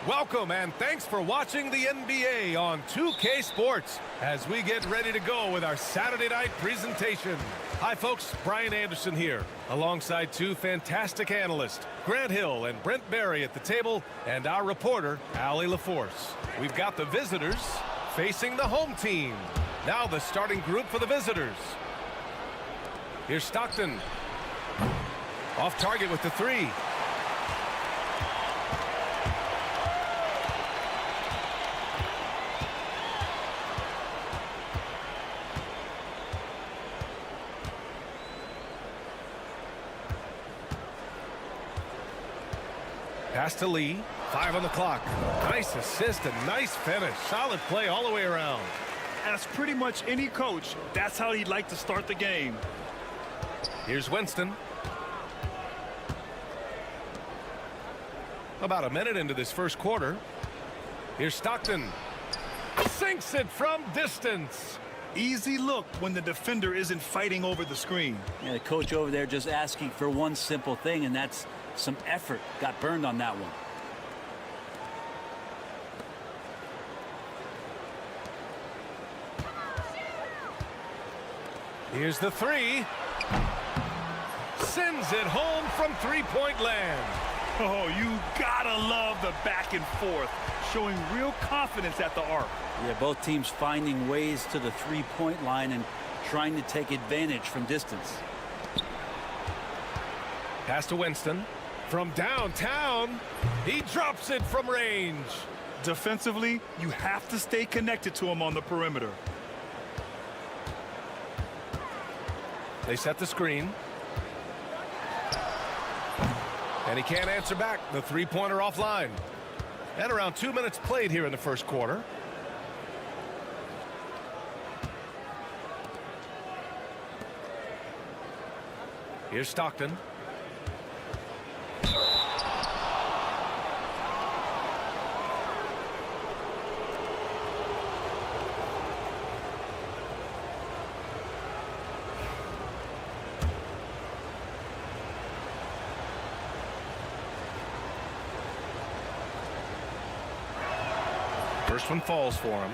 Welcome and thanks for watching the NBA on 2K Sports as we get ready to go with our Saturday night presentation. Hi folks, Brian Anderson here, alongside two fantastic analysts, Grant Hill and Brent Berry at the table, and our reporter, Allie LaForce. We've got the visitors facing the home team. Now the starting group for the visitors. Here's Stockton. Off target with the three. Pass to Lee. 5 on the clock. Nice assist and nice finish. Solid play all the way around. As pretty much any coach, that's how he'd like to start the game. Here's Winston. About a minute into this first quarter. Here's Stockton. Sinks it from distance. Easy look when the defender isn't fighting over the screen. Yeah, the coach over there just asking for one simple thing, and that's some effort. Got burned on that one. Here's the three. Sends it home from three-point land. Oh, you gotta love the back and forth, showing real confidence at the arc. Yeah, both teams finding ways to the three-point line and trying to take advantage from distance. Pass to Winston. From downtown, he drops it from range. Defensively, you have to stay connected to him on the perimeter. They set the screen. And he can't answer back. The three-pointer offline. And around 2 minutes played here in the first quarter. Here's Stockton. First one falls for him.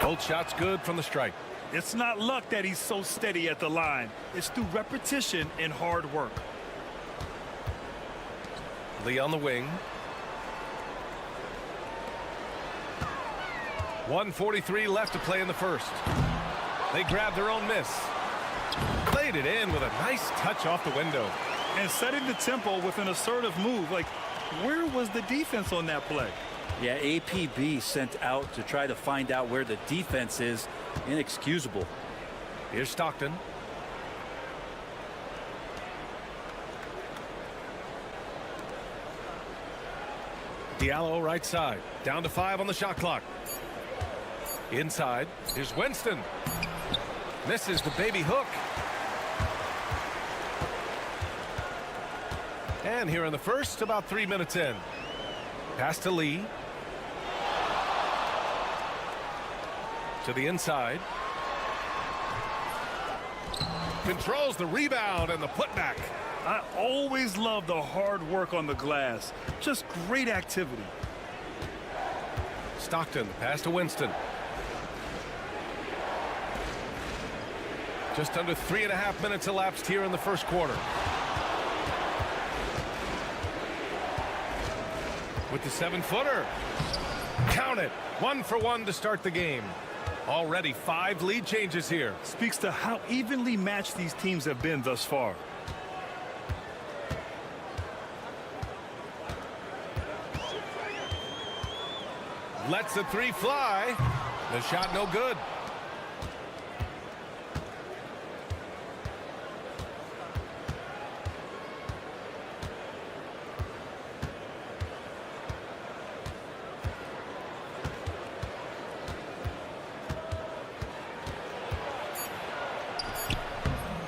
Both shots good from the strike. It's not luck that he's so steady at the line. It's through repetition and hard work. Lee on the wing. 1:43 left to play in the first. They grabbed their own miss. Played it in with a nice touch off the window. And setting the tempo with an assertive move. Like, where was the defense on that play? Yeah, APB sent out to try to find out where the defense is. Inexcusable. Here's Stockton. Diallo right side. Down to 5 on the shot clock. Inside. Here's Winston. Misses the baby hook. And here in the first, about 3 minutes in. Pass to Lee. To the inside. Controls the rebound and the putback. I always love the hard work on the glass. Just great activity. Stockton, pass to Winston. Just under 3.5 minutes elapsed here in the first quarter. With the 7-footer. Count it. 1 for 1 to start the game. Already 5 lead changes here. Speaks to how evenly matched these teams have been thus far. Lets the 3 fly. The shot no good.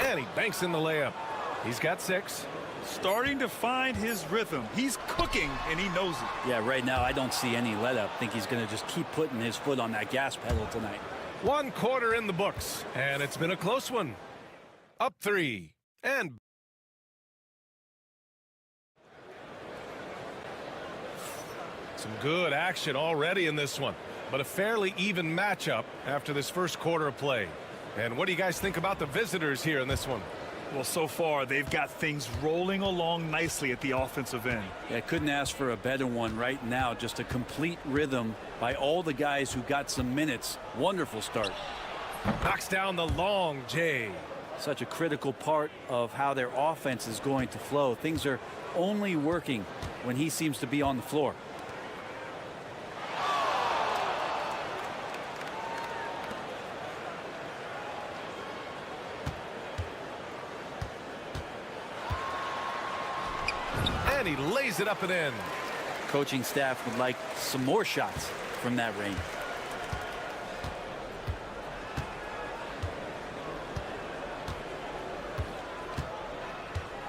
And he banks in the layup. He's got 6. Starting to find his rhythm. He's cooking, and he knows it. Yeah, right now I don't see any let up. I think he's going to just keep putting his foot on that gas pedal tonight. 1 quarter in the books, and it's been a close one. Up 3, and some good action already in this one, but a fairly even matchup after this first quarter of play. And what do you guys think about the visitors here in this one? Well, so far, they've got things rolling along nicely at the offensive end. Yeah, couldn't ask for a better one right now. Just a complete rhythm by all the guys who got some minutes. Wonderful start. Knocks down the long J. Such a critical part of how their offense is going to flow. Things are only working when he seems to be on the floor. And he lays it up and in. Coaching staff would like some more shots from that range.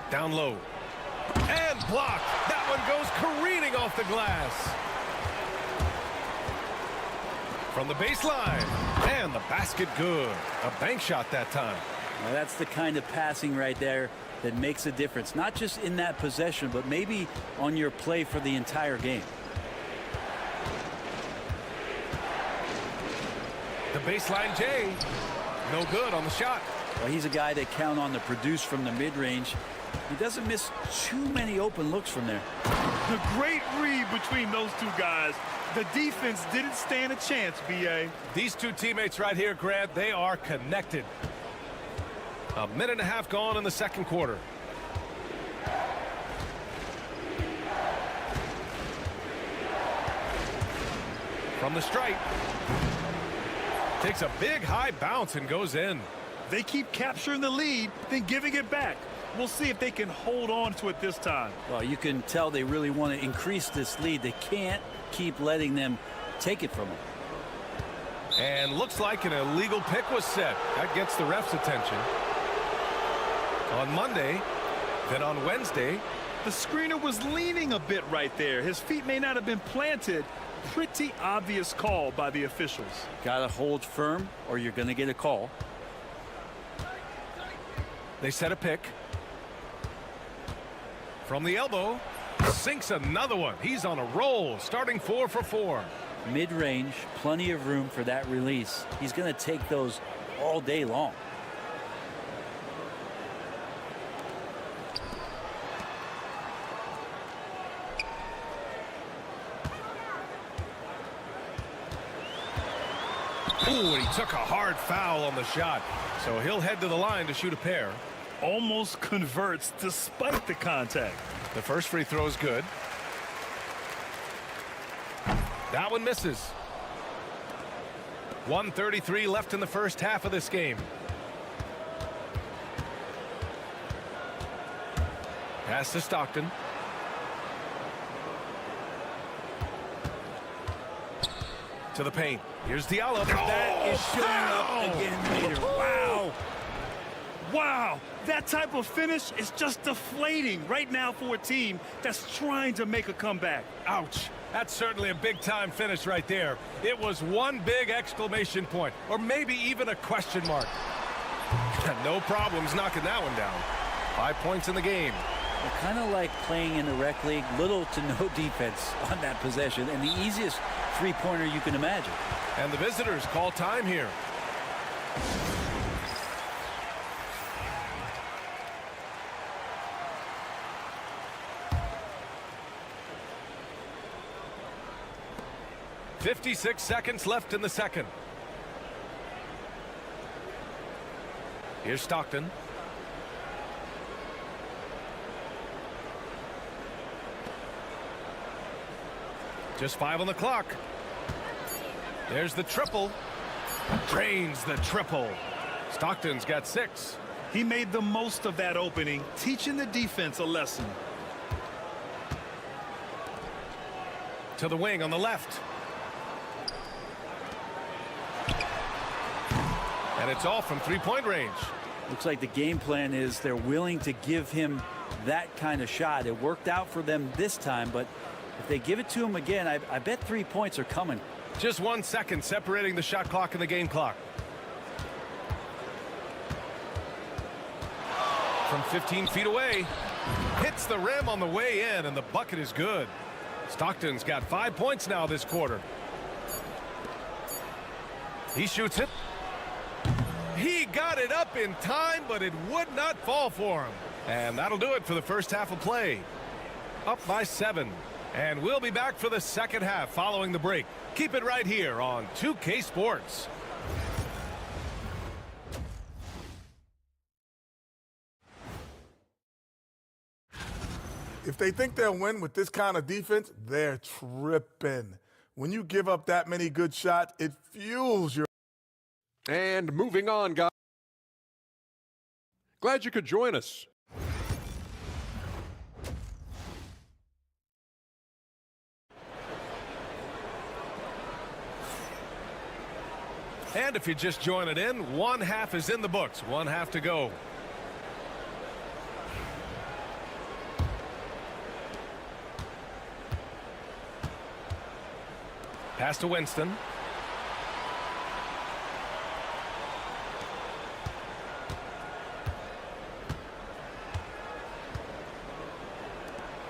Down low. And blocked. That one goes careening off the glass. From the baseline. And the basket good. A bank shot that time. Now that's the kind of passing right there that makes a difference, not just in that possession, but maybe on your play for the entire game. The baseline J. No good on the shot. Well, he's a guy that count on to produce from the mid-range. He doesn't miss too many open looks from there. The great read between those two guys. The defense didn't stand a chance, B.A. These two teammates right here, Grant, they are connected. 1.5 minutes gone in the second quarter. From the stripe. Takes a big high bounce and goes in. They keep capturing the lead, then giving it back. We'll see if they can hold on to it this time. Well, you can tell they really want to increase this lead. They can't keep letting them take it from them. And looks like an illegal pick was set. That gets the ref's attention. On Monday, then on Wednesday. The screener was leaning a bit right there. His feet may not have been planted. Pretty obvious call by the officials. Got to hold firm or you're going to get a call. They set a pick. From the elbow, sinks another one. He's on a roll, starting 4 for 4. Mid-range, plenty of room for that release. He's going to take those all day long. Ooh, and he took a hard foul on the shot. So he'll head to the line to shoot a pair. Almost converts despite the contact. The first free throw is good. That one misses. 1:33 left in the first half of this game. Pass to Stockton. To the paint. Here's Diallo. That is showing up again later. Wow. Wow. That type of finish is just deflating right now for a team that's trying to make a comeback. Ouch. That's certainly a big-time finish right there. It was one big exclamation point, or maybe even a question mark. No problems knocking that one down. 5 points in the game. Kind of like playing in the rec league, little to no defense on that possession, and the easiest three-pointer you can imagine. And the visitors call time here. .56 seconds left in the second. Here's Stockton. Just 5 on the clock. There's the triple. Drains the triple. Stockton's got 6. He made the most of that opening, teaching the defense a lesson. To the wing on the left. And it's all from three-point range. Looks like the game plan is they're willing to give him that kind of shot. It worked out for them this time, but if they give it to him again, I bet 3 points are coming. Just 1 second separating the shot clock and the game clock. From 15 feet away, hits the rim on the way in, and the bucket is good. Stockton's got 5 points now this quarter. He shoots it. He got it up in time, but it would not fall for him. And that'll do it for the first half of play. Up by 7. And we'll be back for the second half following the break. Keep it right here on 2K Sports. If they think they'll win with this kind of defense, they're tripping. When you give up that many good shots, it fuels your... And moving on, guys. Glad you could join us. And if you just join it in, 1 half is in the books. 1 half to go. Pass to Winston.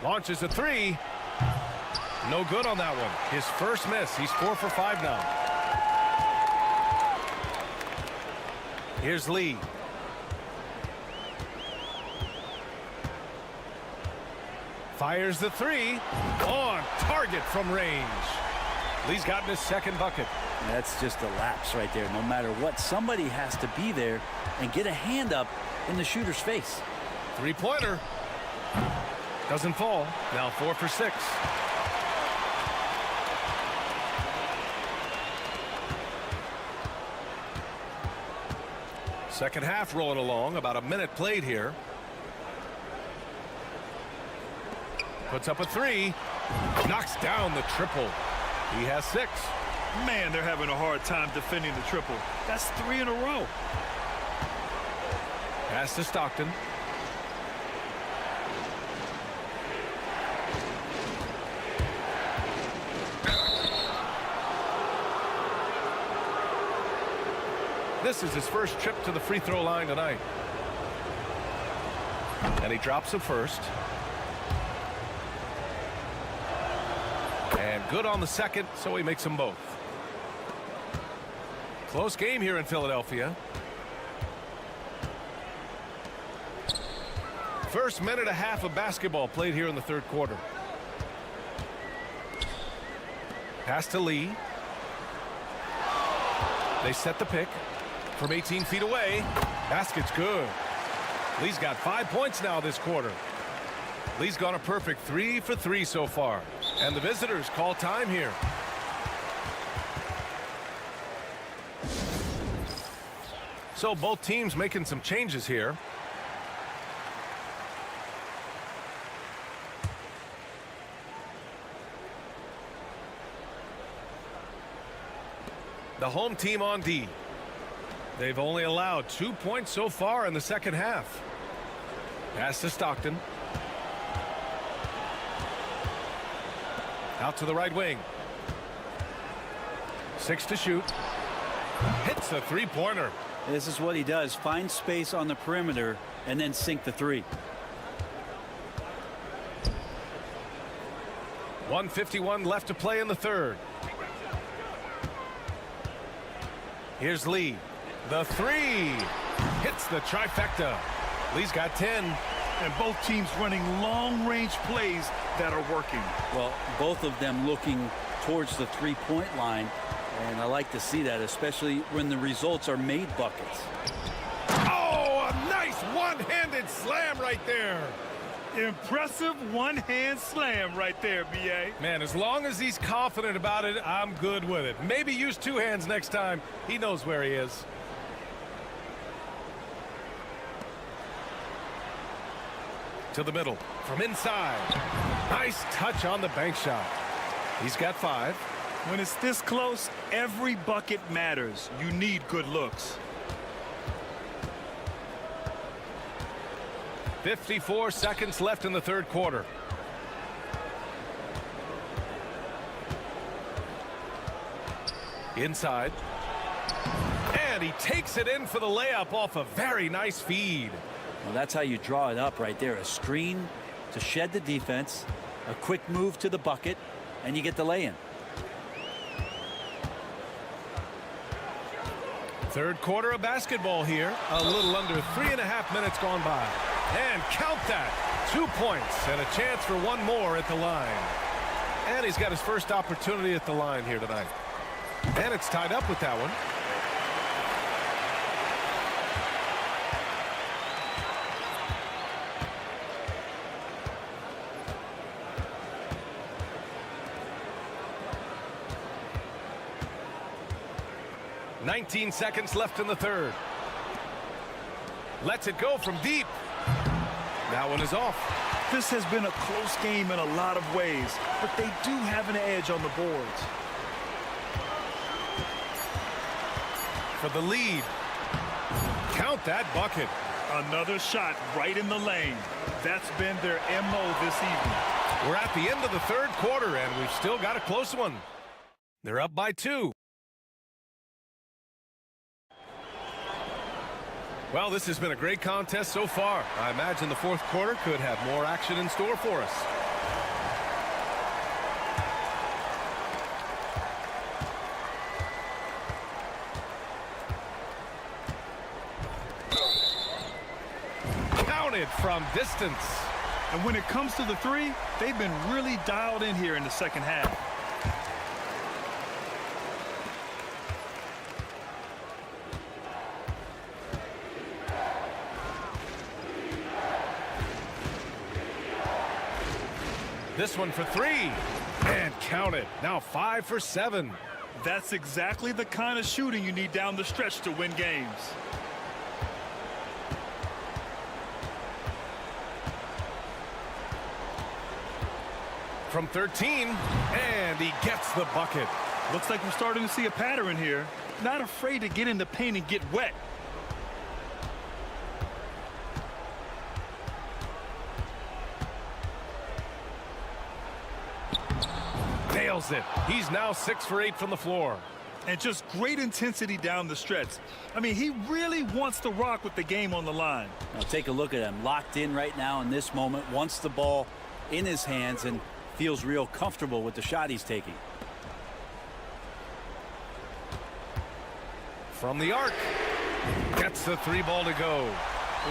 Launches a 3. No good on that one. His first miss. He's 4 for 5 now. Here's Lee. Fires the 3. On target from range. Lee's gotten his second bucket. That's just a lapse right there. No matter what, somebody has to be there and get a hand up in the shooter's face. Three-pointer. Doesn't fall. Now 4 for 6. Second half rolling along. About a minute played here. Puts up a 3. Knocks down the triple. He has 6. Man, they're having a hard time defending the triple. That's 3 in a row. Pass to Stockton. This is his first trip to the free throw line tonight. And he drops it first. And good on the second, so he makes them both. Close game here in Philadelphia. First minute and a half of basketball played here in the third quarter. Pass to Lee. They set the pick from 18 feet away. Basket's good. Lee's got 5 points now this quarter. Lee's gone a perfect 3 for 3 so far. And the visitors call time here. So both teams making some changes here. The home team on D. They've only allowed 2 points so far in the second half. Pass to Stockton. Out to the right wing. 6 to shoot. Hits the three-pointer. This is what he does. Find space on the perimeter and then sink the three. 1:51 left to play in the third. Here's Lee. The three. Hits the trifecta. Lee's got 10. And both teams running long-range plays that are working. Well, both of them looking towards the three-point line. And I like to see that, especially when the results are made buckets. Oh, a nice one-handed slam right there. Impressive one-hand slam right there, B.A. Man, as long as he's confident about it, I'm good with it. Maybe use two hands next time. He knows where he is. To the middle, from inside. Nice touch on the bank shot. He's got 5. When it's this close, every bucket matters. You need good looks. 54 seconds left in the third quarter. Inside. And he takes it in for the layup off a very nice feed. Well, that's how you draw it up right there. A screen to shed the defense, a quick move to the bucket, and you get the lay-in. Third quarter of basketball here. A little under 3.5 minutes gone by. And count that. 2 points and a chance for one more at the line. And he's got his first opportunity at the line here tonight. And it's tied up with that one. .19 seconds left in the third. Lets it go from deep. That one is off. This has been a close game in a lot of ways, but they do have an edge on the boards. For the lead. Count that bucket. Another shot right in the lane. That's been their MO this evening. We're at the end of the third quarter, and we've still got a close one. They're up by 2. Well, this has been a great contest so far. I imagine the fourth quarter could have more action in store for us. Counted from distance. And when it comes to the three, they've been really dialed in here in the second half. This one for 3. And count it. Now 5 for 7. That's exactly the kind of shooting you need down the stretch to win games. From 13. And he gets the bucket. Looks like we're starting to see a pattern here. Not afraid to get in the paint and get wet. Nails it. He's now 6 for 8 from the floor. And just great intensity down the stretch. I mean, he really wants to rock with the game on the line. Now take a look at him. Locked in right now in this moment. Wants the ball in his hands and feels real comfortable with the shot he's taking. From the arc. Gets the 3 ball to go.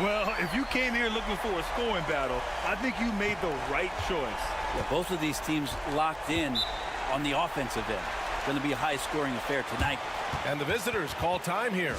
Well, if you came here looking for a scoring battle, I think you made the right choice. Yeah, both of these teams locked in on the offensive end. Going to be a high-scoring affair tonight. And the visitors call time here.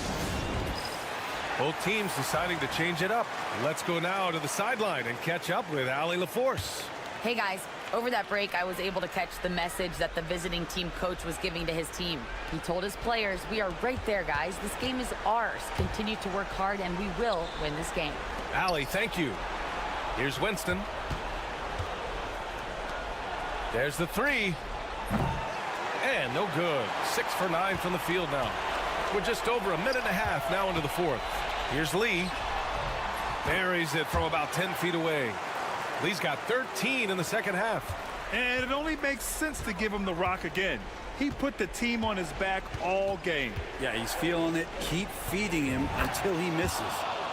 Both teams deciding to change it up. Let's go now to the sideline and catch up with Allie LaForce. Hey guys, over that break I was able to catch the message that the visiting team coach was giving to his team. He told his players, we are right there guys, this game is ours. Continue to work hard and we will win this game. Allie, thank you. Here's Winston. There's the 3. And no good. 6 for 9 from the field now. We're just over a minute and a half now into the fourth. Here's Lee. Buries it from about 10 feet away. Lee's got 13 in the second half. And it only makes sense to give him the rock again. He put the team on his back all game. Yeah, he's feeling it. Keep feeding him until he misses.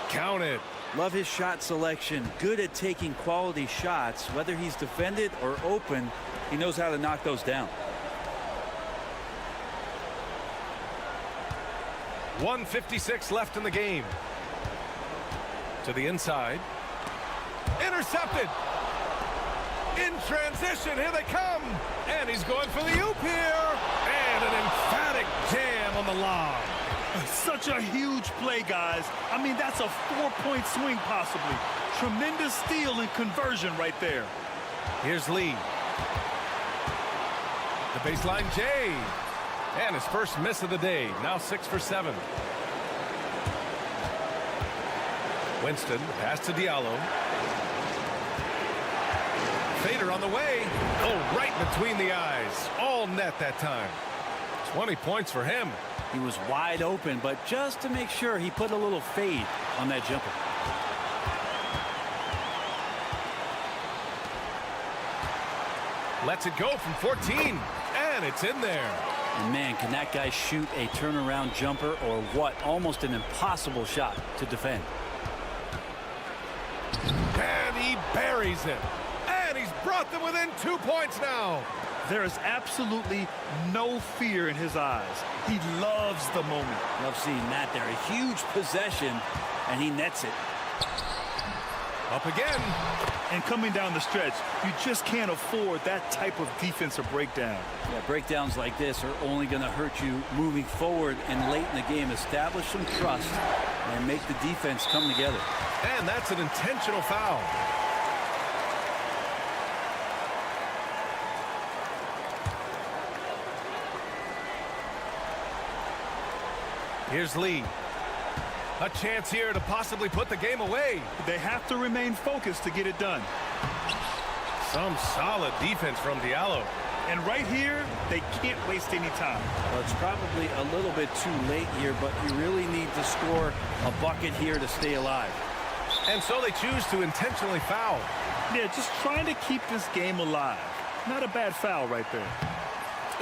Count it. Love his shot selection. Good at taking quality shots. Whether he's defended or open, he knows how to knock those down. 1:56 left in the game. To the inside. Intercepted. In transition, here they come. And he's going for the oop here. And an emphatic jam on the lob. Such a huge play, guys. I mean, that's a 4-point swing possibly. Tremendous steal and conversion right there. Here's Lee. The baseline J. And his first miss of the day. Now 6 for 7. Winston, pass to Diallo. Fader on the way. Oh, right between the eyes. All net that time. 20 points for him. He was wide open, but just to make sure, he put a little fade on that jumper. Lets it go from 14. And it's in there. And man, can that guy shoot a turnaround jumper or what? Almost an impossible shot to defend. And he buries it. And he's brought them within 2 points now. There is absolutely no fear in his eyes. He loves the moment. Love seeing that there. A huge possession, and he nets it. Up again. And coming down the stretch, you just can't afford that type of defensive breakdown. Yeah, breakdowns like this are only going to hurt you moving forward and late in the game. Establish some trust and make the defense come together. And that's an intentional foul. Here's Lee. A chance here to possibly put the game away. They have to remain focused to get it done. Some solid defense from Diallo. And right here, they can't waste any time. Well, it's probably a little bit too late here, but you really need to score a bucket here to stay alive. And so they choose to intentionally foul. Yeah, just trying to keep this game alive. Not a bad foul right there.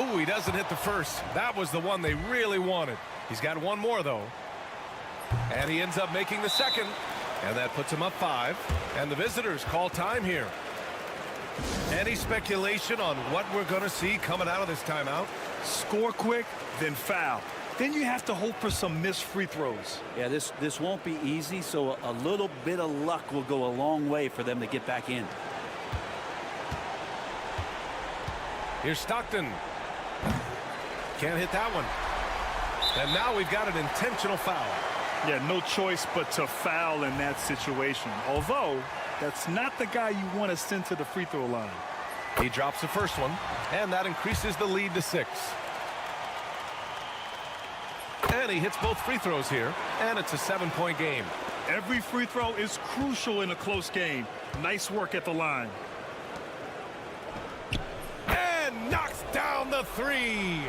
Ooh, he doesn't hit the first. That was the one they really wanted. He's got one more, though. And he ends up making the second. And that puts him up 5. And the visitors call time here. Any speculation on what we're going to see coming out of this timeout? Score quick, then foul. Then you have to hope for some missed free throws. Yeah, this won't be easy, so a little bit of luck will go a long way for them to get back in. Here's Stockton. Can't hit that one. And now we've got an intentional foul. Yeah, no choice but to foul in that situation. Although, that's not the guy you want to send to the free throw line. He drops the first one, and that increases the lead to 6. And he hits both free throws here, and it's a 7-point game. Every free throw is crucial in a close game. Nice work at the line. And knocks down the 3.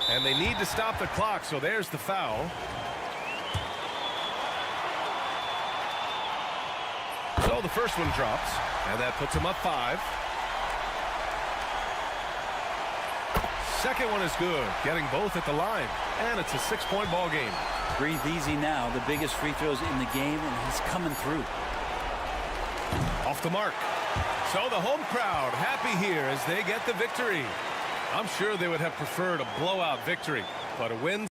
And they need to stop the clock, so there's the foul. So the first one drops, and that puts him up 5. Second one is good, getting both at the line, and it's a 6-point ball game. Breathe easy now. The biggest free throws in the game, and he's coming through. Off the mark. So the home crowd happy here as they get the victory. I'm sure they would have preferred a blowout victory, but a win.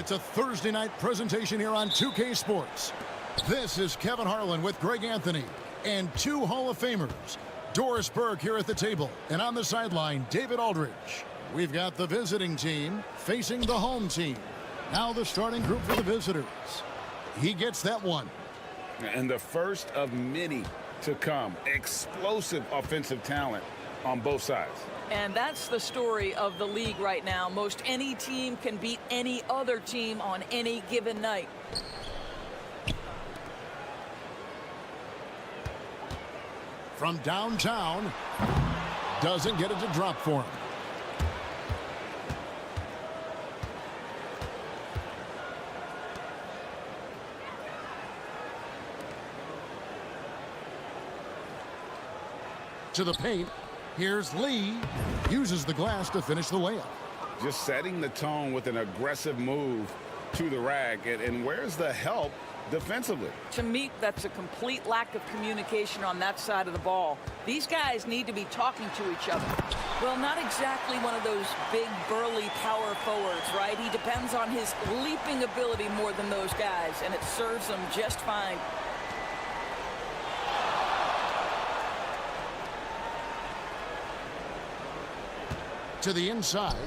It's a Thursday night presentation here on 2K Sports. This is Kevin Harlan with Greg Anthony and two Hall of Famers. Doris Burke here at the table, and on the sideline, David Aldridge. We've got the visiting team facing the home team. Now the starting group for the visitors. He gets that one. And the first of many to come. Explosive offensive talent on both sides. And that's the story of the league right now. Most any team can beat any other team on any given night. From downtown, doesn't get it to drop for him. To the paint. Here's Lee. Uses the glass to finish the layup. Just setting the tone with an aggressive move to the rack. And where's the help defensively. To me, that's a complete lack of communication on that side of the ball. These guys need to be talking to each other. Well, not exactly one of those big, burly power forwards, right? He depends on his leaping ability more than those guys, and it serves him just fine. To the inside.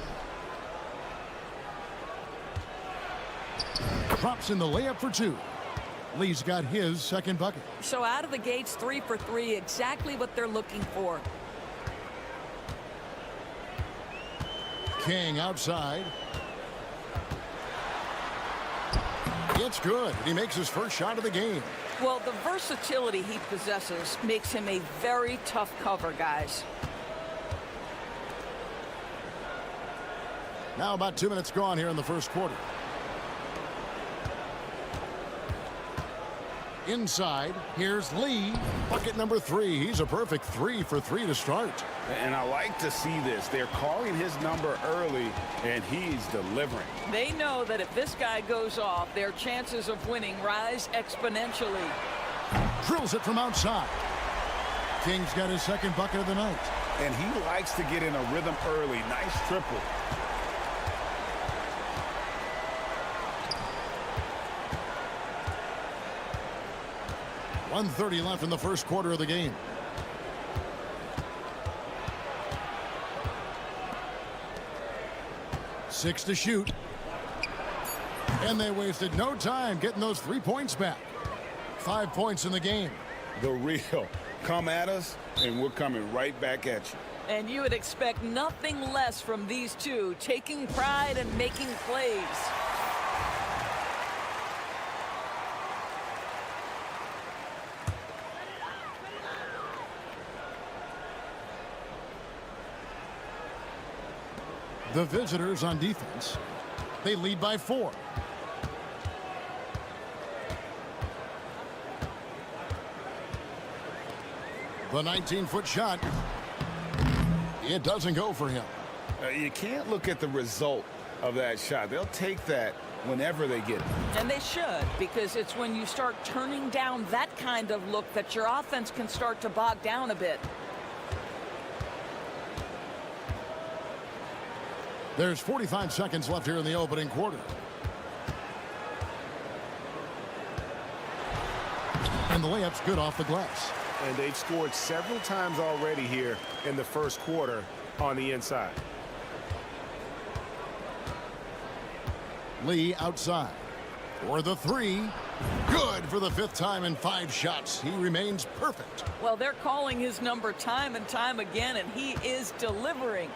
Drops in the layup for two. Lee's got his second bucket. So out of the gates, 3 for 3, exactly what they're looking for. King outside. It's good. He makes his first shot of the game. Well, the versatility he possesses makes him a very tough cover, guys. Now about 2 minutes gone here in the first quarter. Inside, here's Lee. Bucket number 3. He's a perfect 3 for 3 to start. And I like to see this. They're calling his number early, and he's delivering. They know that if this guy goes off, their chances of winning rise exponentially. Drills it from outside. King's got his second bucket of the night. And he likes to get in a rhythm early. Nice triple. .130 left in the first quarter of the game. Six to shoot. And they wasted no time getting those 3 points back. 5 points in the game. The real. Come at us, and we're coming right back at you. And you would expect nothing less from these two, taking pride and making plays. The visitors on defense. They lead by 4. The 19-foot shot. It doesn't go for him. You can't look at the result of that shot. They'll take that whenever they get it. And they should, because it's when you start turning down that kind of look that your offense can start to bog down a bit. There's 45 seconds left here in the opening quarter. And the layup's good off the glass. And they've scored several times already here in the first quarter on the inside. Lee outside. For the 3. Good for the 5th time in 5 shots. He remains perfect. Well, they're calling his number time and time again, and he is delivering.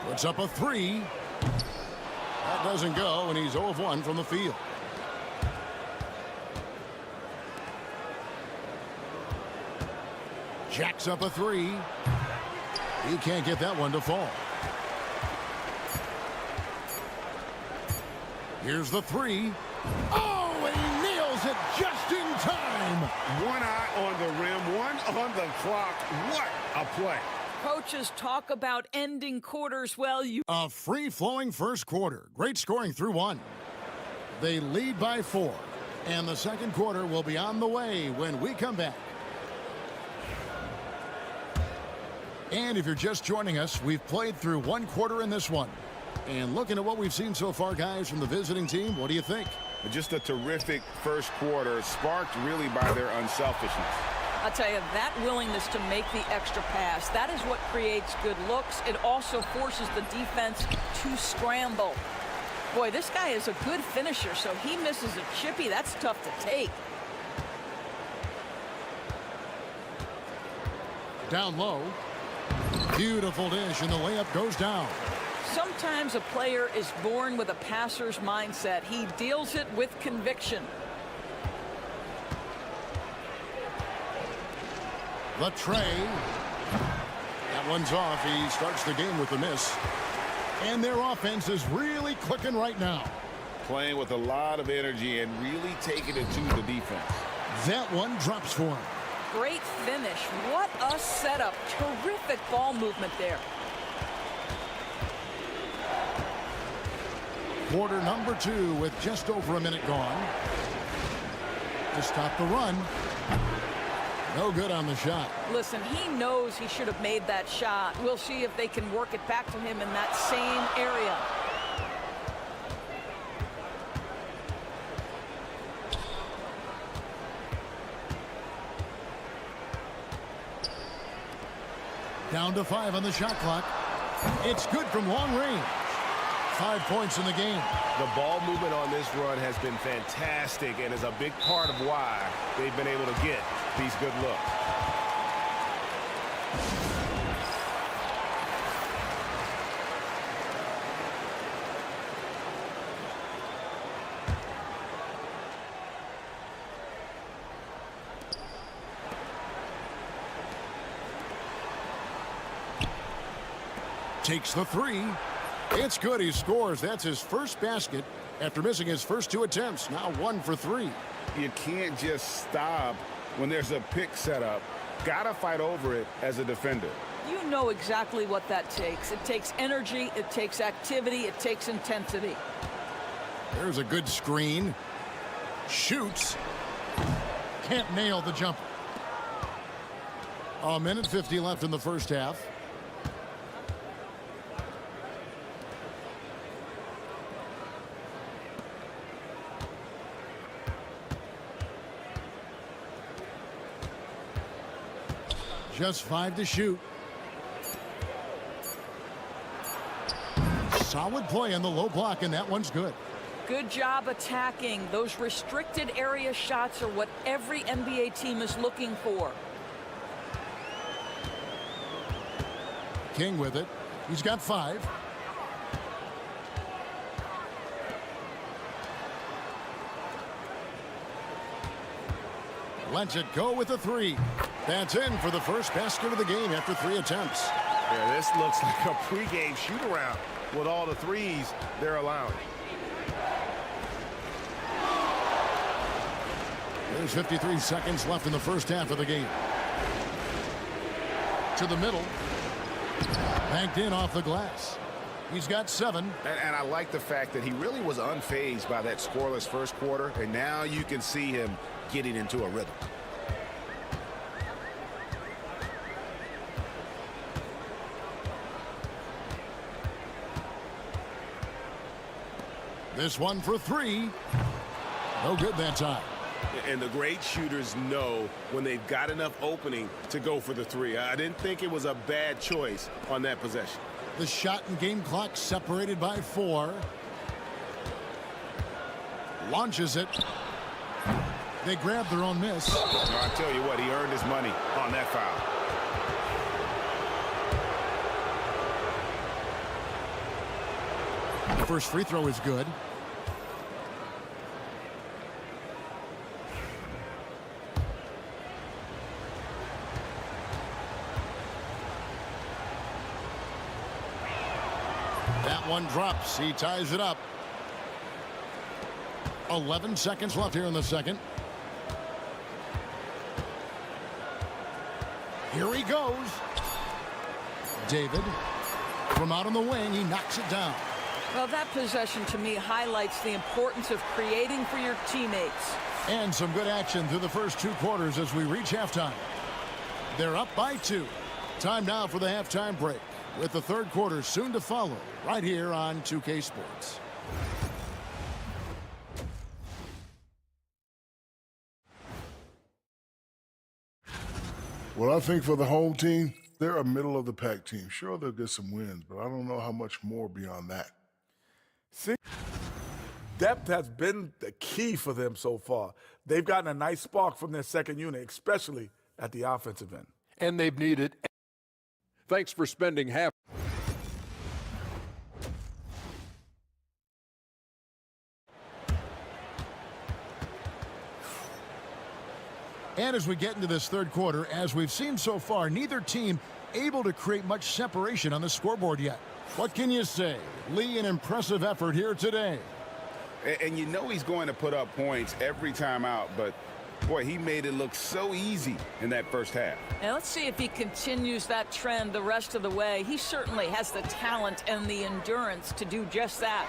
Puts up a 3. That doesn't go, and he's 0 of 1 from the field. Jacks up a 3. He can't get that one to fall. Here's the 3. Oh, and he nails it just in time. One eye on the rim, one on the clock. What a play. Coaches talk about ending quarters well. A free-flowing first quarter. Great scoring through 1. They lead by 4. And the second quarter will be on the way when we come back. And if you're just joining us, we've played through 1 quarter in this one. And looking at what we've seen so far, guys, from the visiting team, what do you think? Just a terrific first quarter, sparked really by their unselfishness. I'll tell you, that willingness to make the extra pass, that is what creates good looks. It also forces the defense to scramble. Boy, this guy is a good finisher, so he misses a chippy. That's tough to take. Down low. Beautiful dish, and the layup goes down. Sometimes a player is born with a passer's mindset. He deals it with conviction. The tray. That one's off. He starts the game with a miss. And their offense is really clicking right now. Playing with a lot of energy and really taking it to the defense. That one drops for him. Great finish. What a setup. Terrific ball movement there. Quarter number 2 with just over a minute gone. To stop the run. No good on the shot. Listen, he knows he should have made that shot. We'll see if they can work it back to him in that same area. Down to 5 on the shot clock. It's good from long range. 5 points in the game. The ball movement on this run has been fantastic and is a big part of why they've been able to get these good looks. Takes the 3. It's good. He scores. That's his first basket after missing his first 2 attempts. Now 1 for 3. You can't just stop when there's a pick set up. Gotta fight over it as a defender. You know exactly what that takes. It takes energy, it takes activity, it takes intensity. There's a good screen. Shoots. Can't nail the jumper. A minute 50 left in the first half. Just 5 to shoot. Solid play on the low block, and that one's good. Good job attacking. Those restricted area shots are what every NBA team is looking for. King with it. He's got 5. Lets it go with a 3. That's in for the first basket of the game after 3 attempts. Yeah, this looks like a pregame shoot-around with all the threes they're allowing. There's 53 seconds left in the first half of the game. To the middle. Banked in off the glass. He's got 7. And I like the fact that he really was unfazed by that scoreless first quarter, and now you can see him getting into a rhythm. This one for 3. No good that time. And the great shooters know when they've got enough opening to go for the 3. I didn't think it was a bad choice on that possession. The shot and game clock separated by 4. Launches it. They grab their own miss. I tell you what, he earned his money on that foul. The first free throw is good. That one drops. He ties it up. 11 seconds left here in the second. Here he goes. David from out on the wing. He knocks it down. Well, that possession to me highlights the importance of creating for your teammates. And some good action through the first 2 quarters as we reach halftime. They're up by 2. Time now for the halftime break, with the third quarter soon to follow right here on 2K Sports. Well, I think for the home team, they're a middle-of-the-pack team. Sure, they'll get some wins, but I don't know how much more beyond that. See, depth has been the key for them so far. They've gotten a nice spark from their second unit, especially at the offensive end. And they've needed. Thanks for spending half. And as we get into this third quarter, as we've seen so far, neither team able to create much separation on the scoreboard yet. What can you say? Lee, an impressive effort here today. And you know he's going to put up points every time out, but boy, he made it look so easy in that first half. And let's see if he continues that trend the rest of the way. He certainly has the talent and the endurance to do just that.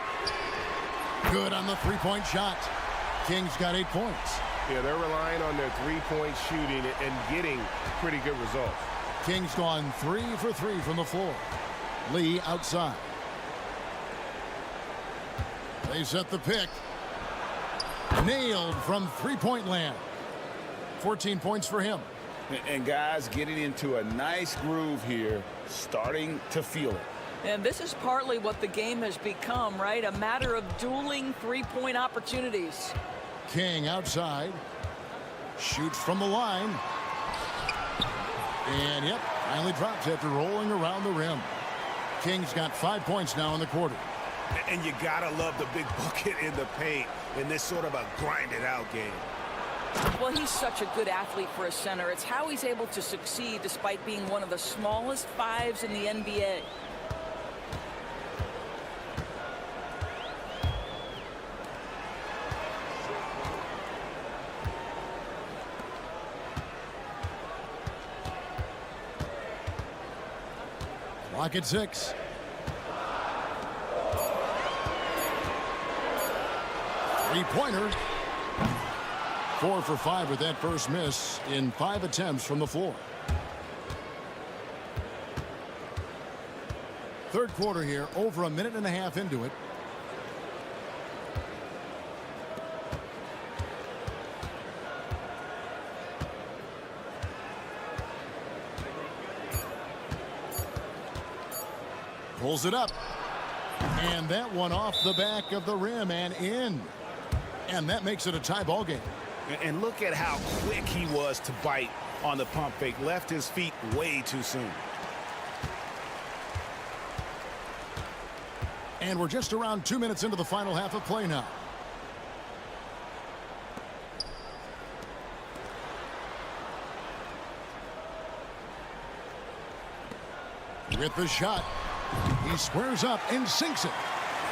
Good on the three-point shot. Kings got 8 points. Yeah, they're relying on their three-point shooting and getting pretty good results. Kings gone 3 for 3 from the floor. Lee outside. They set the pick. Nailed from three-point land. 14 points for him. And guys getting into a nice groove here, starting to feel it. And this is partly what the game has become, right? A matter of dueling three-point opportunities. King outside. Shoots from the line. And, yep, finally drops after rolling around the rim. King's got 5 points now in the quarter. And you gotta love the big bucket in the paint in this sort of a grind-it-out game. Well, he's such a good athlete for a center. It's how he's able to succeed despite being one of the smallest fives in the NBA. Clock at 6. Three-pointer. 4 for 5 with that first miss in 5 attempts from the floor. Third quarter here, over a minute and a half into it. Pulls it up. And that one off the back of the rim and in. And that makes it a tie ball game. And look at how quick he was to bite on the pump fake. Left his feet way too soon. And we're just around 2 minutes into the final half of play now. With the shot, he squares up and sinks it.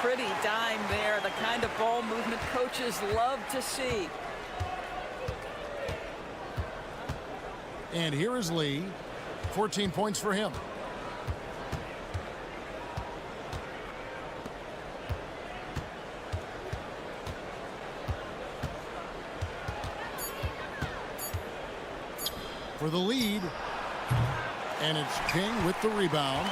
Pretty dime there, the kind of ball movement coaches love to see. And here is Lee. 14 points for him. For the lead. And it's King with the rebound.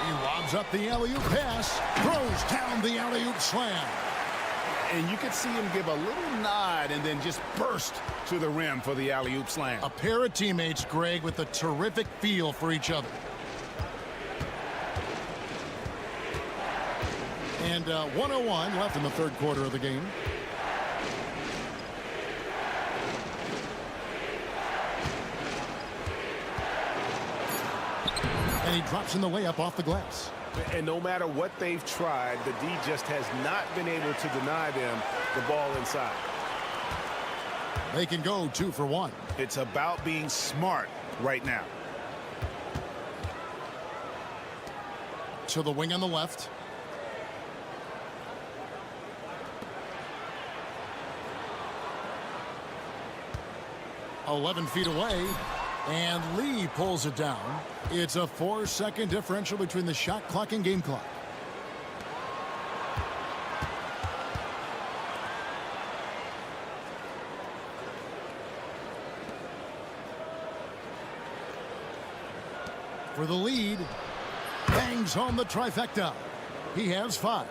He lobs up the alley-oop pass. Throws down the alley-oop slam. And you could see him give a little nod and then just burst to the rim for the alley-oop slam. A pair of teammates, Greg, with a terrific feel for each other. And 1:01 left in the third quarter of the game. And he drops in the layup off the glass. And no matter what they've tried, the D just has not been able to deny them the ball inside. They can go 2 for 1. It's about being smart right now. To the wing on the left. "11 feet away. And Lee pulls it down. It's a 4-second differential between the shot clock and game clock. For the lead, bangs home the trifecta. He has 5.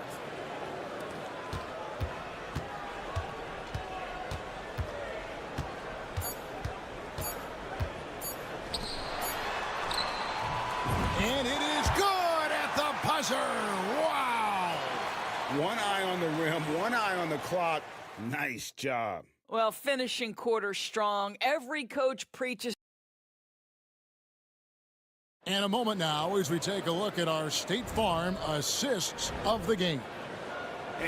And it is good at the buzzer. Wow. One eye on the rim, one eye on the clock. Nice job. Well, finishing quarter strong. Every coach preaches. And a moment now as we take a look at our State Farm assists of the game.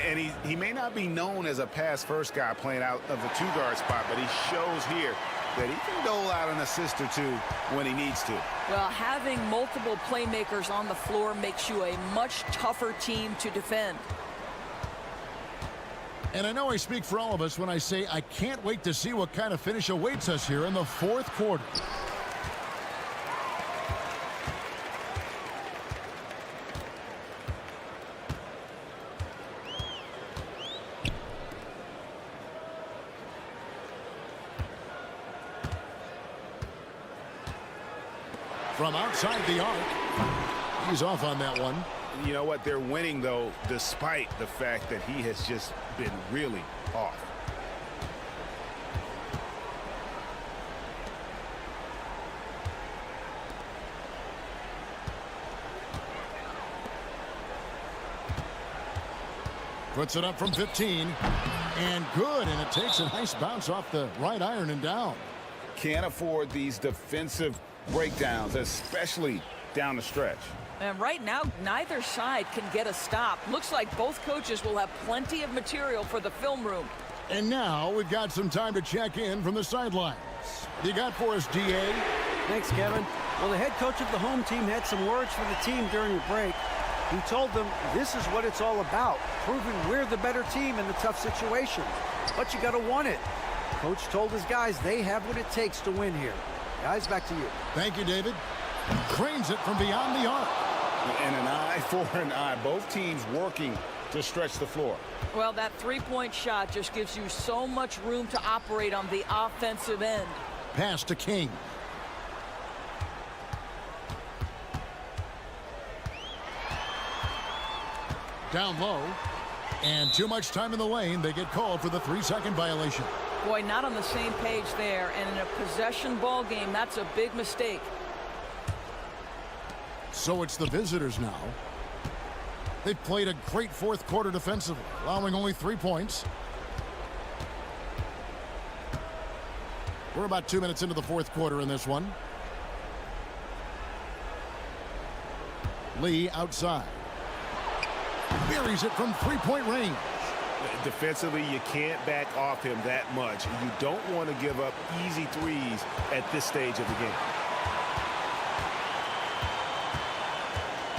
And he may not be known as a pass-first guy playing out of the 2-guard spot, but he shows here that he can dole out an assist or 2 when he needs to. Well, having multiple playmakers on the floor makes you a much tougher team to defend. And I know I speak for all of us when I say I can't wait to see what kind of finish awaits us here in the fourth quarter. from outside the arc. He's off on that one. You know what? They're winning, though, despite the fact that he has just been really off. Puts it up from 15. And good. And it takes a nice bounce off the right iron and down. Can't afford these defensive breakdowns, especially down the stretch. And right now, neither side can get a stop. Looks like both coaches will have plenty of material for the film room. And now we've got some time to check in from the sidelines. What do you got for us, DA? Thanks, Kevin. Well, the head coach of the home team had some words for the team during the break. He told them this is what it's all about, proving we're the better team in the tough situations. But you got to want it. Coach told his guys they have what it takes to win here. Guys, back to you. Thank you, David. Cranes it from beyond the arc. And an eye for an eye. Both teams working to stretch the floor. Well, that three-point shot just gives you so much room to operate on the offensive end. Pass to King. Down low. And too much time in the lane. They get called for the 3-second violation. Boy, not on the same page there. And in a possession ball game, that's a big mistake. So it's the visitors now. They've played a great fourth quarter defensively, allowing only 3 points. We're about 2 minutes into the fourth quarter in this one. Lee outside. Buries it from 3-point range. Defensively, you can't back off him that much. You don't want to give up easy threes at this stage of the game.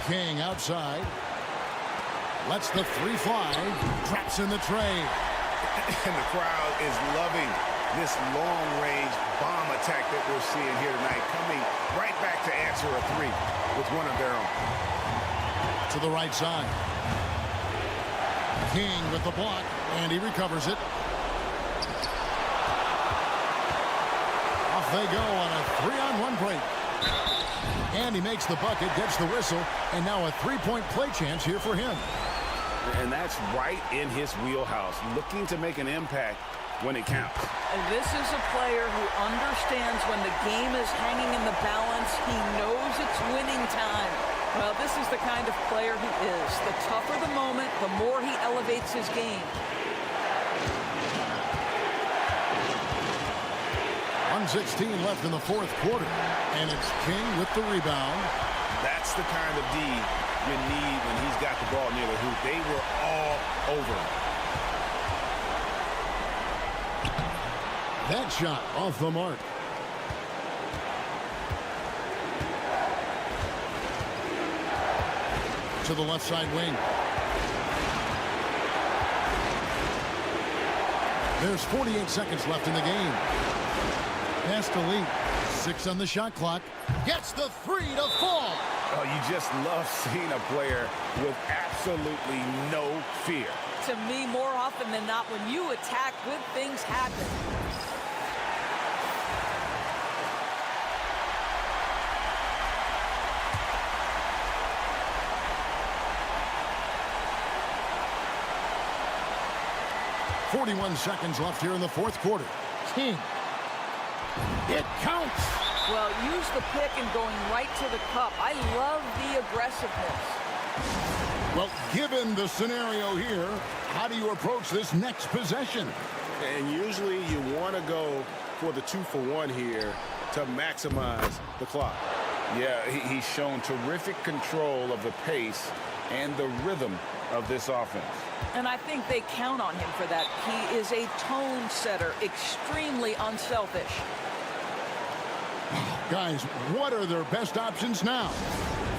King outside. Lets the 3 fly. Traps in the tray. And the crowd is loving this long-range bomb attack that we're seeing here tonight, coming right back to answer a 3 with one of their own. To the right side. King with the block, and he recovers it. Off they go on a 3-on-1 break. And he makes the bucket, gets the whistle, and now a 3-point play chance here for him. And that's right in his wheelhouse, looking to make an impact when it counts. And this is a player who understands when the game is hanging in the balance. He knows it's winning time. Well, this is the kind of player he is. The tougher the moment, the more he elevates his game. 1:16 left in the fourth quarter. And it's King with the rebound. That's the kind of D you need when he's got the ball near the hoop. They were all over him. That shot off the mark. To the left side wing. There's 48 seconds left in the game. Pass to Lee. 6 on the shot clock. Gets the 3 to fall. Oh, you just love seeing a player with absolutely no fear. To me, more often than not, when you attack, good things happen. .41 seconds left here in the fourth quarter. King. It counts. Well, use the pick and going right to the cup. I love the aggressiveness. Well, given the scenario here, how do you approach this next possession? And usually you want to go for the 2-for-1 here to maximize the clock. Yeah, he's shown terrific control of the pace and the rhythm of this offense. And I think they count on him for that. He is a tone setter, extremely unselfish. Guys, what are their best options now?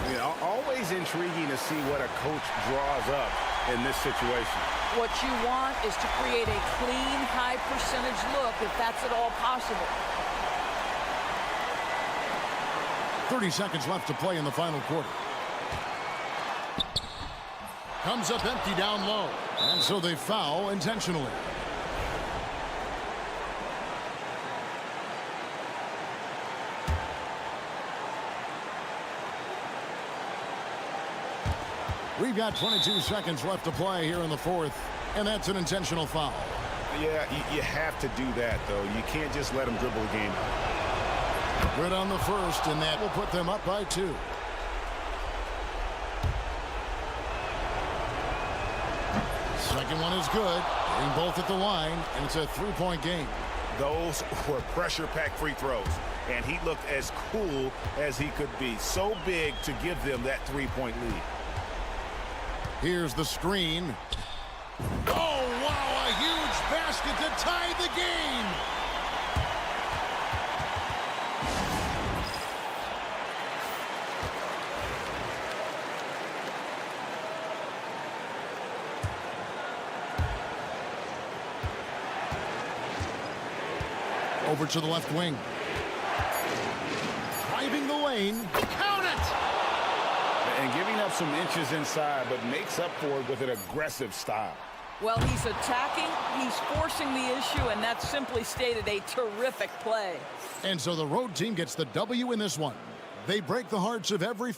You know, always intriguing to see what a coach draws up in this situation. What you want is to create a clean, high percentage look, if that's at all possible. 30 seconds left to play in the final quarter. Comes up empty down low. And so they foul intentionally. We've got 22 seconds left to play here in the fourth, and that's an intentional foul. Yeah, you have to do that, though. You can't just let them dribble the game out. Good on the first, and that will put them up by 2. Second one is good. Getting both at the line, and it's a 3-point game. Those were pressure-packed free throws, and he looked as cool as he could be. So big to give them that 3-point lead. Here's the screen. Oh, wow, a huge basket to tie the game. Over to the left wing. Driving the lane. Count it! And giving up some inches inside, but makes up for it with an aggressive style. Well, he's attacking, he's forcing the issue, and that's simply stated a terrific play. And so the road team gets the W in this one. They break the hearts of every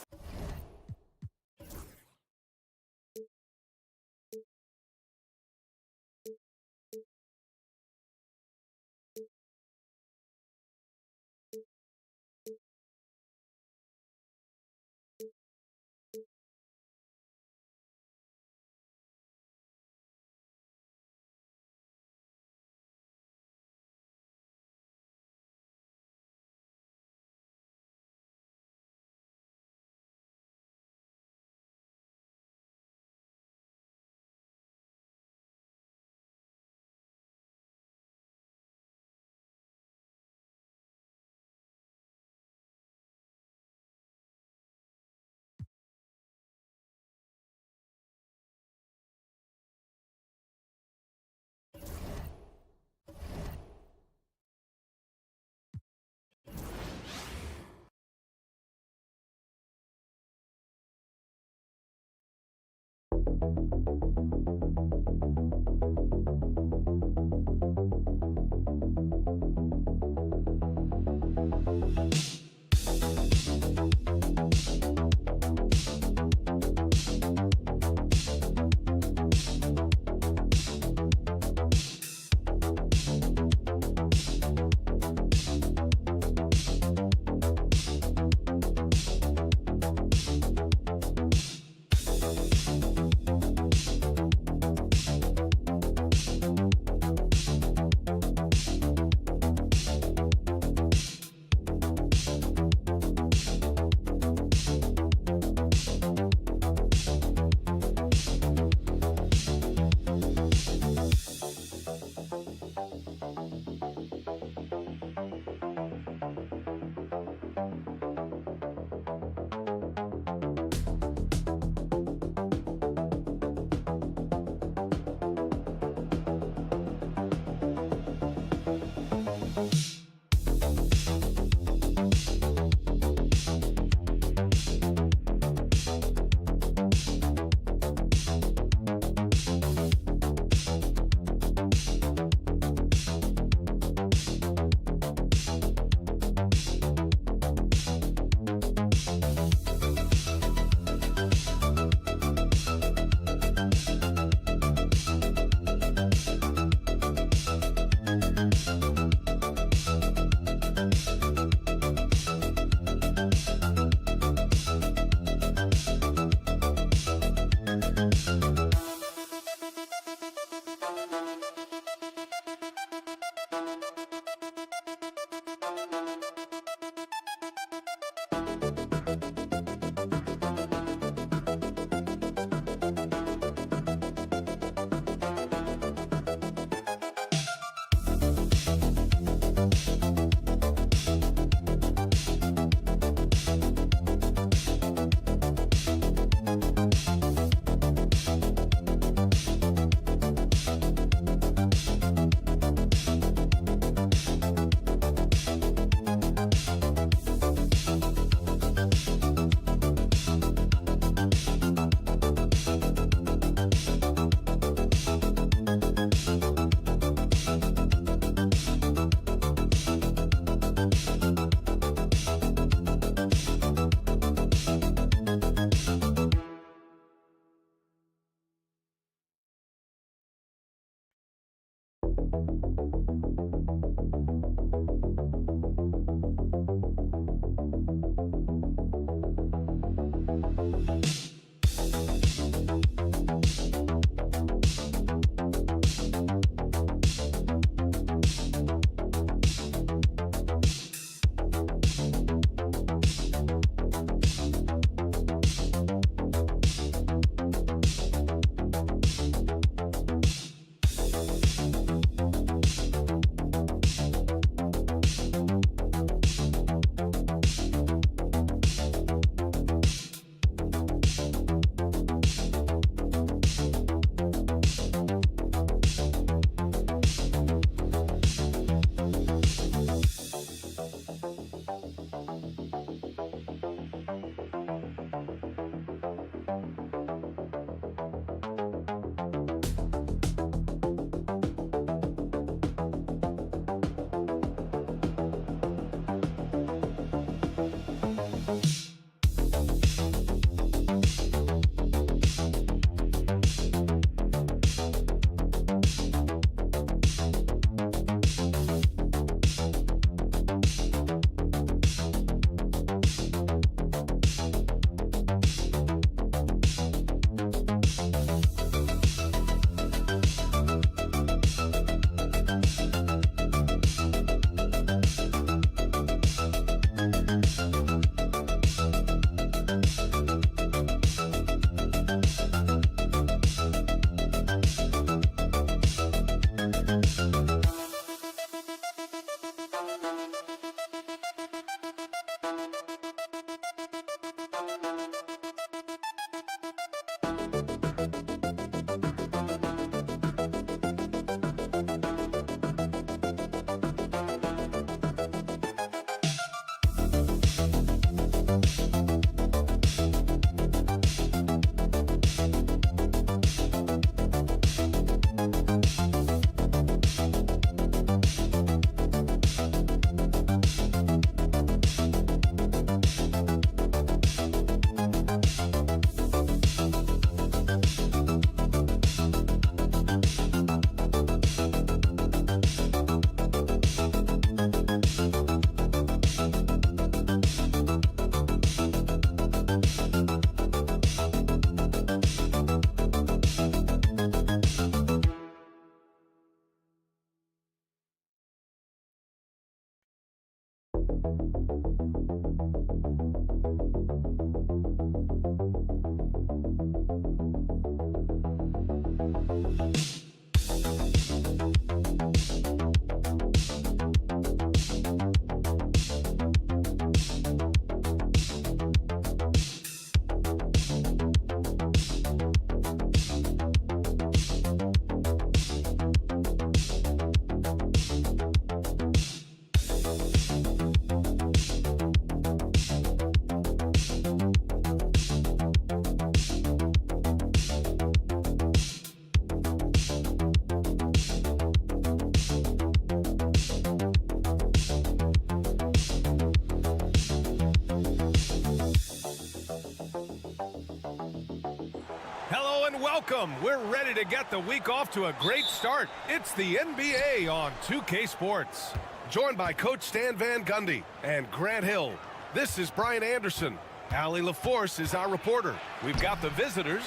welcome. We're ready to get the week off to a great start. It's the NBA on 2K Sports. Joined by Coach Stan Van Gundy and Grant Hill. This is Brian Anderson. Allie LaForce is our reporter. We've got the visitors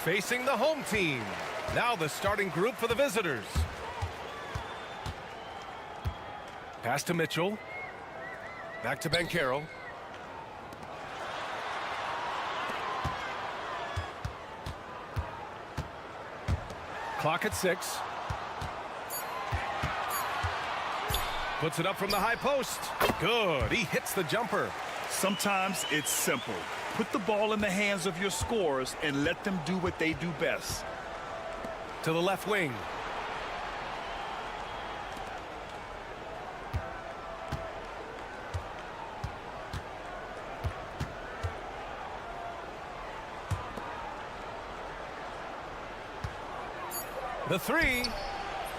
facing the home team. Now the starting group for the visitors. Pass to Mitchell. Back to Banchero. Clock at 6. Puts it up from the high post. Good. He hits the jumper. Sometimes it's simple. Put the ball in the hands of your scorers and let them do what they do best. To the left wing. The three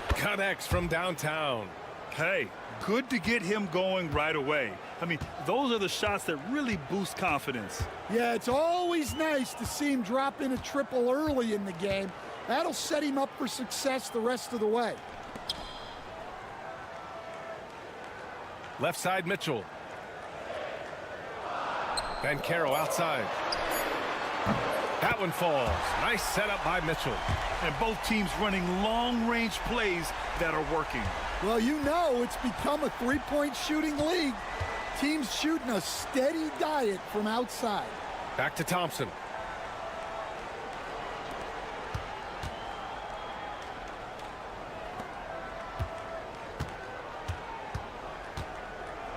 connects from downtown. Hey, good to get him going right away. I mean, those are the shots that really boost confidence. Yeah, it's always nice to see him drop in a triple early in the game. That'll set him up for success the rest of the way. Left side, Mitchell. Banchero outside. That one falls. Nice setup by Mitchell. And both teams running long-range plays that are working. Well, you know it's become a three-point shooting league. Teams shooting a steady diet from outside. Back to Thompson.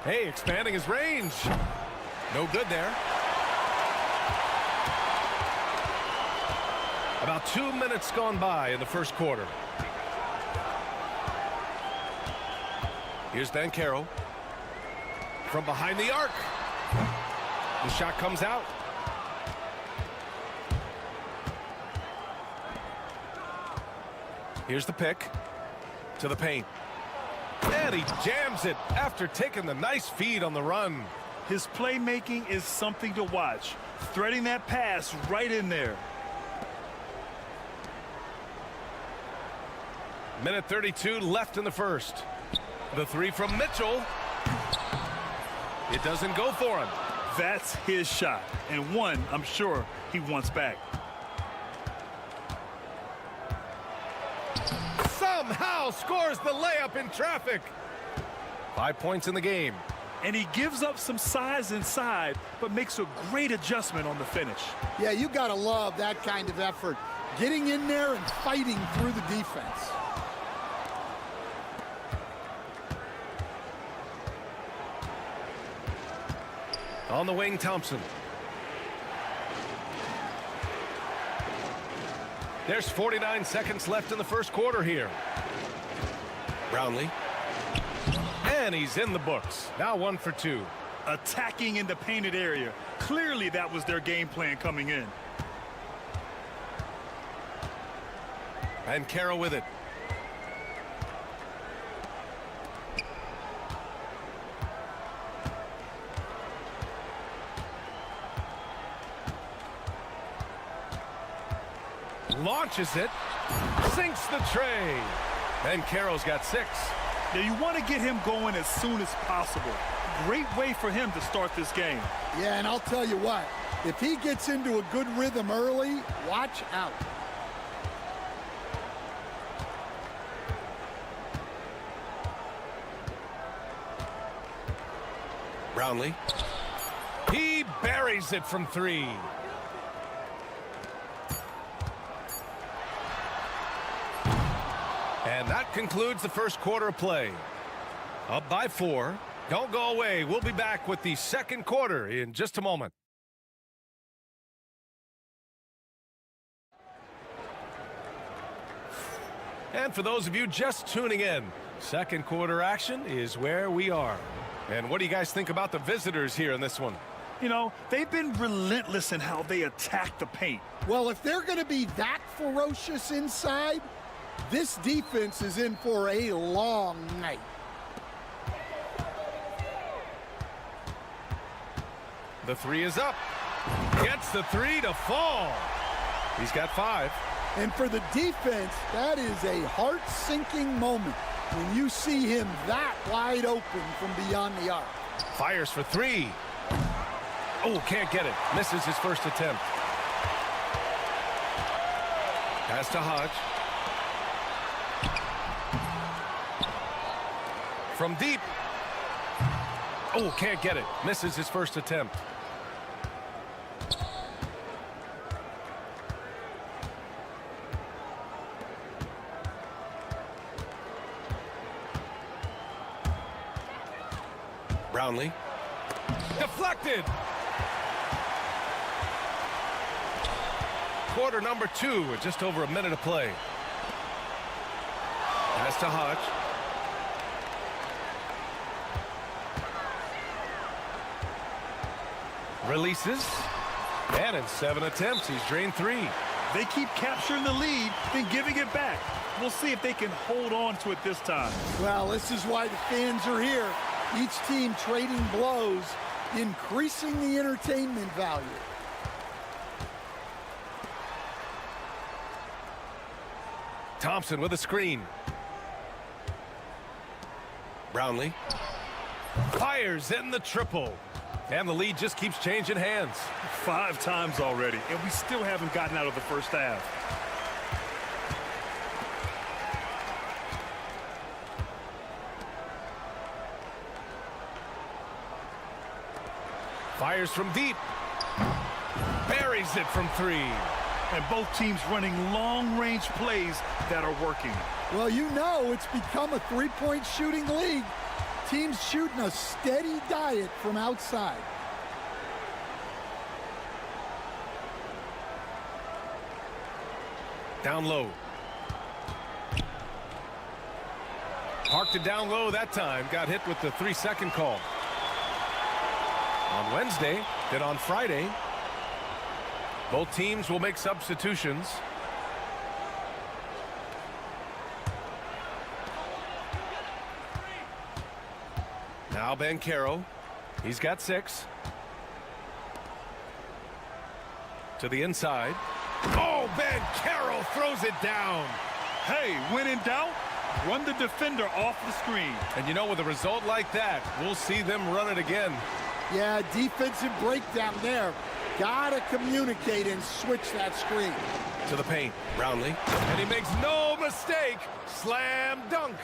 Hey, expanding his range. No good there. About 2 minutes gone by in the first quarter. Here's Banchero. From behind the arc. The shot comes out. Here's the pick. To the paint. And he jams it after taking the nice feed on the run. His playmaking is something to watch. Threading that pass right in there. Minute 32 left in the first. The three from Mitchell. It doesn't go for him. That's his shot, and one I'm sure he wants back. Somehow scores the layup in traffic. 5 points in the game. And he gives up some size inside, but makes a great adjustment on the finish. Yeah, you gotta love that kind of effort. Getting in there and fighting through the defense. On the wing, Thompson. There's 49 seconds left in the first quarter here. Brownlee. And he's in the books. Now 1 for 2. Attacking in the painted area. Clearly that was their game plan coming in. And Carroll with it. Launches it, sinks the tray, and Carroll's got 6. Now you want to get him going as soon as possible. Great way for him to start this game. Yeah, and I'll tell you what, if he gets into a good rhythm early, watch out. Brownlee. He buries it from 3. And that concludes the first quarter of play. Up by 4. Don't go away. We'll be back with the second quarter in just a moment. And for those of you just tuning in, second quarter action is where we are. And what do you guys think about the visitors here in this one? You know, they've been relentless in how they attack the paint. Well, if they're going to be that ferocious inside, this defense is in for a long night. The 3 is up. Gets the 3 to fall. He's got 5. And for the defense, that is a heart-sinking moment when you see him that wide open from beyond the arc. Fires for three. Oh, can't get it. Misses his first attempt. Pass to Hodge. From deep. Oh, can't get it. Misses his first attempt. Brownlee. Deflected. Quarter number 2 with just over a minute of play. Pass to Hodge. Releases. And in 7 attempts, he's drained 3. They keep capturing the lead, then giving it back. We'll see if they can hold on to it this time. Well, this is why the fans are here. Each team trading blows, increasing the entertainment value. Thompson with a screen. Brownlee fires in the triple. And the lead just keeps changing hands. 5 times already, and we still haven't gotten out of the first half. Fires from deep. Buries it from 3. And both teams running long-range plays that are working. Well, you know it's become a three-point shooting league. Teams shooting a steady diet from outside. Down low. Parked it down low that time. Got hit with the 3-second call. On Wednesday, then on Friday, both teams will make substitutions. Now Banchero. He's got 6. To the inside. Oh, Banchero throws it down. Hey, when in doubt, run the defender off the screen. And you know, with a result like that, we'll see them run it again. Yeah, defensive breakdown there. Gotta communicate and switch that screen. To the paint, Brownlee. And he makes no mistake. Slam dunk.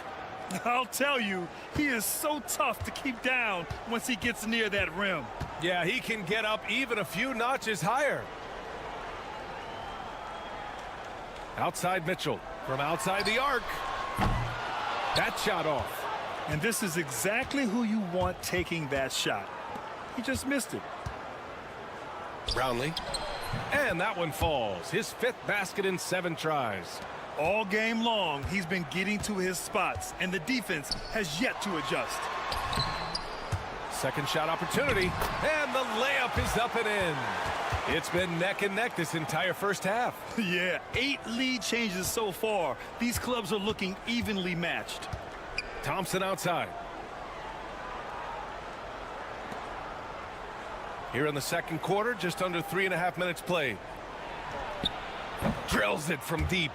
I'll tell you, he is so tough to keep down once he gets near that rim. Yeah, he can get up even a few notches higher. Outside Mitchell. From outside the arc. That shot off. And this is exactly who you want taking that shot. He just missed it. Brownlee. And that one falls. His 5th basket in 7 tries. All game long, he's been getting to his spots, and the defense has yet to adjust. Second shot opportunity, and the layup is up and in. It's been neck and neck this entire first half. Yeah, 8 lead changes so far. These clubs are looking evenly matched. Thompson outside. Here in the second quarter, just under 3.5 minutes played. Drills it from deep.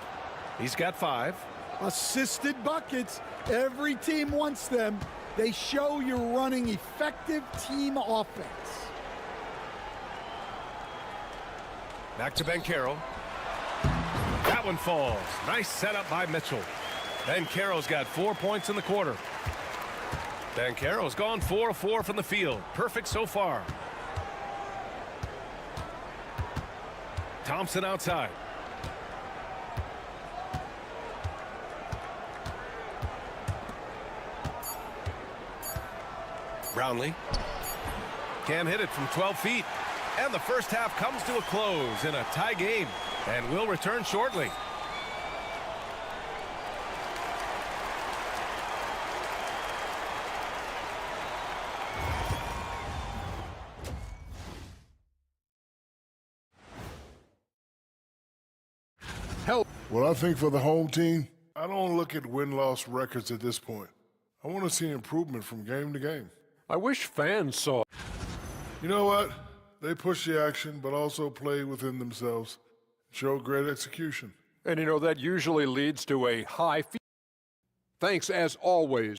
He's got 5. Assisted buckets. Every team wants them. They show you're running effective team offense. Back to Banchero. That one falls. Nice setup by Mitchell. Banchero's got 4 points in the quarter. Banchero's gone 4 of 4 from the field. Perfect so far. Thompson outside. Brownlee can't hit it from 12 feet. And the first half comes to a close in a tie game. And we'll return shortly. Well, I think for the home team, I don't look at win-loss records at this point. I want to see improvement from game to game. I wish fans saw. You know what? They push the action, but also play within themselves. Show great execution. And you know, that usually leads to a high fee. Thanks as always.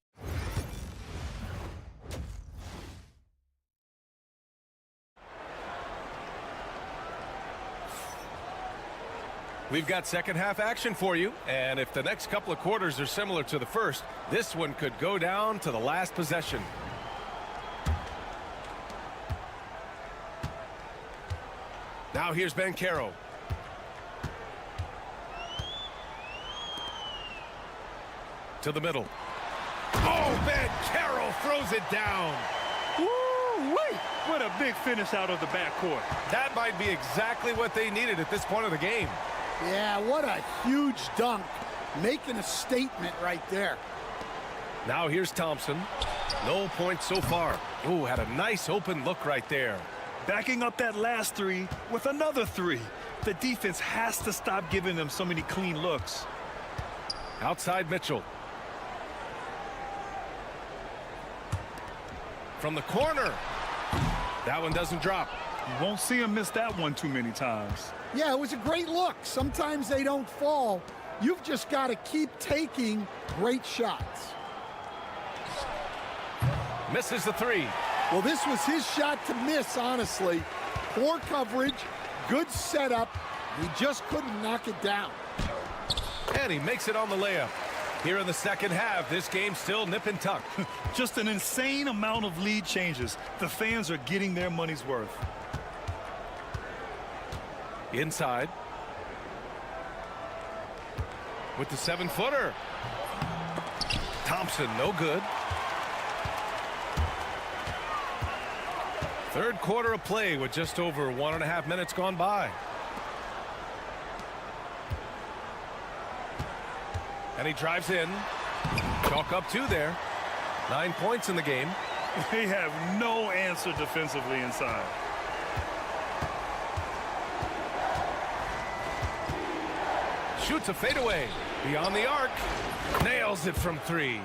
We've got second half action for you, and if the next couple of quarters are similar to the first, this one could go down to the last possession. Now here's Bancaro. To the middle. Oh, Bancaro throws it down. Woo-wee! What a big finish out of the backcourt. That might be exactly what they needed at this point of the game. Yeah, what a huge dunk. Making a statement right there. Now here's Thompson. No points so far. Ooh, had a nice open look right there. Backing up that last three with another three. The defense has to stop giving them so many clean looks. Outside Mitchell. From the corner. That one doesn't drop. You won't see him miss that one too many times. Yeah, it was a great look. Sometimes they don't fall. You've just got to keep taking great shots. Misses the three. Well, this was his shot to miss, honestly. Poor coverage, good setup. He just couldn't knock it down. And he makes it on the layup. Here in the second half, this game's still nip and tuck. Just an insane amount of lead changes. The fans are getting their money's worth. Inside. With the 7-footer. Thompson, no good. Third quarter of play with just over 1.5 minutes gone by. And he drives in. Chalk up 2 there. 9 points in the game. They have no answer defensively inside. Shoots a fadeaway. Beyond the arc. Nails it from 3.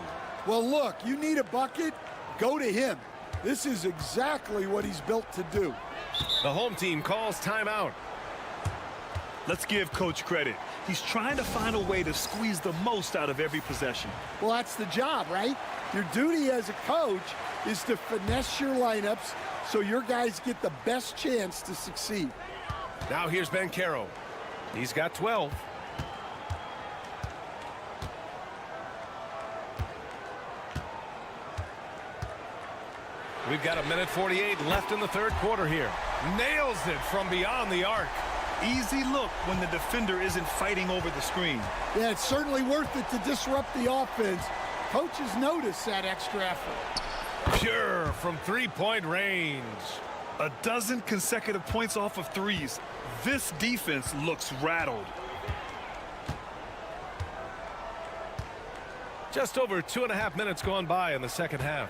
Well, look, you need a bucket, go to him. This is exactly what he's built to do. The home team calls timeout. Let's give Coach credit. He's trying to find a way to squeeze the most out of every possession. Well, that's the job, right? Your duty as a coach is to finesse your lineups so your guys get the best chance to succeed. Now here's Bancaro. He's got 12. We've got 1:48 left in the third quarter here. Nails it from beyond the arc. Easy look when the defender isn't fighting over the screen. Yeah, it's certainly worth it to disrupt the offense. Coaches notice that extra effort. Pure from three-point range. 12 consecutive points off of threes. This defense looks rattled. Just over 2.5 minutes gone by in the second half.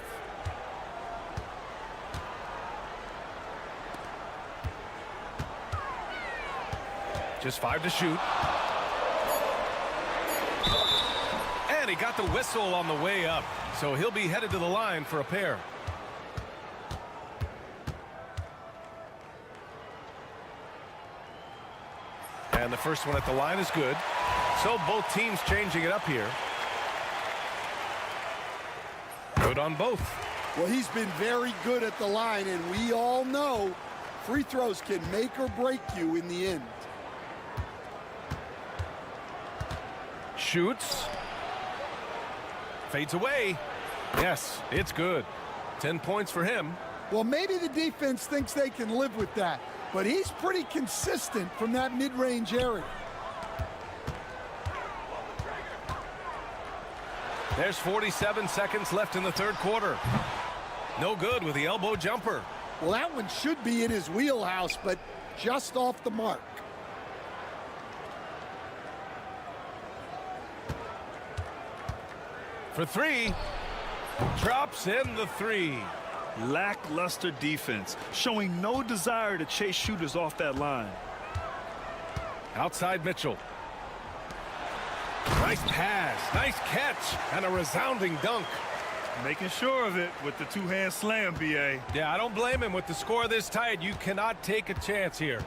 Just 5 to shoot. And he got the whistle on the way up, so he'll be headed to the line for a pair. And the first one at the line is good. So both teams changing it up here. Good on both. Well, he's been very good at the line, and we all know free throws can make or break you in the end. Shoots. Fades away. Yes, it's good. 10 points for him. Well, maybe the defense thinks they can live with that, but he's pretty consistent from that mid-range area. There's 47 seconds left in the third quarter. No good with the elbow jumper. Well, that one should be in his wheelhouse, but just off the mark. For 3. Drops in the 3. Lackluster defense, showing no desire to chase shooters off that line. Outside Mitchell. Nice pass, nice catch, and a resounding dunk. Making sure of it with the two-hand slam, B.A. Yeah, I don't blame him. With the score this tight, you cannot take a chance here.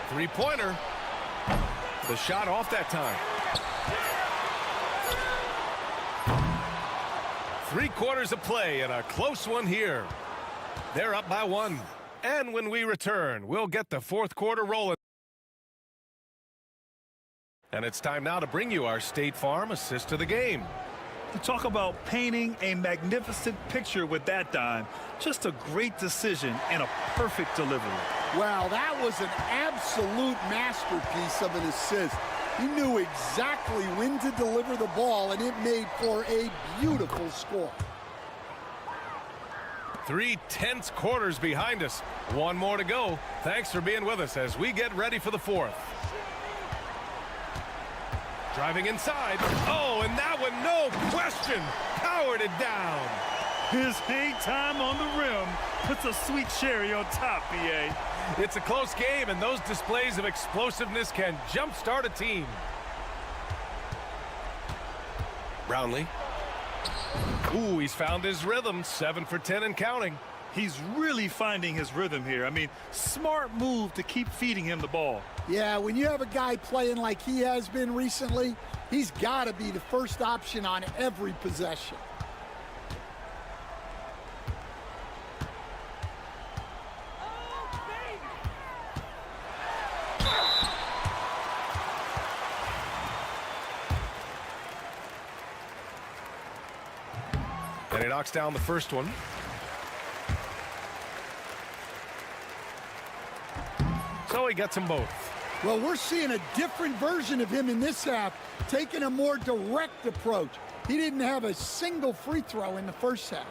Three-pointer. The shot off that time. 3/4 of play and a close one here. They're up by 1. And when we return, we'll get the 4th quarter rolling. And it's time now to bring you our State Farm assist of the game. You talk about painting a magnificent picture with that dime. Just a great decision and a perfect delivery. Wow, that was an absolute masterpiece of an assist. He knew exactly when to deliver the ball, and it made for a beautiful score. 3 tense quarters behind us. 1 more to go. Thanks for being with us as we get ready for the 4th. Driving inside. Oh, and that one, no question, powered it down. His hang time on the rim puts a sweet cherry on top, BA. It's a close game, and those displays of explosiveness can jumpstart a team. Brownlee. Ooh, he's found his rhythm. 7 for 10 and counting. He's really finding his rhythm here. I mean, smart move to keep feeding him the ball. Yeah, when you have a guy playing like he has been recently, he's got to be the first option on every possession. And he knocks down the first one. So he gets them both. Well, we're seeing a different version of him in this half, taking a more direct approach. He didn't have a single free throw in the first half.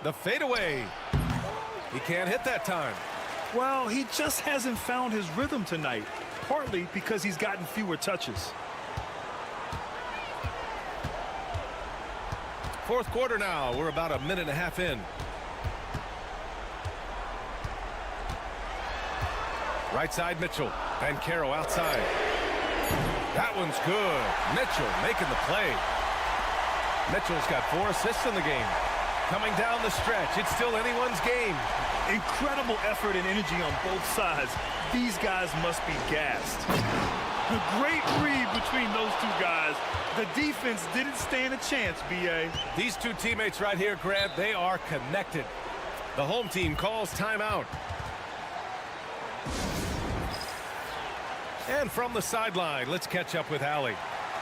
The fadeaway. He can't hit that time. Well, he just hasn't found his rhythm tonight, partly because he's gotten fewer touches. 4th quarter now. We're about a minute and a half in. Right side, Mitchell. And Caro outside. That one's good. Mitchell making the play. Mitchell's got 4 assists in the game. Coming down the stretch. It's still anyone's game. Incredible effort and energy on both sides. These guys must be gassed. A great read between those two guys. The defense didn't stand a chance, B.A. These two teammates right here, Grant, they are connected. The home team calls timeout. And from the sideline, let's catch up with Allie.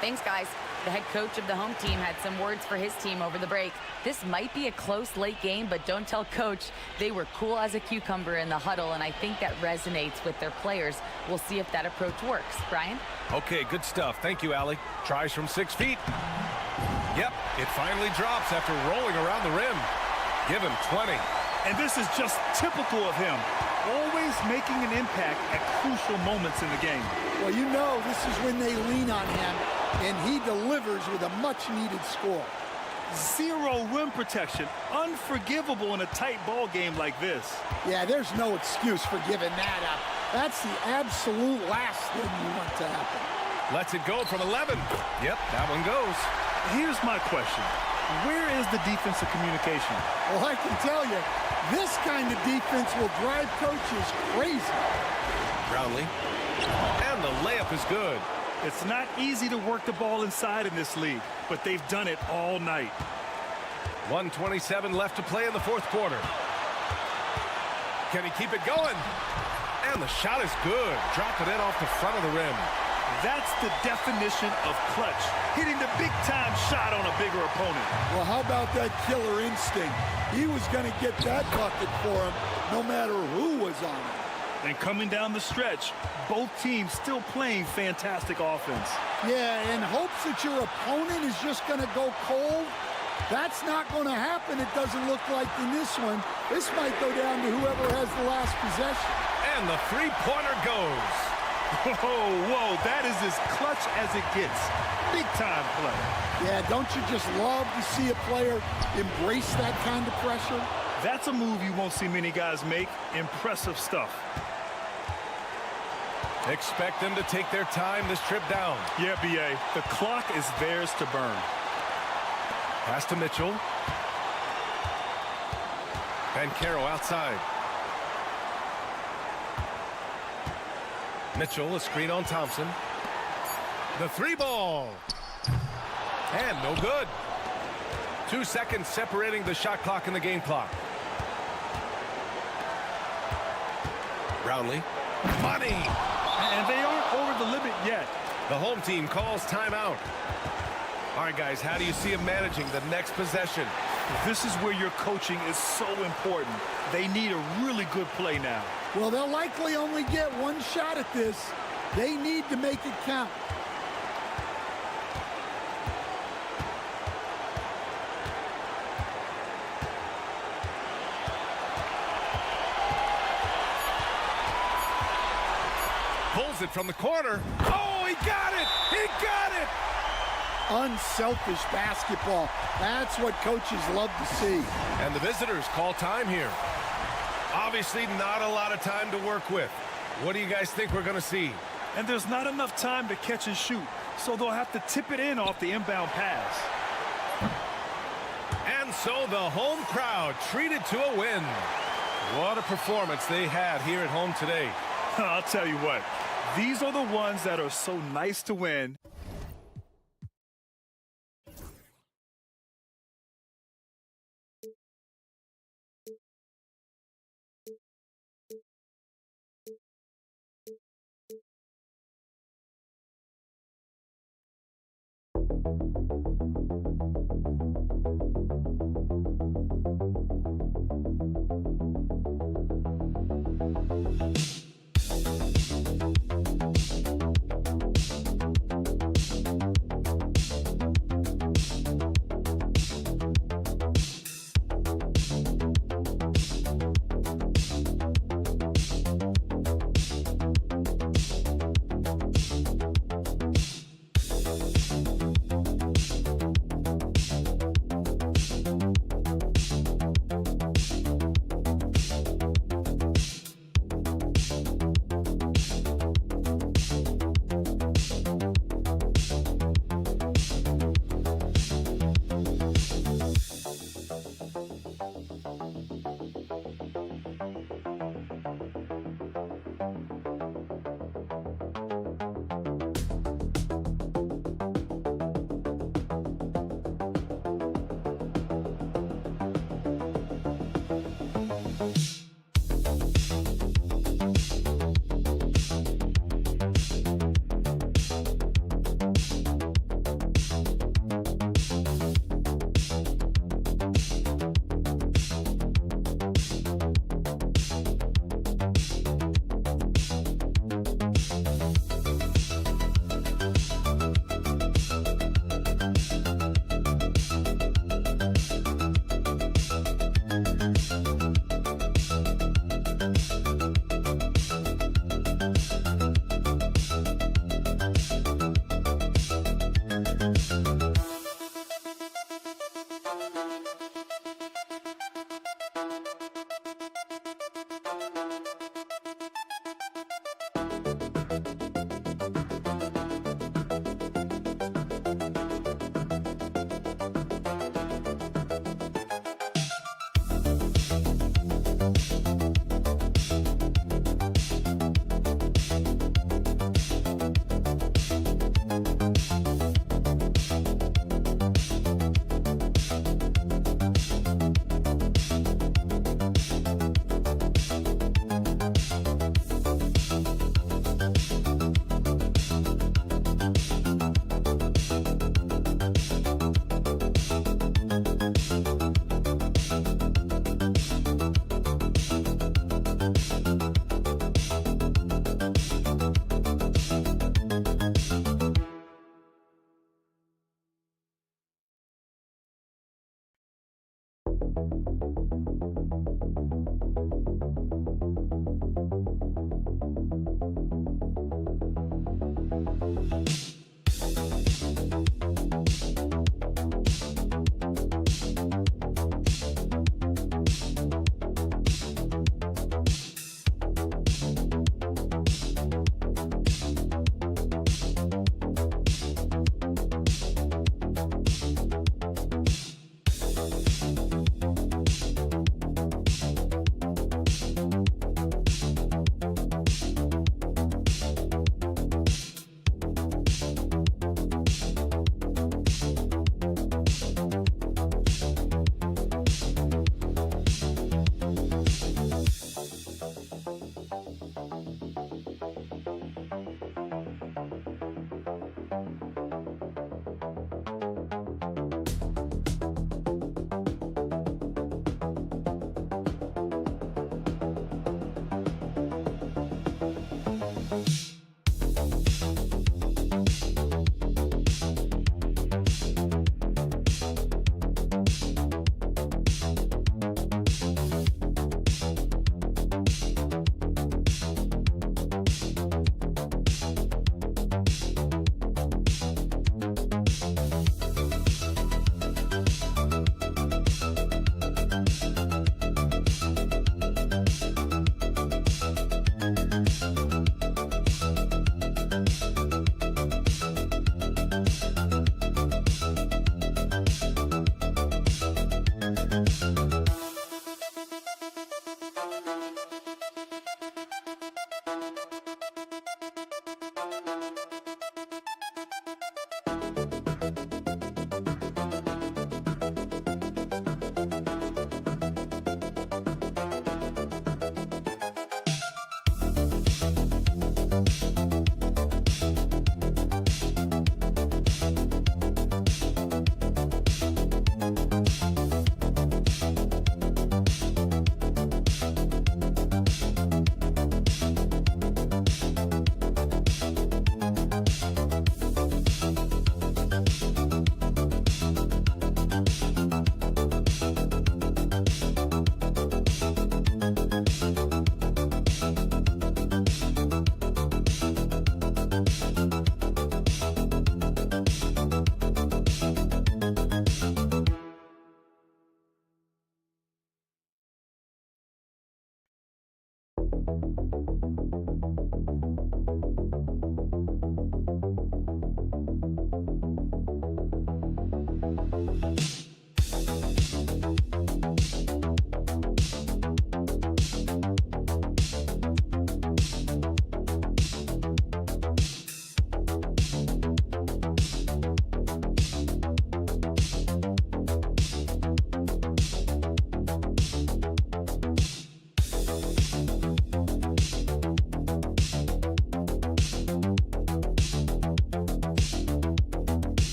Thanks, guys. The head coach of the home team had some words for his team over the break. This might be a close late game, but don't tell coach. They were cool as a cucumber in the huddle, and I think that resonates with their players. We'll see if that approach works. Brian? Okay, good stuff. Thank you, Allie. Tries from 6 feet. Yep, it finally drops after rolling around the rim. Give him 20. And this is just typical of him. Always making an impact at crucial moments in the game. Well, you know this is when they lean on him, and he delivers with a much-needed score. 0 rim protection. Unforgivable in a tight ball game like this. Yeah, there's no excuse for giving that up. That's the absolute last thing you want to happen. Lets it go from 11. Yep, that one goes. Here's my question. Where is the defensive communication? Well, I can tell you, this kind of defense will drive coaches crazy. Brownlee. And the layup is good. It's not easy to work the ball inside in this league, but they've done it all night. 1:27 left to play in the 4th quarter. Can he keep it going? And the shot is good. Drop it in off the front of the rim. That's the definition of clutch. Hitting the big-time shot on a bigger opponent. Well, how about that killer instinct? He was going to get that bucket for him no matter who was on him. And coming down the stretch, both teams still playing fantastic offense. Yeah, in hopes that your opponent is just going to go cold. That's not going to happen, it doesn't look like in this one. This might go down to whoever has the last possession. And the three-pointer goes. Whoa, that is as clutch as it gets. Big-time play. Yeah, don't you just love to see a player embrace that kind of pressure? That's a move you won't see many guys make. Impressive stuff. Expect them to take their time this trip down. Yeah, B.A. The clock is theirs to burn. Pass to Mitchell. And Caro outside. Mitchell, a screen on Thompson. The 3 ball. And no good. 2 seconds separating the shot clock and the game clock. Brownlee. Money. And they aren't over the limit yet. The home team calls timeout. All right, guys, how do you see him managing the next possession? This is where your coaching is so important. They need a really good play now. Well, they'll likely only get one shot at this. They need to make it count. Pulls it from the corner. Oh, he got it! He got it! Unselfish basketball. That's what coaches love to see. And the visitors call time here. Obviously not a lot of time to work with. What do you guys think we're going to see? And there's not enough time to catch and shoot, so they'll have to tip it in off the inbound pass. And so the home crowd treated to a win. What a performance they had here at home today. I'll tell you what, these are the ones that are so nice to win.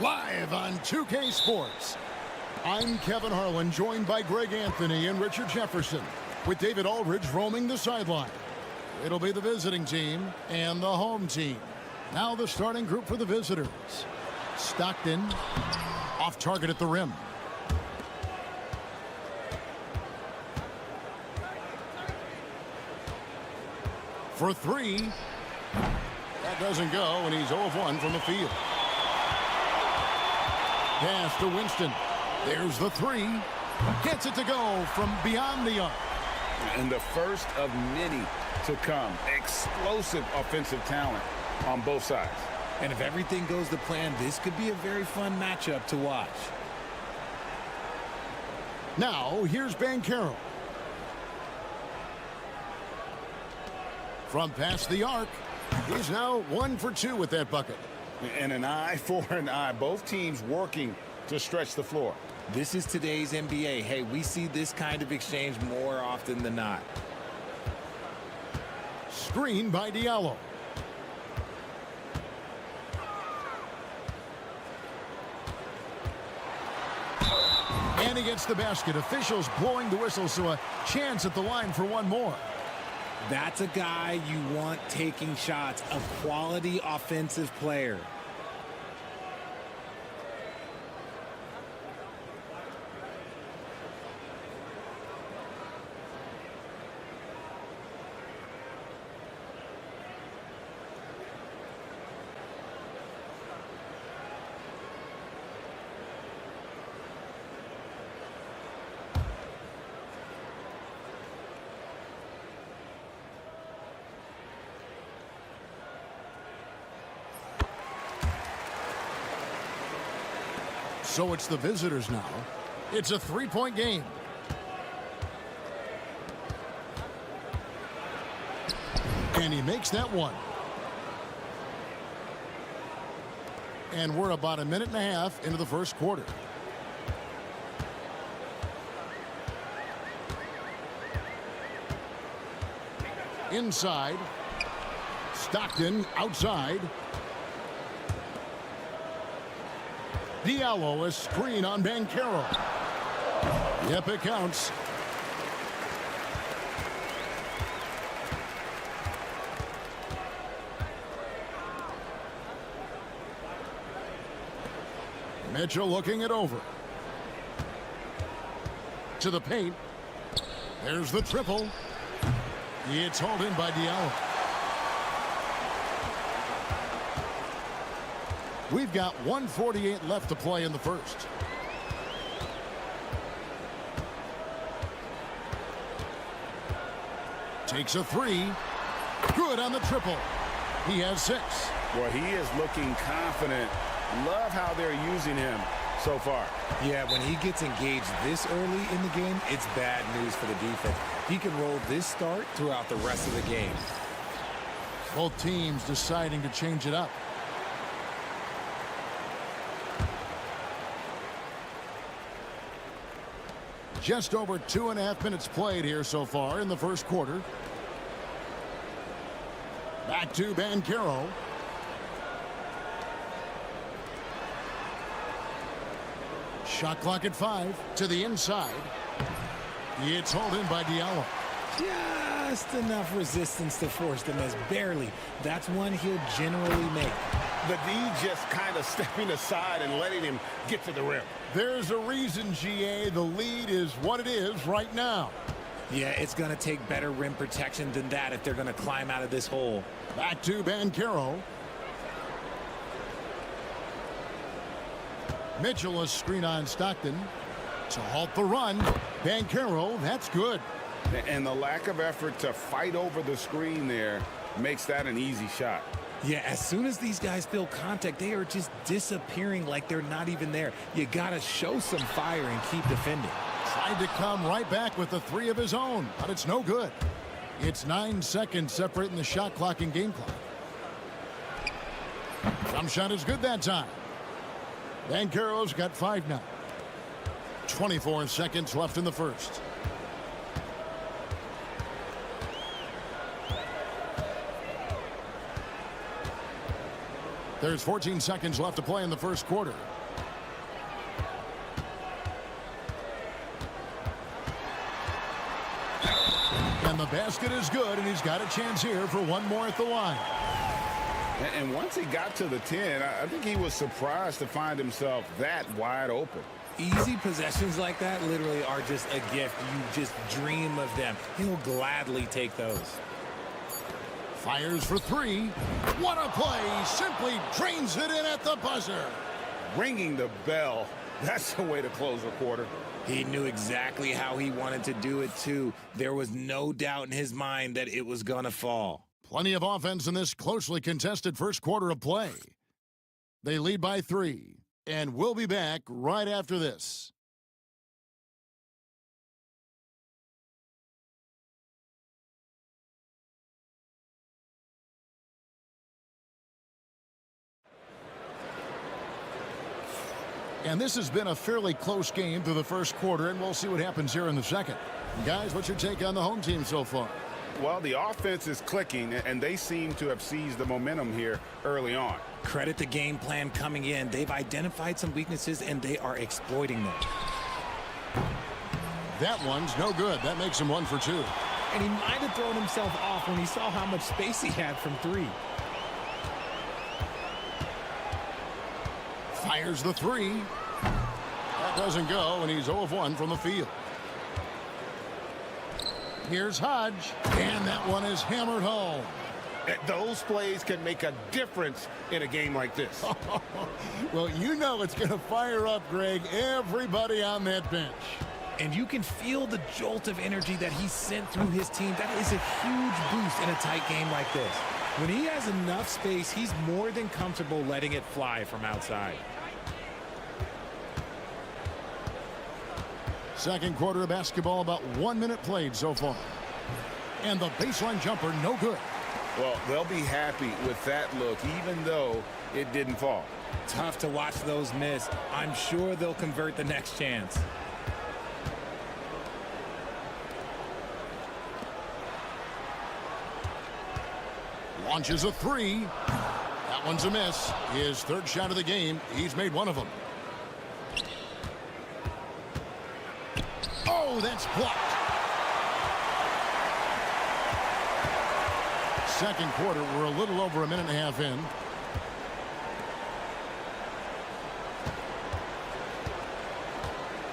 Live on 2K Sports. I'm Kevin Harlan, joined by Greg Anthony and Richard Jefferson, with David Aldridge roaming the sideline. It'll be the visiting team and the home team. Now the starting group for the visitors. Stockton, off target at the rim. For three. That doesn't go, and he's 0 of 1 from the field. Pass to Winston. There's the three. Gets it to go from beyond the arc. And the first of many to come. Explosive offensive talent on both sides. And if everything goes to plan, this could be a very fun matchup to watch. Now, here's Banchero. From past the arc, he's now 1 for 2 with that bucket. And an eye for an eye. Both teams working to stretch the floor. This is today's NBA. Hey, we see this kind of exchange more often than not. Screen by Diallo. And he gets the basket. Officials blowing the whistle, so a chance at the line for one more. That's a guy you want taking shots, a quality offensive player. So it's the visitors now. It's a 3-point game. And he makes that one. And we're about a minute and a half into the first quarter. Inside. Stockton outside. Diallo, a screen on Banchero. Yep, it counts. Mitchell looking it over. To the paint. There's the triple. It's hauled in by Diallo. We've got 1:48 left to play in the first. Takes a three. Good on the triple. He has 6. Well, he is looking confident. Love how they're using him so far. Yeah, when he gets engaged this early in the game, it's bad news for the defense. He can roll this start throughout the rest of the game. Both teams deciding to change it up. Just over 2.5 minutes played here so far in the first quarter. Back to Banchero. Shot clock at 5 to the inside. It's hauled in by Diallo. Just enough resistance to force the miss. Barely. That's one he'll generally make. The D just kind of stepping aside and letting him get to the rim. There's a reason, GA. The lead is what it is right now. Yeah, it's going to take better rim protection than that if they're going to climb out of this hole. Back to Banchero. Mitchell, a screen on Stockton to halt the run. Banchero, that's good. And the lack of effort to fight over the screen there makes that an easy shot. Yeah, as soon as these guys feel contact, they are just disappearing like they're not even there. You got to show some fire and keep defending. Tried to come right back with a 3 of his own, but it's no good. It's 9 seconds separating the shot clock and game clock. Jump shot is good that time. Banchero's got 5 now. 24 seconds left in the first. There's 14 seconds left to play in the first quarter. And the basket is good, and he's got a chance here for one more at the line. And once he got to the 10, I think he was surprised to find himself that wide open. Easy possessions like that literally are just a gift. You just dream of them. He'll gladly take those. Fires for 3. What a play. Simply drains it in at the buzzer. Ringing the bell That's the way to close a quarter. He knew exactly how he wanted to do it, too. There was no doubt in his mind that it was going to fall. Plenty of offense in this closely contested first quarter of play. They lead by 3, and we'll be back right after this. And this has been a fairly close game through the first quarter, and we'll see what happens here in the second. Guys, what's your take on the home team so far? Well, the offense is clicking, and they seem to have seized the momentum here early on. Credit the game plan coming in. They've identified some weaknesses, and they are exploiting them. That one's no good. That makes him 1 for 2. And he might have thrown himself off when he saw how much space he had from 3. Fires the 3. That doesn't go, and he's 0 of 1 from the field. Here's Hodge, and that one is hammered home. Those plays can make a difference in a game like this. Well, you know it's going to fire up, Greg, everybody on that bench. And you can feel the jolt of energy that he sent through his team. That is a huge boost in a tight game like this. When he has enough space, he's more than comfortable letting it fly from outside. Second quarter of basketball, about 1 minute played so far. And the baseline jumper, no good. Well, they'll be happy with that look, even though it didn't fall. Tough to watch those miss. I'm sure they'll convert the next chance. Launches a 3. That one's a miss. His third shot of the game. He's made 1 of them. Oh, that's blocked. Second quarter, we're a little over a minute and a half in.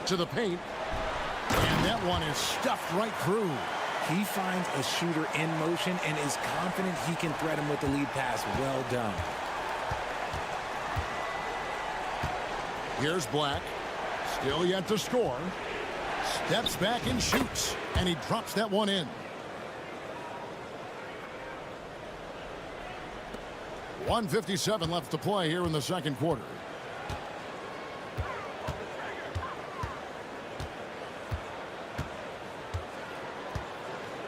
To the paint. And that one is stuffed right through. He finds a shooter in motion and is confident he can thread him with the lead pass. Well done. Here's Black. Still yet to score. Steps back and shoots. And he drops that one in. 1:57 left to play here in the second quarter.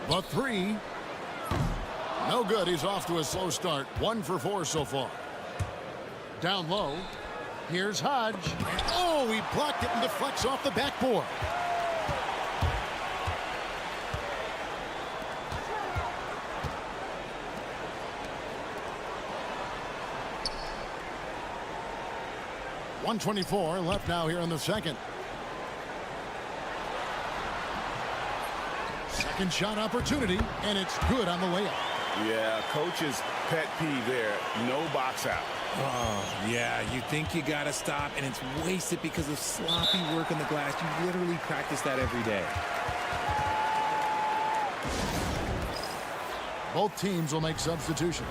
The 3. No good. He's off to a slow start. 1 for 4 so far. Down low. Here's Hodge. Oh, he blocked it and deflects off the backboard. .124 left now here in the second. Second shot opportunity, and it's good on the layup. Yeah, coach's pet peeve there. No box out. Oh, yeah, you think you got to stop, and it's wasted because of sloppy work on the glass. You literally practice that every day. Both teams will make substitutions.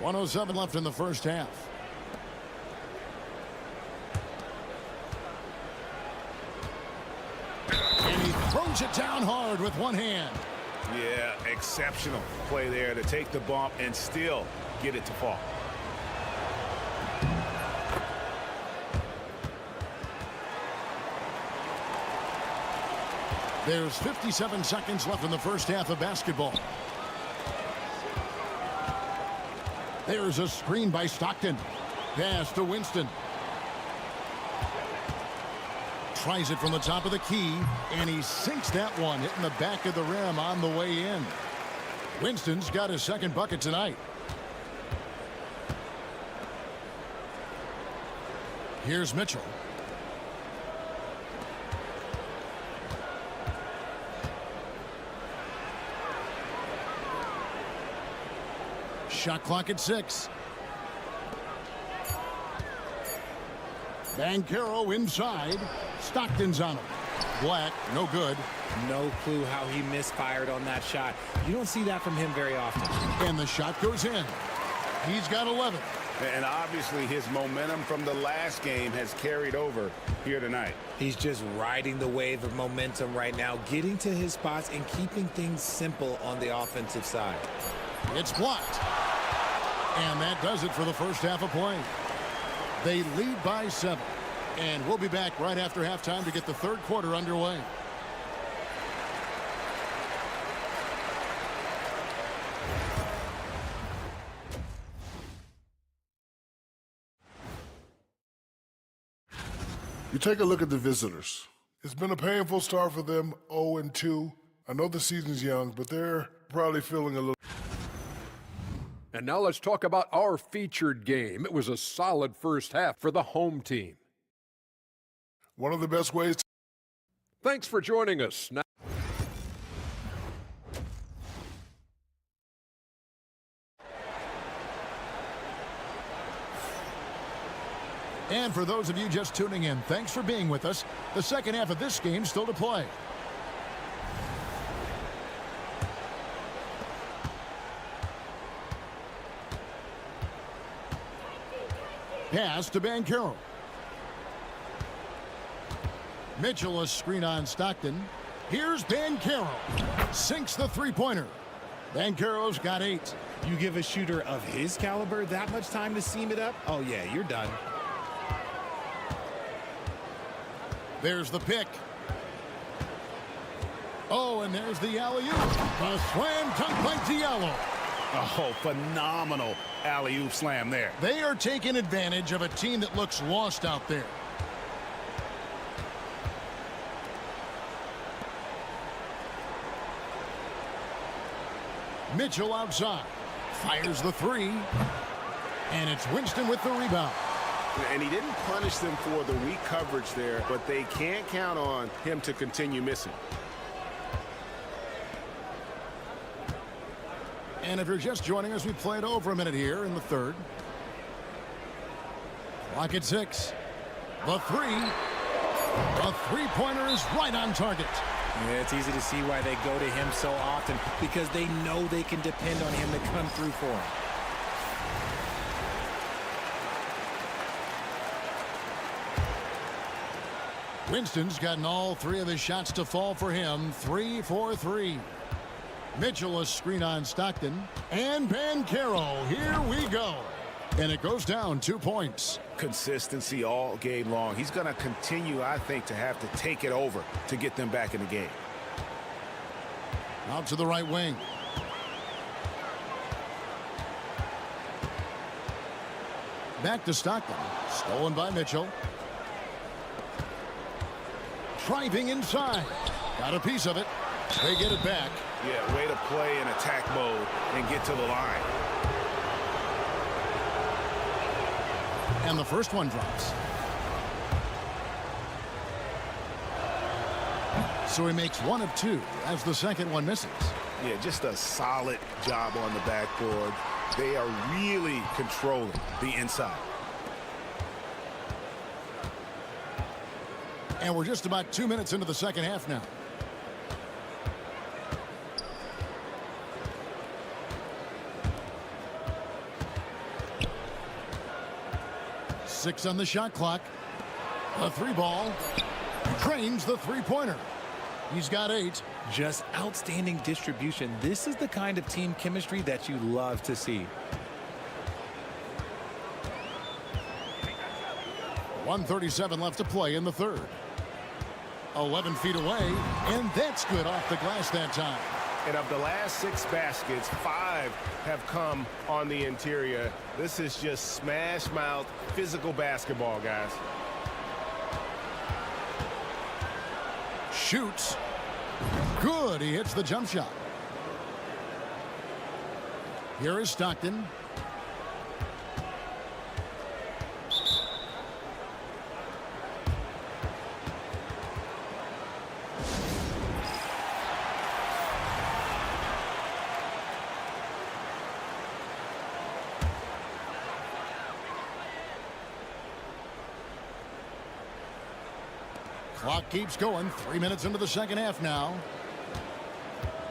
.107 left in the first half. And he throws it down hard with one hand. Yeah, exceptional play there to take the bump and still get it to fall. There's 57 seconds left in the first half of basketball. There's a screen by Stockton. Pass to Winston. Tries it from the top of the key, and he sinks that one, hitting the back of the rim on the way in. Winston's got his second bucket tonight. Here's Mitchell. Shot clock at 6. Banchero inside. Stockton's on him. Black, no good. No clue how he misfired on that shot. You don't see that from him very often. And the shot goes in. He's got 11. And obviously his momentum from the last game has carried over here tonight. He's just riding the wave of momentum right now, getting to his spots and keeping things simple on the offensive side. It's blocked. And that does it for the first half of play. They lead by 7. And we'll be back right after halftime to get the third quarter underway. You take a look at the visitors. It's been a painful start for them, 0-2. I know the season's young, but they're probably feeling a little... And now let's talk about our featured game. It was a solid first half for the home team. One of the best ways to... Thanks for joining us. Now And for those of you just tuning in, thanks for being with us. The second half of this game still to play. Pass to Banchero. Mitchell, a screen on Stockton. Here's Banchero. Sinks the three-pointer. Banchero's got 8. You give a shooter of his caliber that much time to seam it up? Oh, yeah, you're done. There's the pick. Oh, and there's the alley-oop. A slam dunk by Diallo. Oh, phenomenal alley-oop slam there. They are taking advantage of a team that looks lost out there. Mitchell outside. Fires the 3. And it's Winston with the rebound. And he didn't punish them for the weak coverage there, but they can't count on him to continue missing. And if you're just joining us, we played over a minute here in the third. Clock at 6. The 3. The three-pointer is right on target. Yeah, it's easy to see why they go to him so often, because they know they can depend on him to come through for them. Winston's gotten all 3 of his shots to fall for him. 3 for 3. Mitchell, a screen on Stockton. And Banchero. Here we go. And it goes down 2 points. Consistency all game long. He's going to continue, I think, to have to take it over to get them back in the game. Out to the right wing. Back to Stockton. Stolen by Mitchell. Driving inside. Got a piece of it. They get it back. Yeah, way to play in attack mode and get to the line. And the first one drops. So he makes 1 of 2 as the second one misses. Yeah, just a solid job on the backboard. They are really controlling the inside. And we're just about 2 minutes into the second half now. Six on the shot clock. The 3 ball. Drains the three-pointer. He's got 8. Just outstanding distribution. This is the kind of team chemistry that you love to see. 1:37 left to play in the third. 11 feet away, and that's good off the glass that time. And of the last 6 baskets, 5 have come on the interior. This is just smash mouth physical basketball, guys. Shoots. Good. He hits the jump shot. Here is Stockton. Clock keeps going. 3 minutes into the second half now.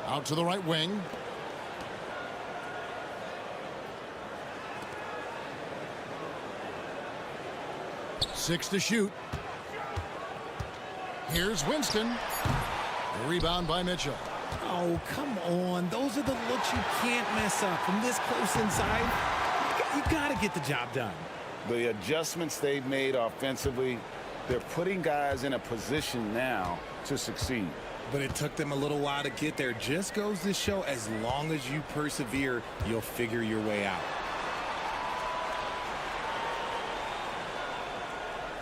Out to the right wing. Six to shoot. Here's Winston. Rebound by Mitchell. Oh, come on. Those are the looks you can't mess up. From this close inside, you got to get the job done. The adjustments they've made offensively, they're putting guys in a position now to succeed. But it took them a little while to get there. Just goes to show, as long as you persevere, you'll figure your way out.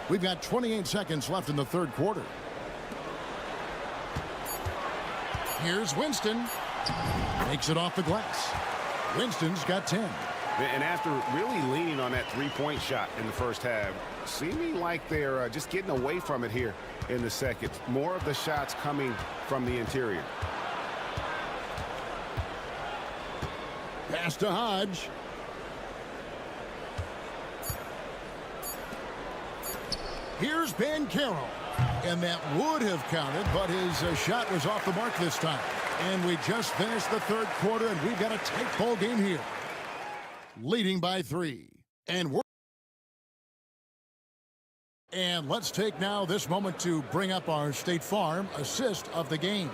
We've got 28 seconds left in the third quarter. Here's Winston. Makes it off the glass. Winston's got 10. And after really leaning on that three-point shot in the first half, seeming like they're just getting away from it here in the second. More of the shots coming from the interior. Pass to Hodge. Here's Banchero. And that would have counted, but his shot was off the mark this time. And we just finished the third quarter, and we've got a tight ball game here. Leading by 3. And let's take now this moment to bring up our State Farm assist of the game.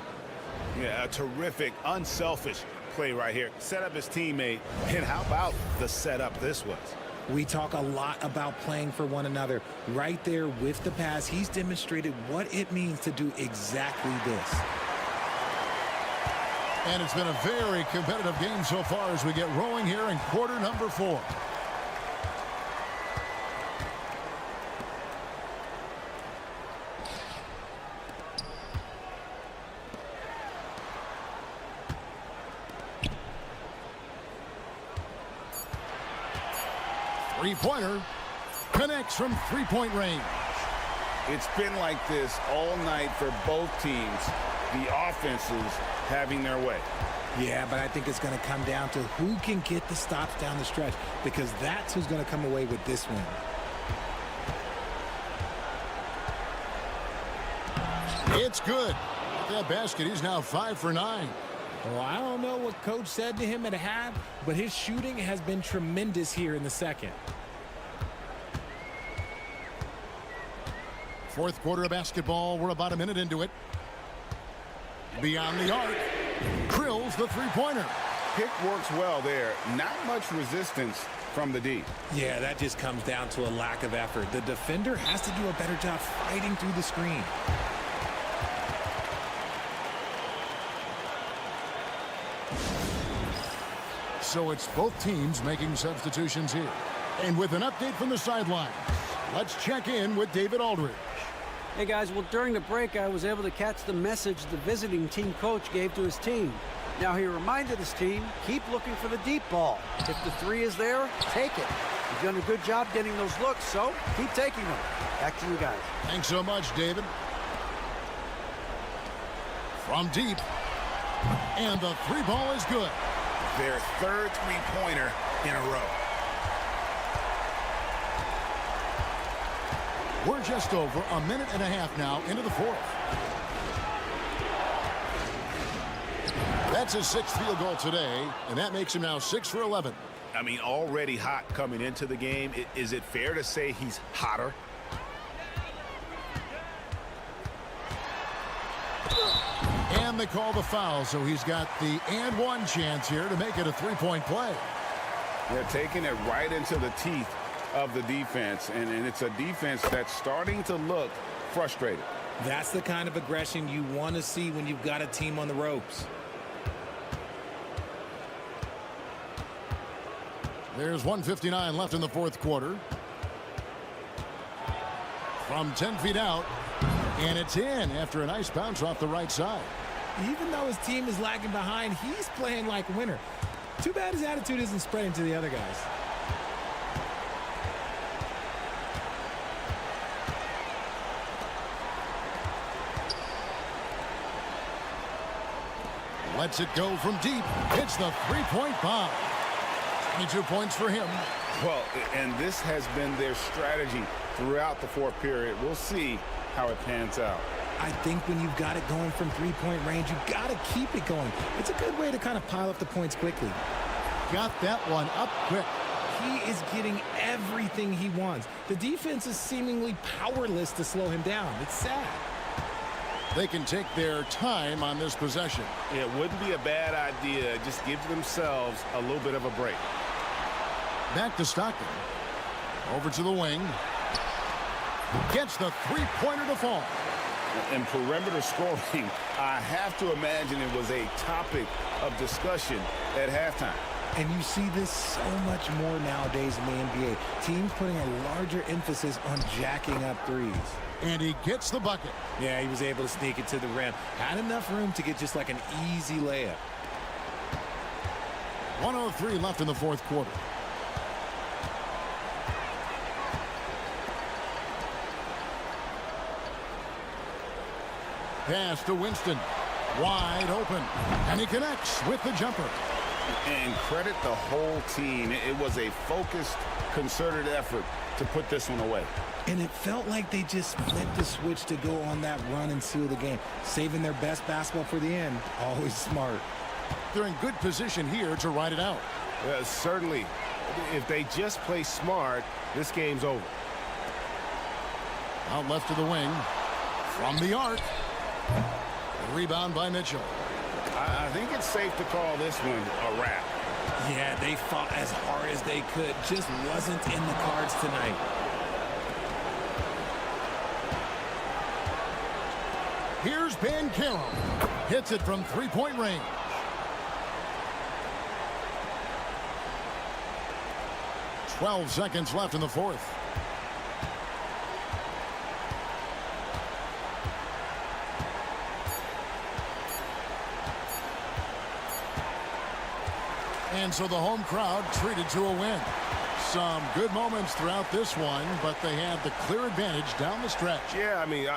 Yeah, a terrific, unselfish play right here. Set up his teammate. And how about the setup this was? We talk a lot about playing for one another. Right there with the pass, he's demonstrated what it means to do exactly this. And it's been a very competitive game so far as we get rolling here in quarter number 4. Three-pointer connects from three-point range. It's been like this all night for both teams. The offenses having their way. Yeah, but I think it's going to come down to who can get the stops down the stretch, because that's who's going to come away with this win. It's good. With that basket, he's now 5 for 9. Well, I don't know what coach said to him at half, but his shooting has been tremendous here in the second. Fourth quarter of basketball. We're about a minute into it. Beyond the arc. Drills the three-pointer. Pick works well there. Not much resistance from the D. Yeah, that just comes down to a lack of effort. The defender has to do a better job fighting through the screen. So it's both teams making substitutions here. And with an update from the sidelines, let's check in with David Aldridge. Hey guys, well during the break I was able to catch the message the visiting team coach gave to his team. Now he reminded his team, keep looking for the deep ball. If the three is there, take it. You've done a good job getting those looks, so keep taking them. Back to you guys. Thanks so much, David. From deep. And the three ball is good. Their third three-pointer in a row. We're just over a minute and a half now into the fourth. That's his 6th field goal today, and that makes him now 6 for 11. I mean, already hot coming into the game. Is it fair to say he's hotter? And they call the foul, so he's got the and one chance here to make it a three-point play. They're taking it right into the teeth of the defense, and it's a defense that's starting to look frustrated. That's the kind of aggression you want to see when you've got a team on the ropes. There's 1:59 left in the fourth quarter. From 10 feet out, and it's in after a nice bounce off the right side. Even though his team is lagging behind, he's playing like a winner. Too bad his attitude isn't spreading to the other guys. Lets it go from deep. It's the three-point bomb. 22 points for him. Well, and this has been their strategy throughout the fourth period. We'll see how it pans out. I think when you've got it going from three-point range, you've got to keep it going. It's a good way to kind of pile up the points quickly. Got that one up quick. He is getting everything he wants. The defense is seemingly powerless to slow him down. It's sad. They can take their time on this possession. It wouldn't be a bad idea. Just give themselves a little bit of a break. Back to Stockton. Over to the wing. Gets the three-pointer to fall. In perimeter scoring, I have to imagine it was a topic of discussion at halftime. And you see this so much more nowadays in the NBA. Teams putting a larger emphasis on jacking up threes. And he gets the bucket. Yeah, he was able to sneak it to the rim. Had enough room to get just like an easy layup. 1:03 left in the fourth quarter. Pass to Winston. Wide open. And he connects with the jumper. And credit the whole team. It was a focused, concerted effort to put this one away. And it felt like they just flipped the switch to go on that run and seal the game. Saving their best basketball for the end. Always smart. They're in good position here to ride it out. Certainly. If they just play smart, this game's over. Out left to the wing. From the arc. Rebound by Mitchell. I think it's safe to call this one a wrap. Yeah, they fought as hard as they could. Just wasn't in the cards tonight. Here's Banchero. Hits it from three-point range. "12 seconds left in the fourth. And so the home crowd treated to a win. Some good moments throughout this one, but they had the clear advantage down the stretch. Yeah, I mean...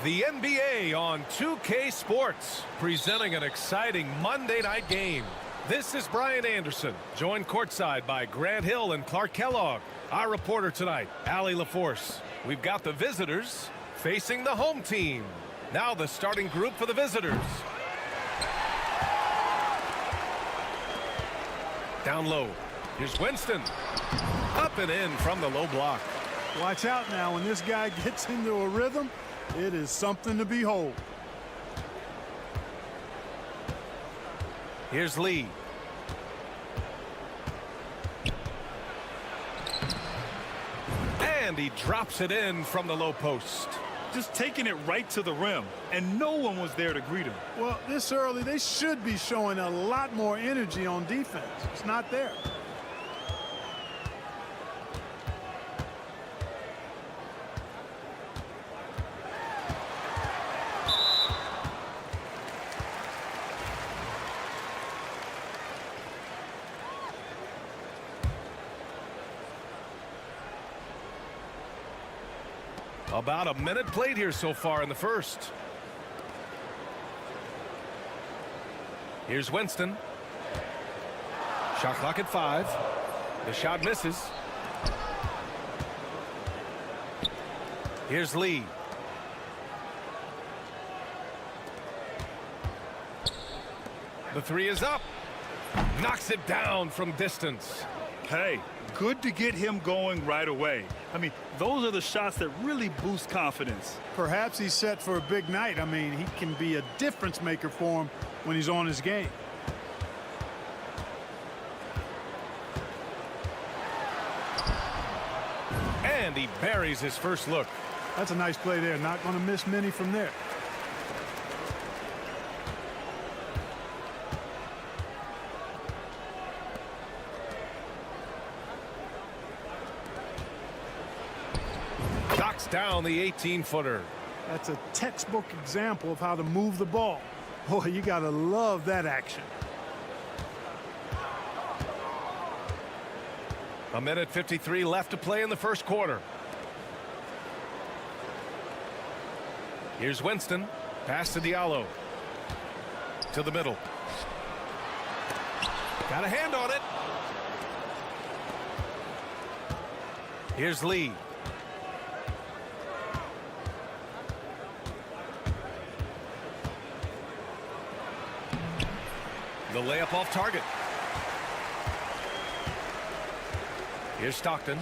The NBA on 2K Sports, presenting an exciting Monday night game. This is Brian Anderson, joined courtside by Grant Hill and Clark Kellogg. Our reporter tonight, Allie LaForce. We've got the visitors facing the home team. Now the starting group for the visitors. Down low. Here's Winston. Up and in from the low block. Watch out now. When this guy gets into a rhythm, it is something to behold. Here's Lee. And he drops it in from the low post. just taking it right to the rim, and no one was there to greet him. Well, this early, they should be showing a lot more energy on defense. It's not there. About a minute played here so far in the first. Here's Winston. Shot clock at 5. The shot misses. Here's Lee. The three is up. Knocks it down from distance. Hey, good to get him going right away. I mean, those are the shots that really boost confidence. Perhaps he's set for a big night. I mean, he can be a difference maker for him when he's on his game. And he buries his first look. That's a nice play there. Not going to miss many from there. Down the 18-footer. That's a textbook example of how to move the ball. Boy, you got to love that action. A minute 53 left to play in the first quarter. Here's Winston. Pass to Diallo. To the middle. Got a hand on it. Here's Lee. The layup off target. Here's Stockton.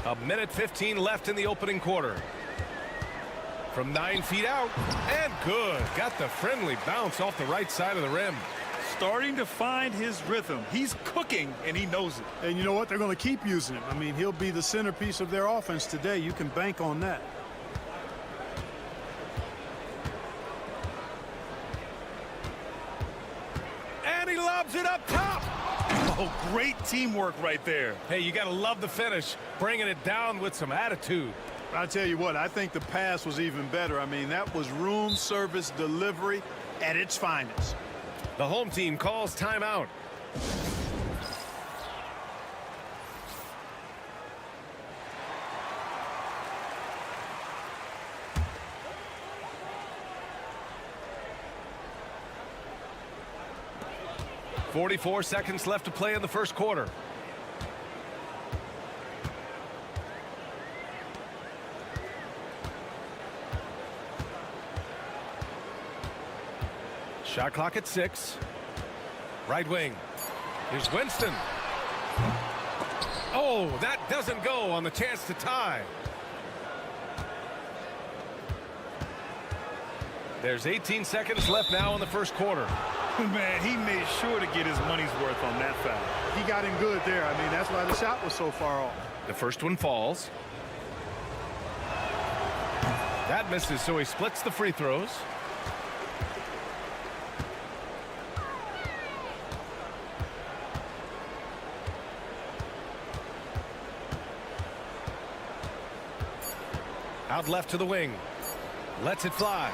A minute 15 left in the opening quarter. From 9 feet out. And good. Got the friendly bounce off the right side of the rim. Starting to find his rhythm. He's cooking, and he knows it. And you know what? They're going to keep using him. I mean, he'll be the centerpiece of their offense today. You can bank on that. And he lobs it up top. Oh, great teamwork right there. Hey, you got to love the finish. Bringing it down with some attitude. I'll tell you what, I think the pass was even better. I mean, that was room service delivery at its finest. The home team calls timeout. .44 seconds left to play in the first quarter. Shot clock at 6. Right wing. Here's Winston. Oh, that doesn't go on the chance to tie. There's 18 seconds left now in the first quarter. Man, he made sure to get his money's worth on that foul. He got him good there. I mean, that's why the shot was so far off. The first one falls. That misses, so he splits the free throws. Out left to the wing. Lets it fly.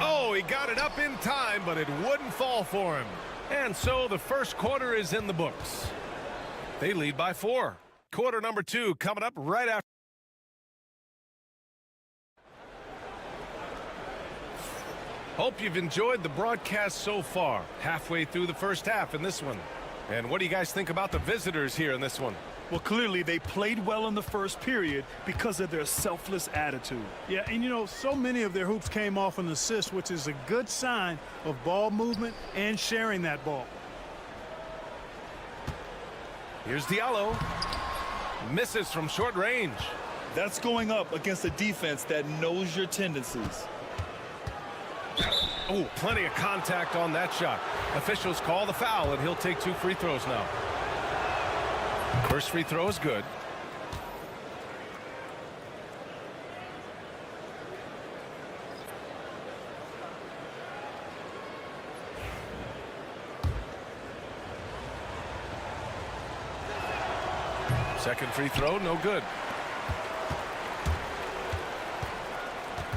Oh, he got it up in time, but it wouldn't fall for him. And so the first quarter is in the books. They lead by 4. Quarter number 2 coming up right after. Hope you've enjoyed the broadcast so far. Halfway through the first half in this one. And what do you guys think about the visitors here in this one? Well, clearly they played well in the first period because of their selfless attitude. Yeah, and you know, so many of their hoops came off an assist, which is a good sign of ball movement and sharing that ball. Here's Diallo. Misses from short range. That's going up against a defense that knows your tendencies. Oh, plenty of contact on that shot. Officials call the foul, and he'll take 2 free throws now. First free throw is good. Second free throw, no good.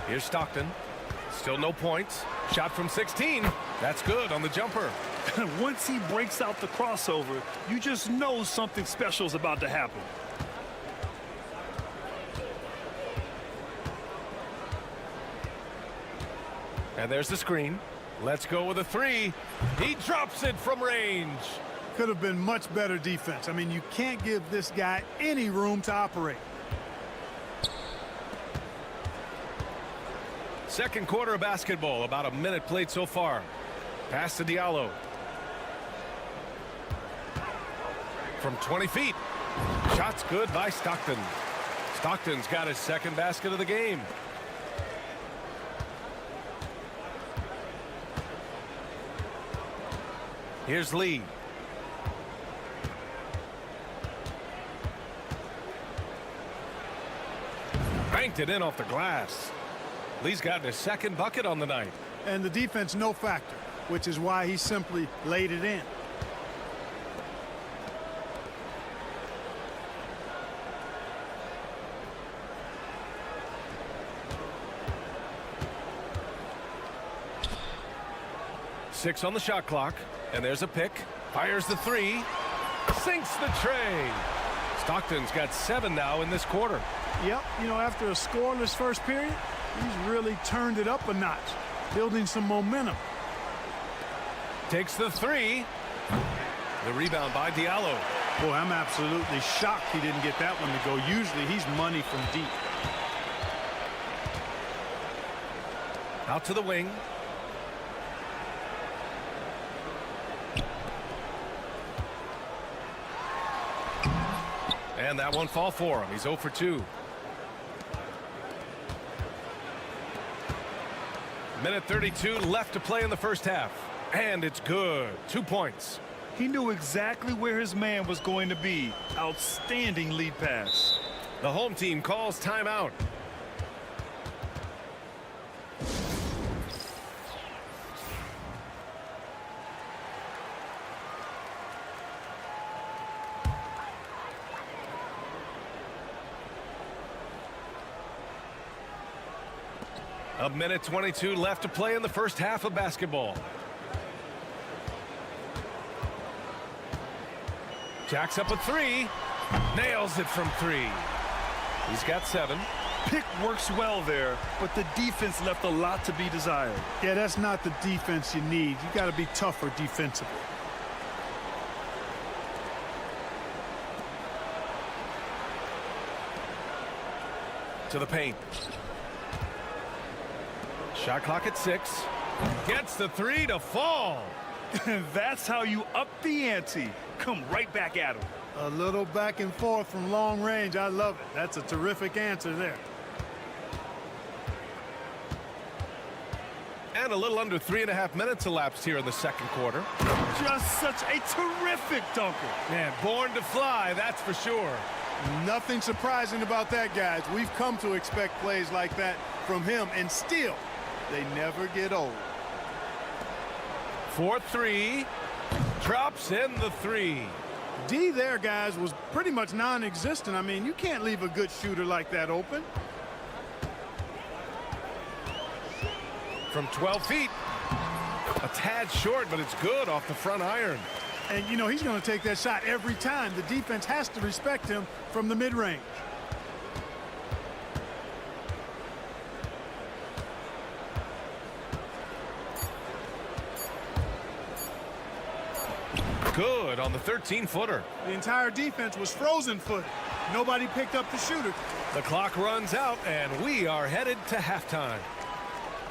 Here's Stockton. Still no points. Shot from 16. That's good on the jumper. Once he breaks out the crossover, you just know something special is about to happen. And there's the screen. Let's go with a 3. He drops it from range. Could have been much better defense. I mean, you can't give this guy any room to operate. Second quarter of basketball, about a minute played so far. Pass to Diallo. From 20 feet. Shot's good by Stockton. Stockton's got his second basket of the game. Here's Lee. Banked it in off the glass. Lee's gotten his second bucket on the night. And the defense no factor, which is why he simply laid it in. Six on the shot clock, and there's a pick. Fires the 3. Sinks the tray. Stockton's got 7 now in this quarter. Yep, you know, after a scoreless first period, he's really turned it up a notch, building some momentum. Takes the 3. The rebound by Diallo. Boy, I'm absolutely shocked he didn't get that one to go. Usually he's money from deep. Out to the wing. And that won't fall for him. He's 0 for 2. Minute 32 left to play in the first half. And it's good. 2 points. He knew exactly where his man was going to be. Outstanding lead pass. The home team calls timeout. A minute 22 left to play in the first half of basketball. Jacks up a 3. Nails it from 3. He's got 7. Pick works well there, but the defense left a lot to be desired. Yeah, that's not the defense you need. You got to be tougher defensively. To the paint. Shot clock at 6. Gets the 3 to fall. That's how you up the ante. Come right back at him. A little back and forth from long range. I love it. That's a terrific answer there. And a little under 3.5 minutes elapsed here in the second quarter. Just such a terrific dunker. Man, born to fly, that's for sure. Nothing surprising about that, guys. We've come to expect plays like that from him, and still, they never get old. 4-3. Drops in the 3. D there, guys, was pretty much non-existent. I mean, you can't leave a good shooter like that open. From 12 feet. A tad short, but it's good off the front iron. And, you know, he's going to take that shot every time. The defense has to respect him from the mid-range. Good on the 13-footer. The entire defense was frozen-footed. Nobody picked up the shooter. The clock runs out, and we are headed to halftime.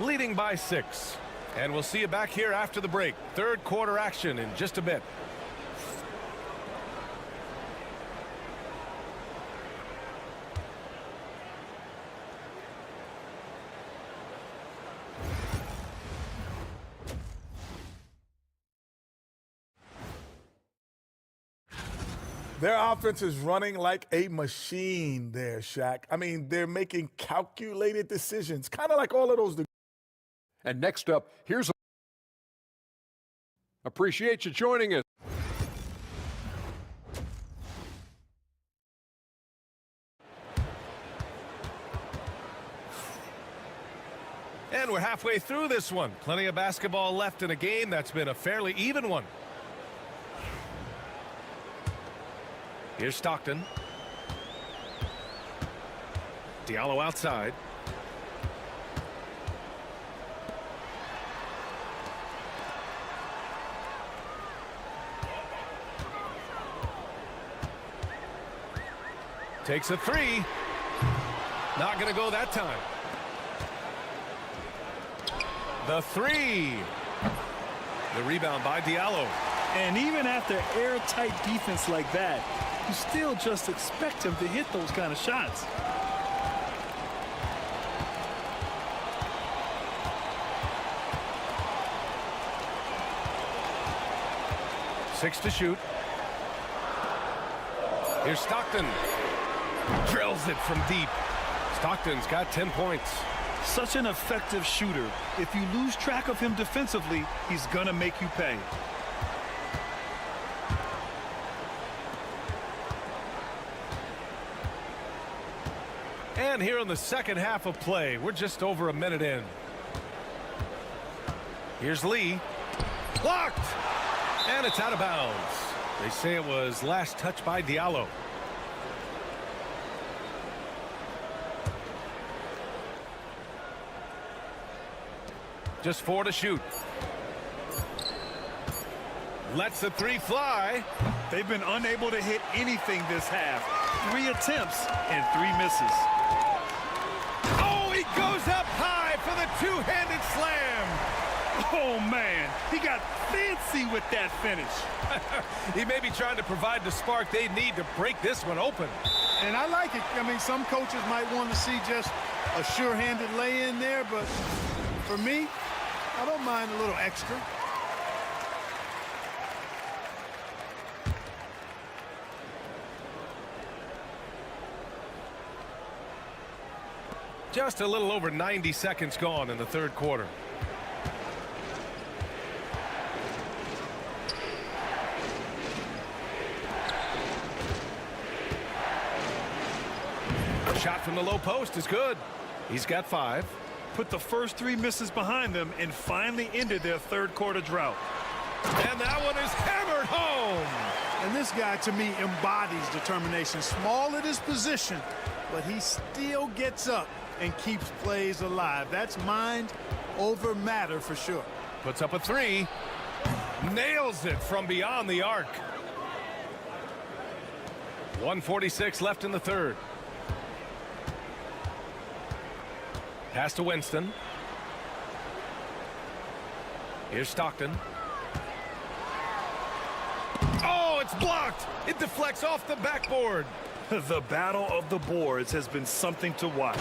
Leading by 6. And we'll see you back here after the break. Third quarter action in just a bit. Their offense is running like a machine there, Shaq. I mean, they're making calculated decisions, kind of like all of those. And next up, here's appreciate you joining us. And we're halfway through this one. Plenty of basketball left in a game that's been a fairly even one. Here's Stockton. Diallo outside. Takes a three. Not going to go that time. The three. The rebound by Diallo. And even after airtight defense like that, you still just expect him to hit those kind of shots. Six to shoot. Here's Stockton. Drills it from deep. Stockton's got 10 points. Such an effective shooter. If you lose track of him defensively, he's going to make you pay. And here in the second half of play, we're just over a minute in. Here's Lee. Blocked! And it's out of bounds. They say it was last touched by Diallo. Just 4 to shoot. Lets the three fly. They've been unable to hit anything this half. 3 attempts and 3 misses. Oh, he goes up high for the two-handed slam. Oh, man. He got fancy with that finish. He may be trying to provide the spark they need to break this one open. And I like it. I mean, some coaches might want to see just a sure-handed lay-in there, but for me, I don't mind a little extra. Just a little over 90 seconds gone in the third quarter. Shot from the low post is good. He's got 5. Put the first 3 misses behind them and finally ended their third quarter drought. And that one is hammered home. And this guy, to me, embodies determination. Small at his position, but he still gets up and keeps plays alive. That's mind over matter for sure. Puts up a 3. Nails it from beyond the arc. 1:46 left in the third. Pass to Winston. Here's Stockton. Oh, it's blocked. It deflects off the backboard. The battle of the boards has been something to watch.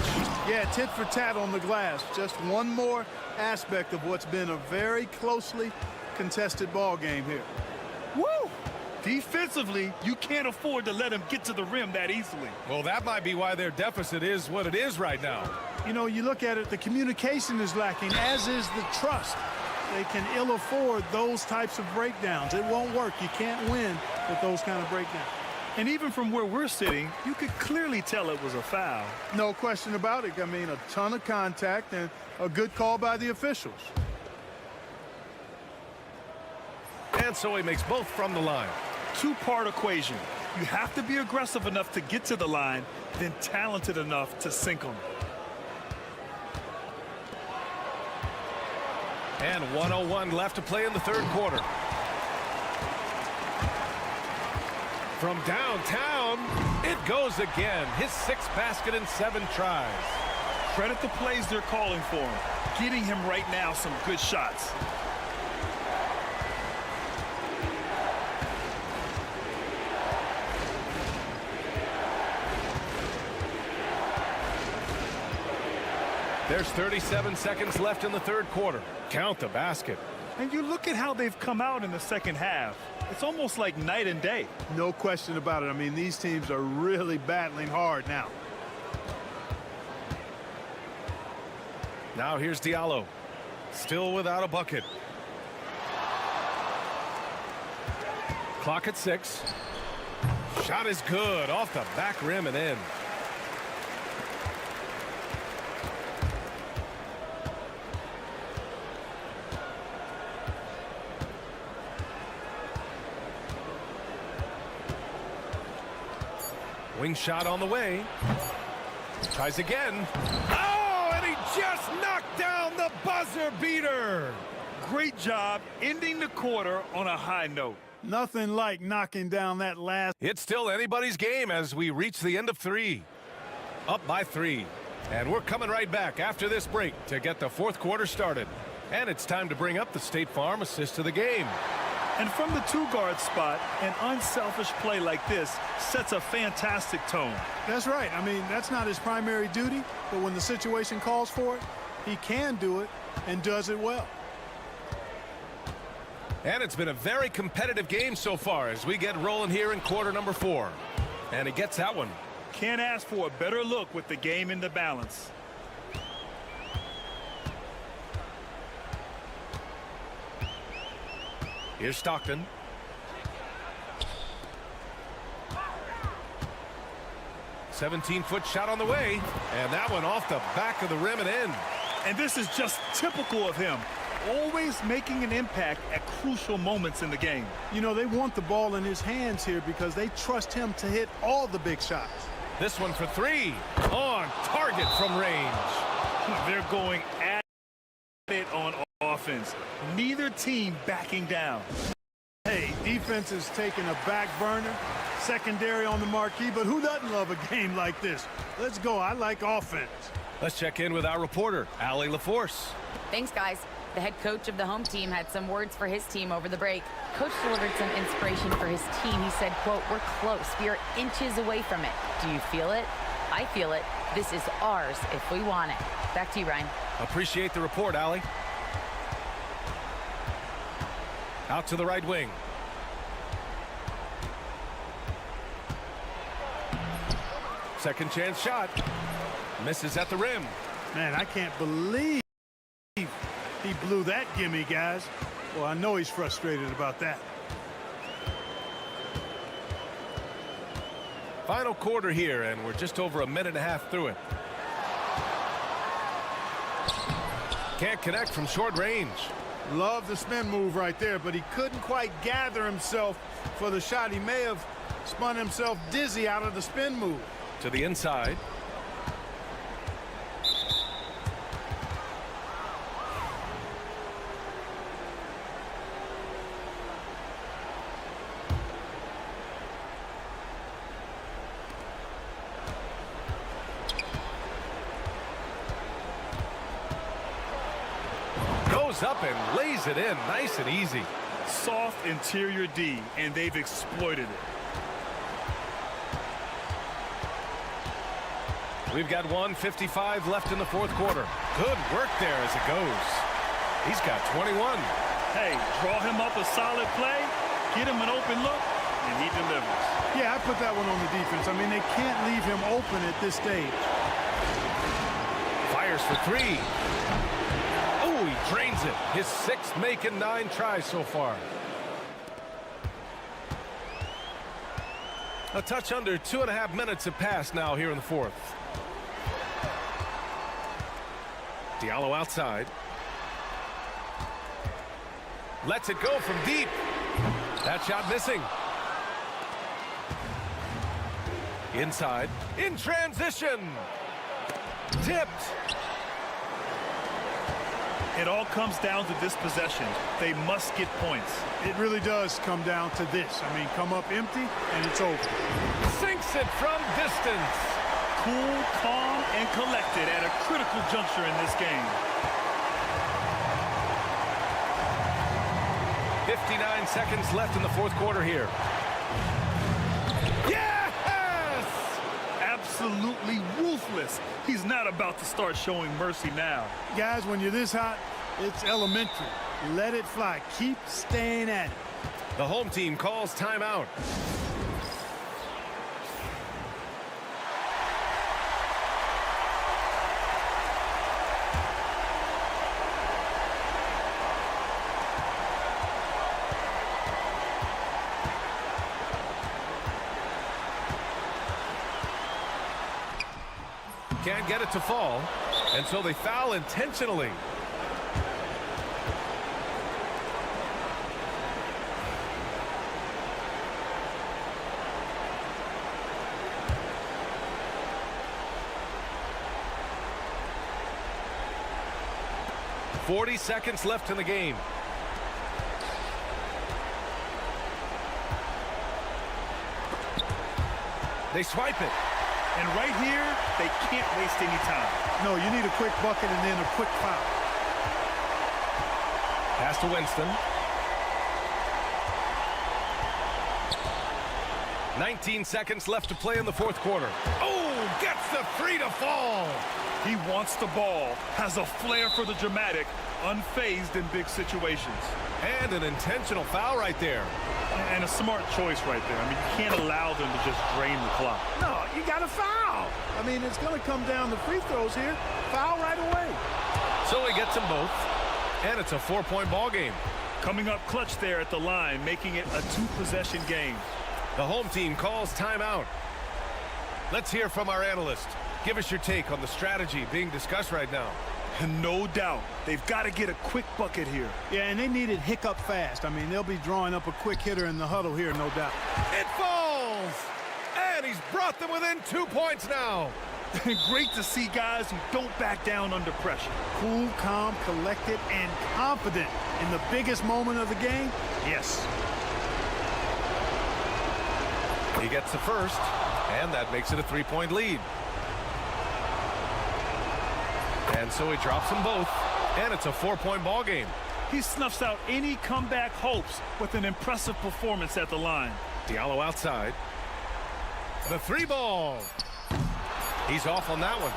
Yeah, tit for tat on the glass. Just one more aspect of what's been a very closely contested ball game here. Woo! Defensively, you can't afford to let him get to the rim that easily. Well, that might be why their deficit is what it is right now. You know, you look at it, the communication is lacking, as is the trust. They can ill afford those types of breakdowns. It won't work. You can't win with those kind of breakdowns. And even from where we're sitting, you could clearly tell it was a foul. No question about it. I mean, a ton of contact and a good call by the officials. And so he makes both from the line. Two-part equation. You have to be aggressive enough to get to the line, then talented enough to sink them. And 1:01 left to play in the third quarter. From downtown, it goes again. His 6th basket in 7 tries. Credit the plays they're calling for him. Getting him right now some good shots. There's 37 seconds left in the third quarter. Count the basket. And you look at how they've come out in the second half. It's almost like night and day. No question about it. I mean, these teams are really battling hard now. Now here's Diallo. Still without a bucket. Clock at 6. Shot is good. Off the back rim and in. Wing shot on the way. Tries again. Oh, and he just knocked down the buzzer beater. Great job ending the quarter on a high note. Nothing like knocking down that last. It's still anybody's game as we reach the end of 3. Up by 3. And we're coming right back after this break to get the fourth quarter started. And it's time to bring up the State Farm assist of the game. And from the 2-guard spot, an unselfish play like this sets a fantastic tone. That's right. I mean, that's not his primary duty, but when the situation calls for it, he can do it and does it well. And it's been a very competitive game so far as we get rolling here in quarter number 4. And he gets that one. Can't ask for a better look with the game in the balance. Here's Stockton. "17-foot shot on the way. And that one off the back of the rim and in. And this is just typical of him. Always making an impact at crucial moments in the game. You know, they want the ball in his hands here because they trust him to hit all the big shots. This one for 3. On target from range. They're going at it on offense. Neither team backing down. Hey, defense is taking a back burner. Secondary on the marquee, but who doesn't love a game like this? Let's go. I like offense. Let's check in with our reporter, Allie LaForce. Thanks, guys. The head coach of the home team had some words for his team over the break. Coach delivered some inspiration for his team. He said, quote, "We're close. We are inches away from it. Do you feel it? I feel it. This is ours if we want it." Back to you, Ryan. Appreciate the report, Allie. Out to the right wing. Second chance shot. Misses at the rim. Man, I can't believe he blew that gimme, guys. Well, I know he's frustrated about that. Final quarter here, and we're just over a minute and a half through it. Can't connect from short range. Love the spin move right there, but he couldn't quite gather himself for the shot. He may have spun himself dizzy out of the spin move. To the inside. Goes up and lays it in nice and easy. Soft interior D, and they've exploited it. We've got 1:55 left in the fourth quarter. Good work there as it goes. He's got 21. Hey, draw him up a solid play, get him an open look, and he delivers. Yeah, I put that one on the defense. I mean, they can't leave him open at this stage. Fires for 3. Oh, he drains it. His 6th make in 9 tries so far. A touch under 2.5 minutes have passed now here in the fourth. Diallo outside. Lets it go from deep. That shot missing. Inside. In transition. Tipped. It all comes down to this possession. They must get points. It really does come down to this. I mean, come up empty, and it's over. Sinks it from distance. Cool, calm, and collected at a critical juncture in this game. 59 seconds left in the fourth quarter here. Yes! Absolutely ruthless. He's not about to start showing mercy now. Guys, when you're this hot, it's elementary. Let it fly. Keep staying at it. The home team calls timeout. Can't get it to fall, and so they foul intentionally. .40 seconds left in the game. They swipe it. And right here, they can't waste any time. No, you need a quick bucket and then a quick foul. Pass to Winston. 19 seconds left to play in the fourth quarter. Oh, gets the three to fall. He wants the ball, has a flair for the dramatic, unfazed in big situations. And an intentional foul right there. And a smart choice right there. I mean, you can't allow them to just drain the clock. No, you got to foul. I mean, it's going to come down to free throws here. Foul right away. So he gets them both, and it's a 4-point ball game. Coming up clutch there at the line, making it a 2-possession game. The home team calls timeout. Let's hear from our analyst. Give us your take on the strategy being discussed right now. No doubt. They've got to get a quick bucket here. Yeah, and they need it hiccup fast. I mean, they'll be drawing up a quick hitter in the huddle here, no doubt. It falls! And he's brought them within 2 points now. Great to see guys who don't back down under pressure. Cool, calm, collected, and confident in the biggest moment of the game. Yes. He gets the first, and that makes it a 3-point lead. And so he drops them both, and it's a 4-point ball game. He snuffs out any comeback hopes with an impressive performance at the line. Diallo outside. The 3-ball. He's off on that one.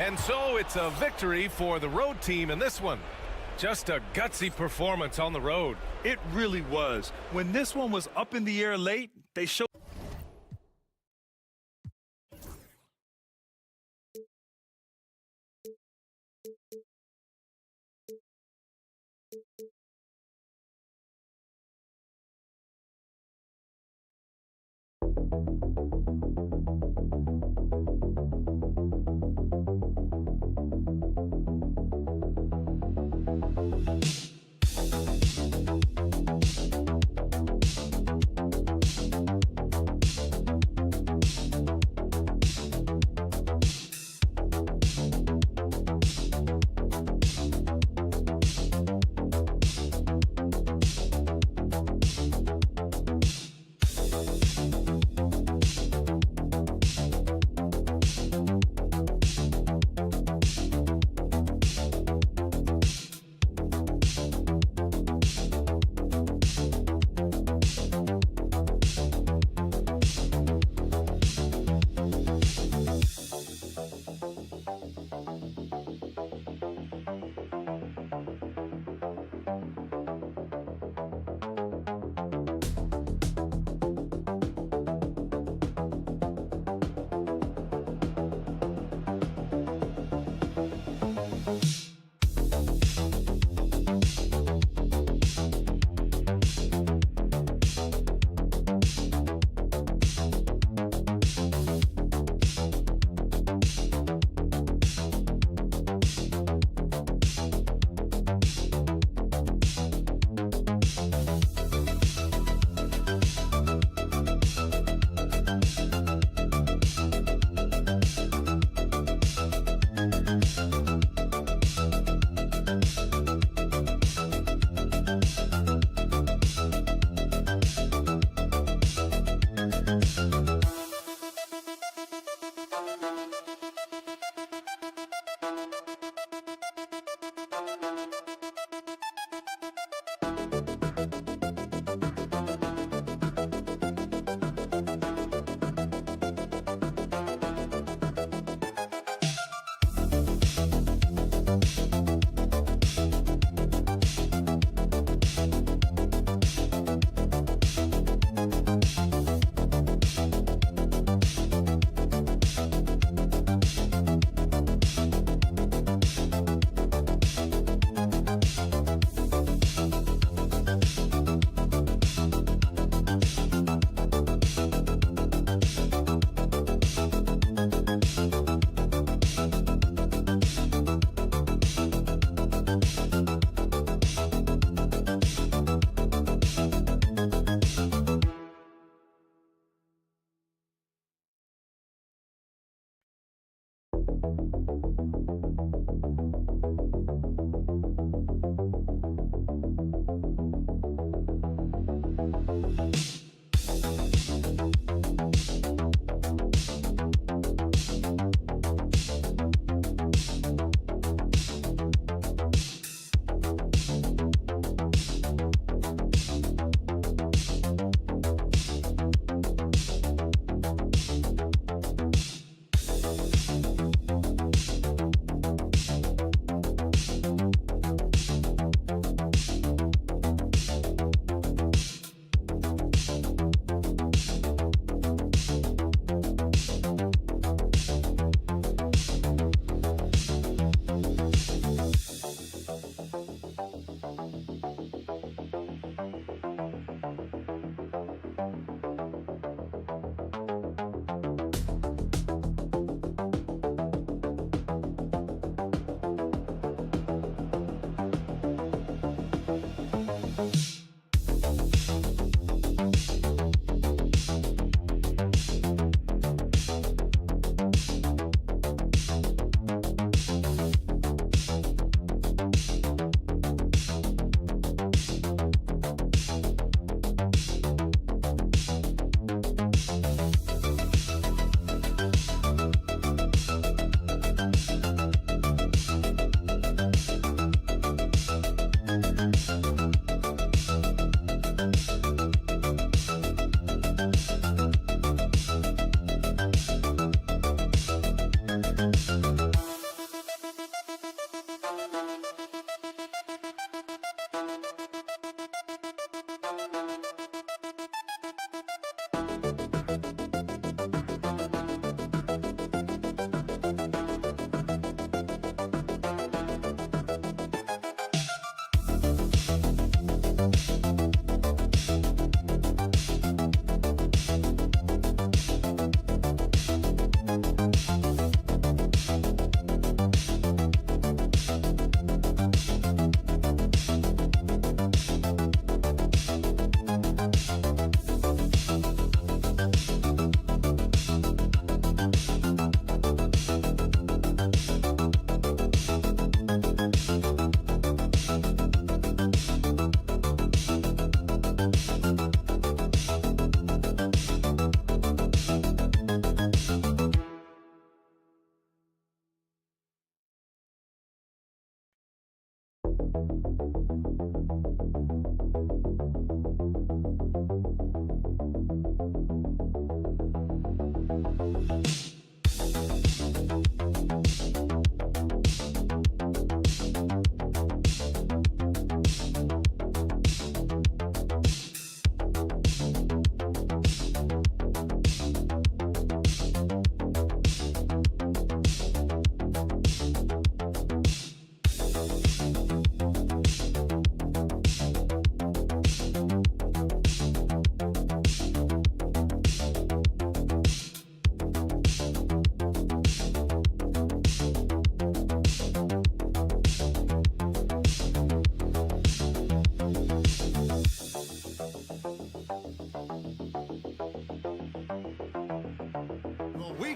And so it's a victory for the road team in this one. Just a gutsy performance on the road. It really was. When this one was up in the air late, they showed.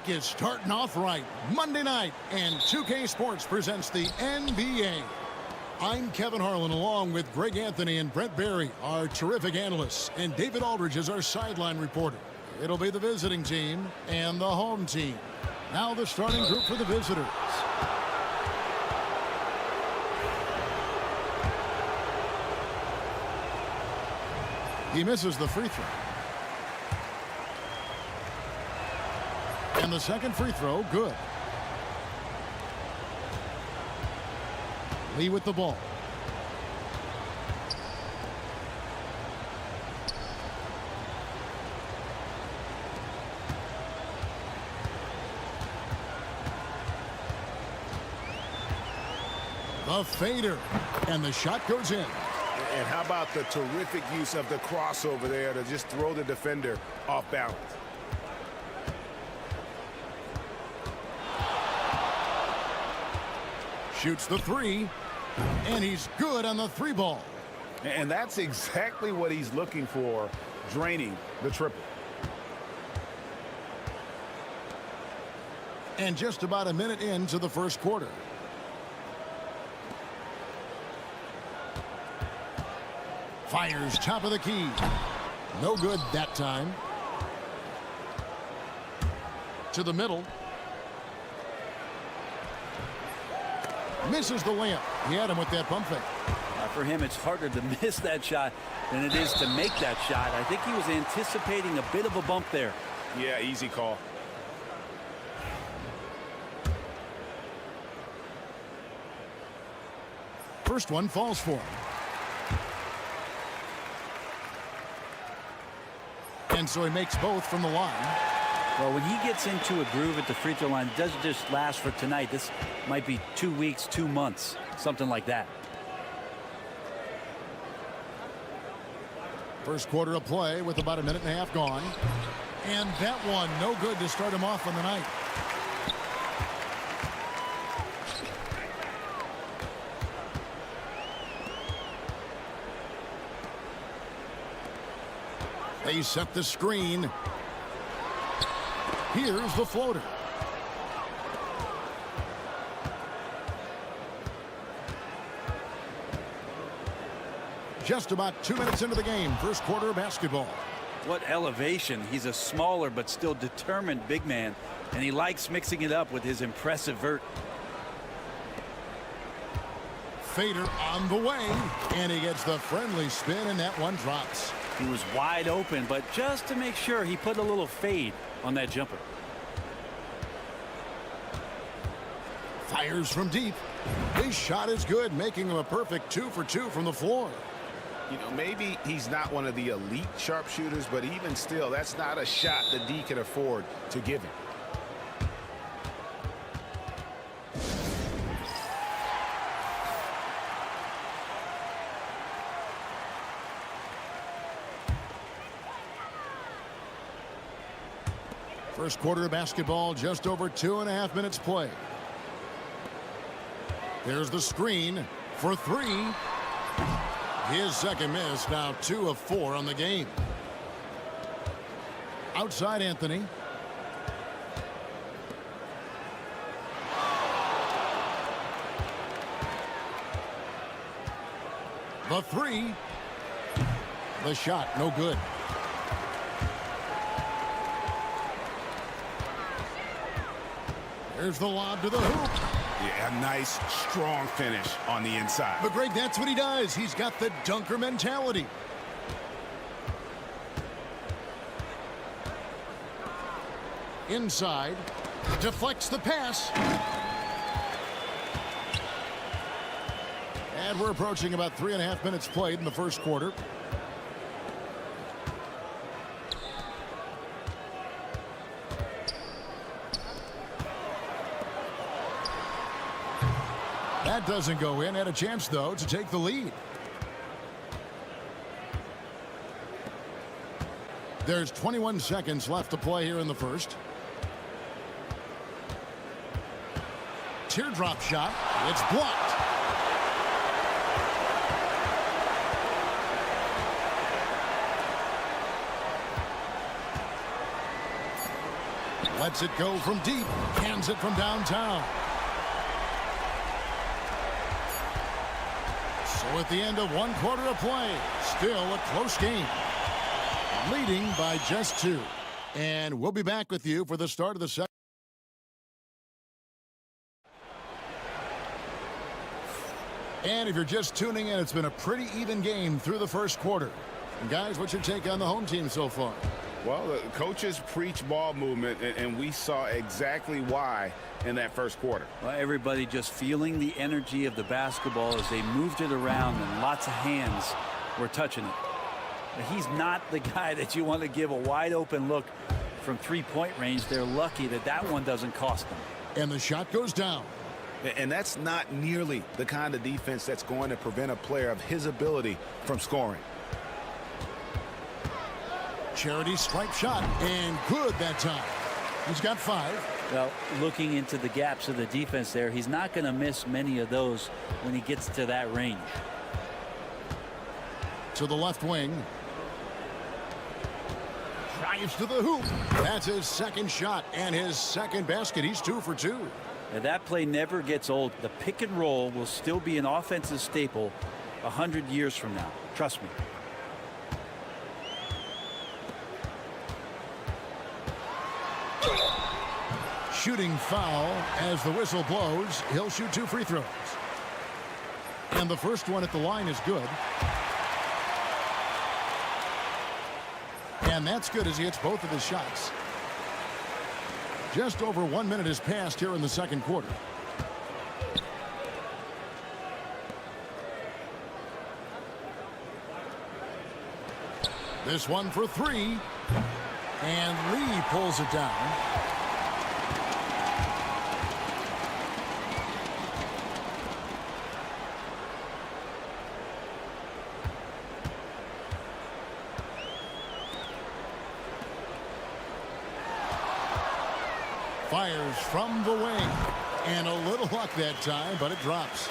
week is starting off right. Monday night, and 2K Sports presents the NBA. I'm Kevin Harlan, along with Greg Anthony and Brent Barry, our terrific analysts, and David Aldridge is our sideline reporter. It'll be the visiting team and the home team. Now the starting group for the visitors. He misses the free throw. And the second free throw, good. Lee with the ball. The fader. And the shot goes in. And how about the terrific use of the crossover there to just throw the defender off balance? Shoots the three, and he's good on the three ball. And that's exactly what he's looking for, draining the triple. And just about a minute into the first quarter. Fires top of the key. No good that time. To the middle. Misses the layup. He had him with that pump fake. For him, it's harder to miss that shot than it is to make that shot. I think he was anticipating a bit of a bump there. Yeah, easy call. First one falls for him. And so he makes both from the line. Well, when he gets into a groove at the free throw line, it doesn't just last for tonight. This might be 2 weeks, 2 months, something like that. First quarter of play with about a minute and a half gone. And that one no good to start him off on the night. They set the screen. Here's the floater. Just about 2 minutes into the game, first quarter of basketball. What elevation. He's a smaller but still determined big man, and he likes mixing it up with his impressive vert. Fader on the way, and he gets the friendly spin, and that one drops. He was wide open, but just to make sure, he put a little fade on that jumper. Fires from deep. His shot is good, making him a perfect 2 for 2 from the floor. You know, maybe he's not one of the elite sharpshooters, but even still, that's not a shot the D can afford to give him. First quarter of basketball, just over 2.5 minutes play. There's the screen for 3. His second miss, now 2 of 4 on the game. Outside Anthony. The 3. The shot, no good. There's the lob to the hoop. Yeah, a nice, strong finish on the inside. But Greg, that's what he does. He's got the dunker mentality. Inside. Deflects the pass. And we're approaching about 3.5 minutes played in the first quarter. That doesn't go in. Had a chance, though, to take the lead. There's 21 seconds left to play here in the first. Teardrop shot. It's blocked. Lets it go from deep. Hands it from downtown. So at the end of 1 quarter of play, still a close game. Leading by just 2. And we'll be back with you for the start of the second. And if you're just tuning in, it's been a pretty even game through the first quarter. And guys, what's your take on the home team so far? Well, the coaches preach ball movement, and we saw exactly why in that first quarter. Well, everybody just feeling the energy of the basketball as they moved it around, and lots of hands were touching it. But he's not the guy that you want to give a wide open look from three-point range. They're lucky that that one doesn't cost them. And the shot goes down. And that's not nearly the kind of defense that's going to prevent a player of his ability from scoring. Charity stripe shot, and good that time. He's got 5. Well, looking into the gaps of the defense there, he's not going to miss many of those when he gets to that range. To the left wing. Drives to the hoop. That's his second shot and his second basket. He's 2 for 2. Now, that play never gets old. The pick and roll will still be an offensive staple 100 years from now. Trust me. Shooting foul as the whistle blows. He'll shoot 2 free throws. And the first one at the line is good. And that's good as he hits both of his shots. Just over 1 minute has passed here in the second quarter. This one for 3. And Lee pulls it down. Fires from the wing. And a little luck that time, but it drops.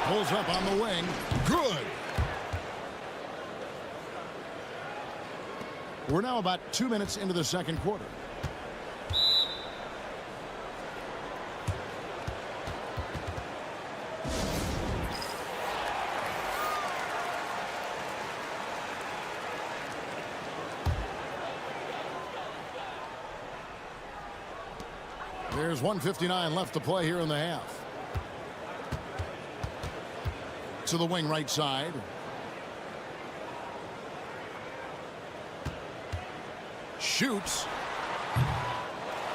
Pulls up on the wing. Good. We're now about 2 minutes into the second quarter. There's 1:59 left to play here in the half. to the wing right side. Shoots.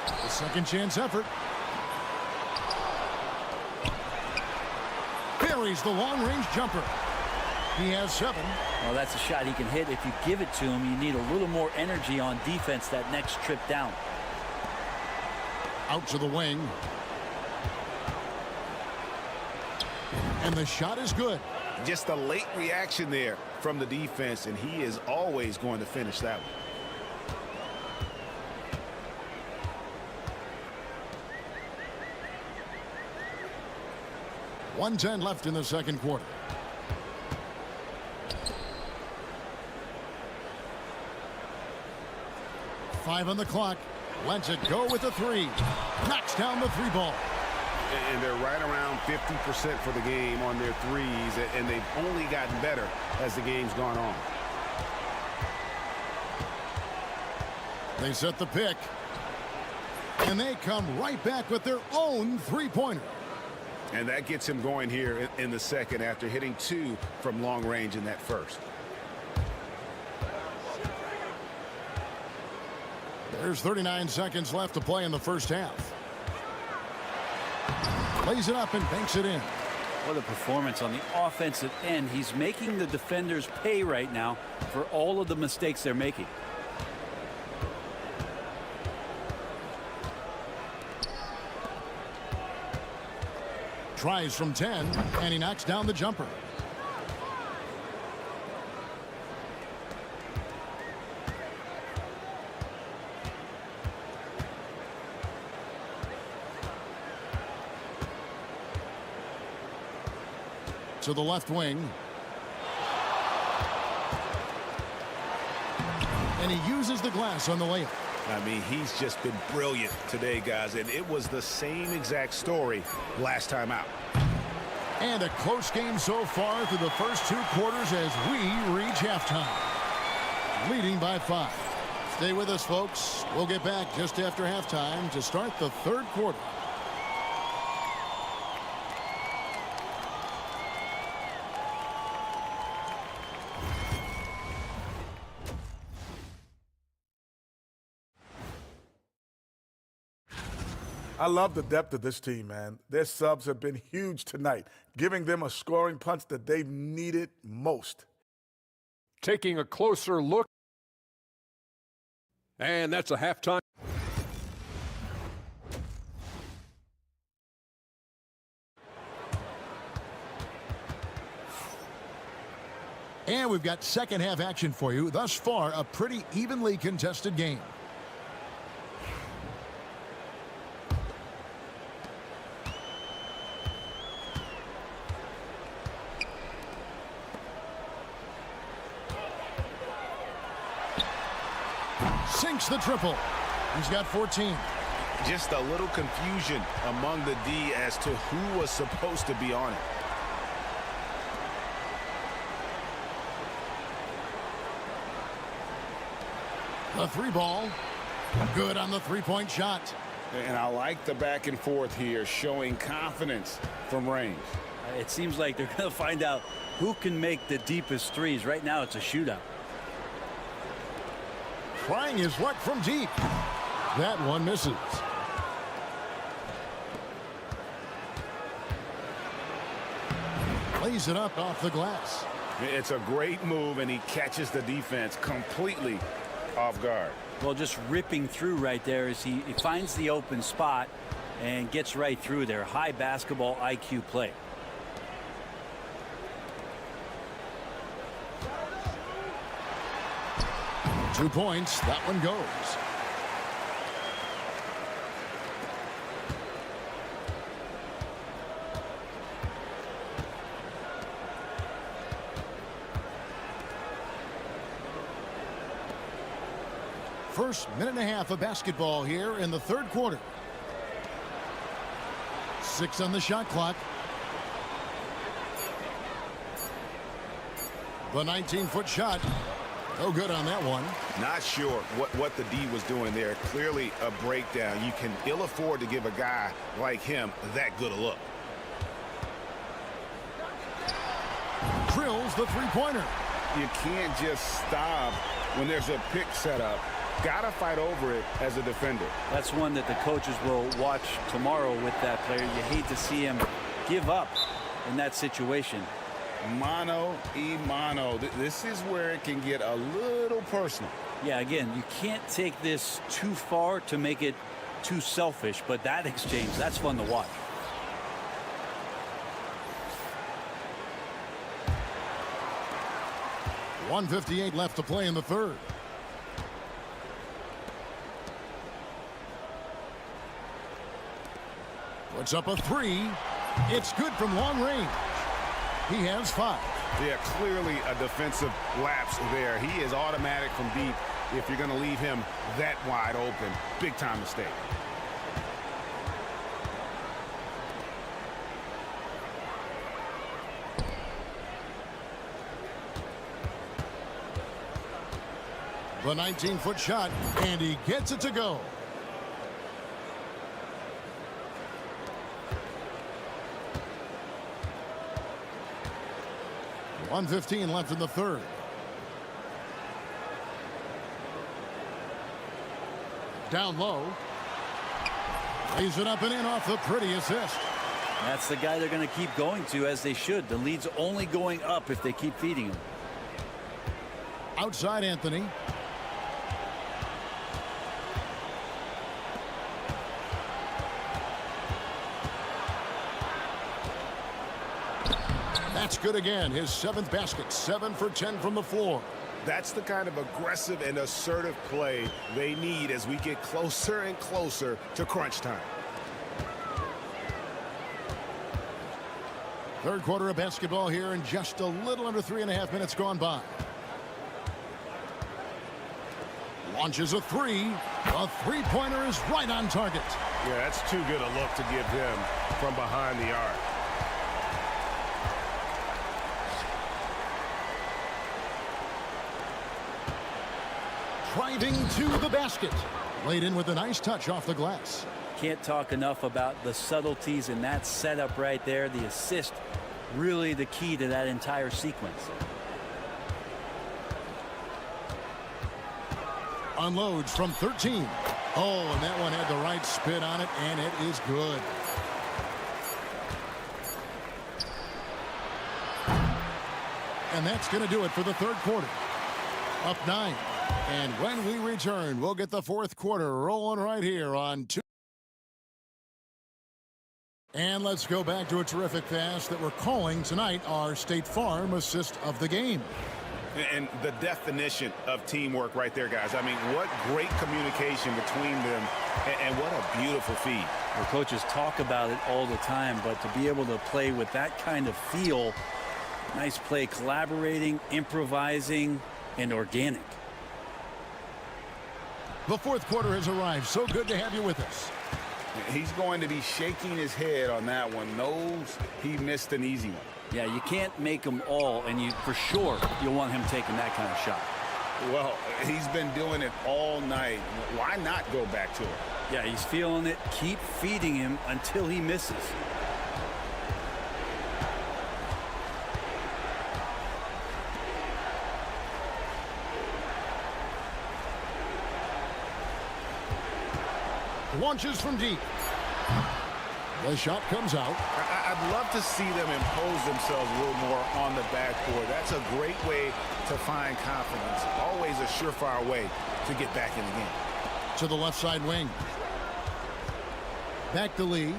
The second chance effort. Buries the long-range jumper. He has 7. Well, that's a shot he can hit. If you give it to him, you need a little more energy on defense that next trip down. Out to the wing. And the shot is good. Just a late reaction there from the defense, and he is always going to finish that one. 1:10 left in the second quarter. Five on the clock. Lets it go with the 3. Knocks down the 3 ball. And they're right around 50% for the game on their threes, and they've only gotten better as the game's gone on. They set the pick. And they come right back with their own 3-pointer. And that gets him going here in the second after hitting 2 from long range in that first. There's 39 seconds left to play in the first half. Plays it up and banks it in. What a performance on the offensive end. He's making the defenders pay right now for all of the mistakes they're making. Tries from 10, and he knocks down the jumper. To the left wing. And he uses the glass on the layup. I mean, he's just been brilliant today, guys, and it was the same exact story last time out. And a close game so far through the first 2 quarters as we reach halftime. Leading by 5. Stay with us, folks. We'll get back just after halftime to start the third quarter. I love the depth of this team, man. Their subs have been huge tonight, giving them a scoring punch that they've needed most. Taking a closer look. And that's a halftime. And we've got second half action for you. Thus far, a pretty evenly contested game. Sinks the triple. He's got 14. Just a little confusion among the D as to who was supposed to be on it. The 3 ball. Good on the 3-point shot. And I like the back and forth here, showing confidence from range. It seems like they're going to find out who can make the deepest threes. Right now, it's a shootout. Trying his luck from deep. That one misses. Lays it up off the glass. It's a great move, and he catches the defense completely off guard. Well, just ripping through right there as he finds the open spot and gets right through there. High basketball IQ play. 2 points. That one goes. First minute and a half of basketball here in the third quarter. 6 on the shot clock. The 19-foot shot. No good on that one. Not sure what the D was doing there. Clearly a breakdown. You can ill afford to give a guy like him that good a look. drills the three-pointer. You can't just stop when there's a pick set up. Gotta fight over it as a defender. That's one that the coaches will watch tomorrow with that player. You hate to see him give up in that situation. Mano y mano. This is where it can get a little personal. Yeah, again, you can't take this too far to make it too selfish, but that exchange, that's fun to watch. .158 left to play in the third. Puts up a three. It's good from long range. He has 5. Yeah, clearly a defensive lapse there. He is automatic from deep if you're going to leave him that wide open. Big time mistake. The 19-foot shot, and he gets it to go. .115 left in the third. Down low. Lays it up and in off the pretty assist. That's the guy they're going to keep going to, as they should. The lead's only going up if they keep feeding him. Outside Anthony. That's good again. His 7th basket. 7 for 10 from the floor. That's the kind of aggressive and assertive play they need as we get closer and closer to crunch time. Third quarter of basketball here, and just a little under 3.5 minutes gone by. Launches a three. A three-pointer is right on target. Yeah, that's too good a look to give him from behind the arc. Driving to the basket. Laid in with a nice touch off the glass. Can't talk enough about the subtleties in that setup right there. The assist, really the key to that entire sequence. Unloads from 13. Oh, and that one had the right spin on it, and it is good. And that's going to do it for the third quarter. Up 9. And when we return, we'll get the fourth quarter rolling right here on 2. And let's go back to a terrific pass that we're calling tonight our State Farm assist of the game. And the definition of teamwork right there, guys. I mean, what great communication between them, and what a beautiful feed. The coaches talk about it all the time, but to be able to play with that kind of feel, nice play, collaborating, improvising, and organic. The fourth quarter has arrived. So good to have you with us. He's going to be shaking his head on that one. Knows he missed an easy one. Yeah, you can't make them all, and you for sure you'll want him taking that kind of shot. Well, he's been doing it all night. Why not go back to it? Yeah, he's feeling it. Keep feeding him until he misses. Launches from deep. The shot comes out. I'd love to see them impose themselves a little more on the backboard. That's a great way to find confidence. Always a surefire way to get back in the game. To the left side wing. Back to Lee.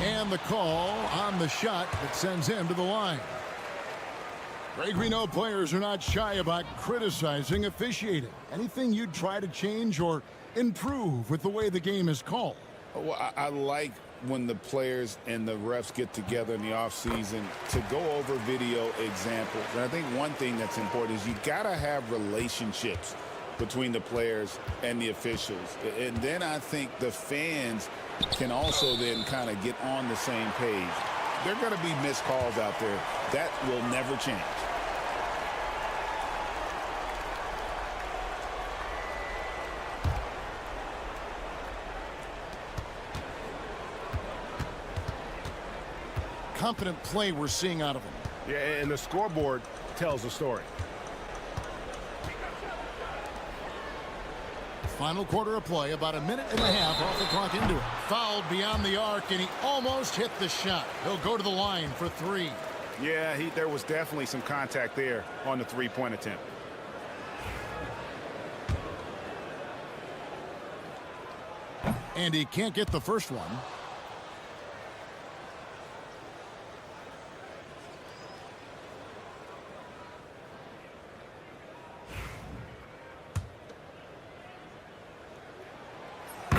And the call on the shot that sends him to the line. Greg, we know players are not shy about criticizing officiating. Anything you'd try to change or improve with the way the game is called? Well, I like when the players and the refs get together in the offseason to go over video examples. And I think one thing that's important is you got to have relationships between the players and the officials. And then I think the fans can also then kind of get on the same page. There are going to be missed calls out there. That will never change. confident play we're seeing out of him. Yeah, and the scoreboard tells the story. Final quarter of play, about a minute and a half off the clock into it. Fouled beyond the arc, and he almost hit the shot. He'll go to the line for three. Yeah, there was definitely some contact there on the three-point attempt. And he can't get the first one.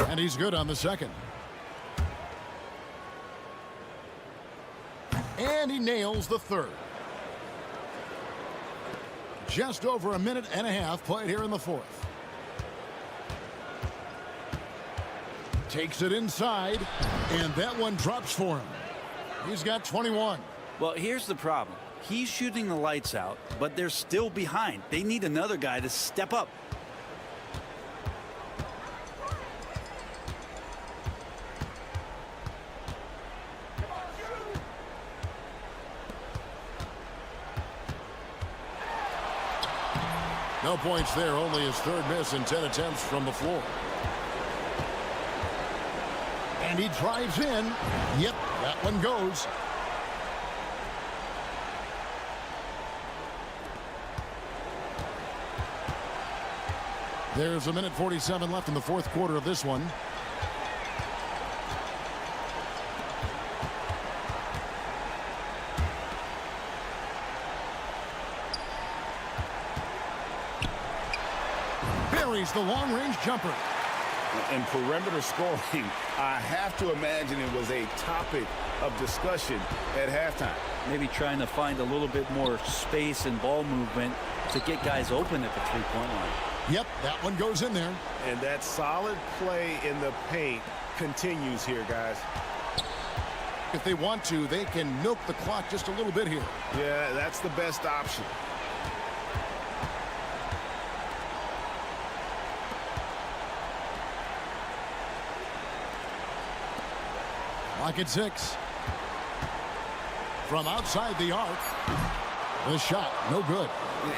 And he's good on the second. And he nails the third. Just over a minute and a half played here in the fourth. Takes it inside, and that one drops for him. He's got 21. Well, here's the problem. He's shooting the lights out, but they're still behind. They need another guy to step up. No points there, only his third miss in 10 attempts from the floor. And he drives in. Yep, that one goes. There's a minute 47 left in the fourth quarter of this one. Buries the long-range jumper. In perimeter scoring, I have to imagine it was a topic of discussion at halftime. Maybe trying to find a little bit more space and ball movement to get guys open at the three-point line. Yep, that one goes in there. And that solid play in the paint continues here, guys. If they want to, they can milk the clock just a little bit here. Yeah, that's the best option. Clock at 6. From outside the arc. The shot, no good.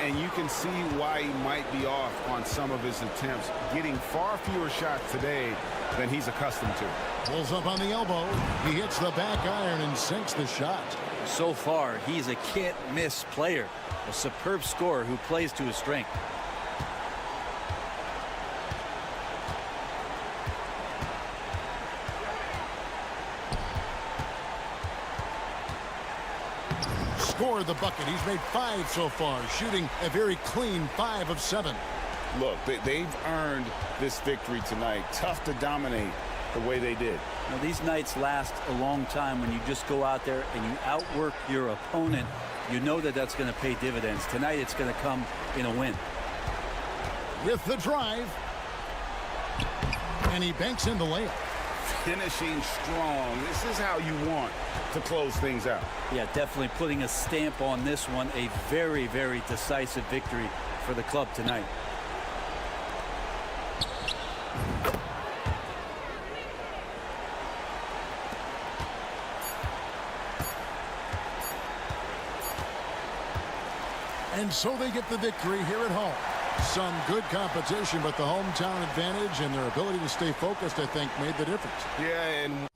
And you can see why he might be off on some of his attempts, getting far fewer shots today than he's accustomed to. Pulls up on the elbow. He hits the back iron and sinks the shot. So far, he's a can't-miss player, a superb scorer who plays to his strength. Scored the bucket. He's made 5 so far, shooting a very clean 5 of 7. Look, they've earned this victory tonight. Tough to dominate the way they did. Now, these nights last a long time when you just go out there and you outwork your opponent. You know that that's going to pay dividends. Tonight, it's going to come in a win. With the drive. And he banks in the layup. Finishing strong. This is how you want to close things out. Yeah, definitely putting a stamp on this one. A very, very decisive victory for the club tonight. And so they get the victory here at home. Some good competition, but the hometown advantage and their ability to stay focused, I think, made the difference. Yeah, and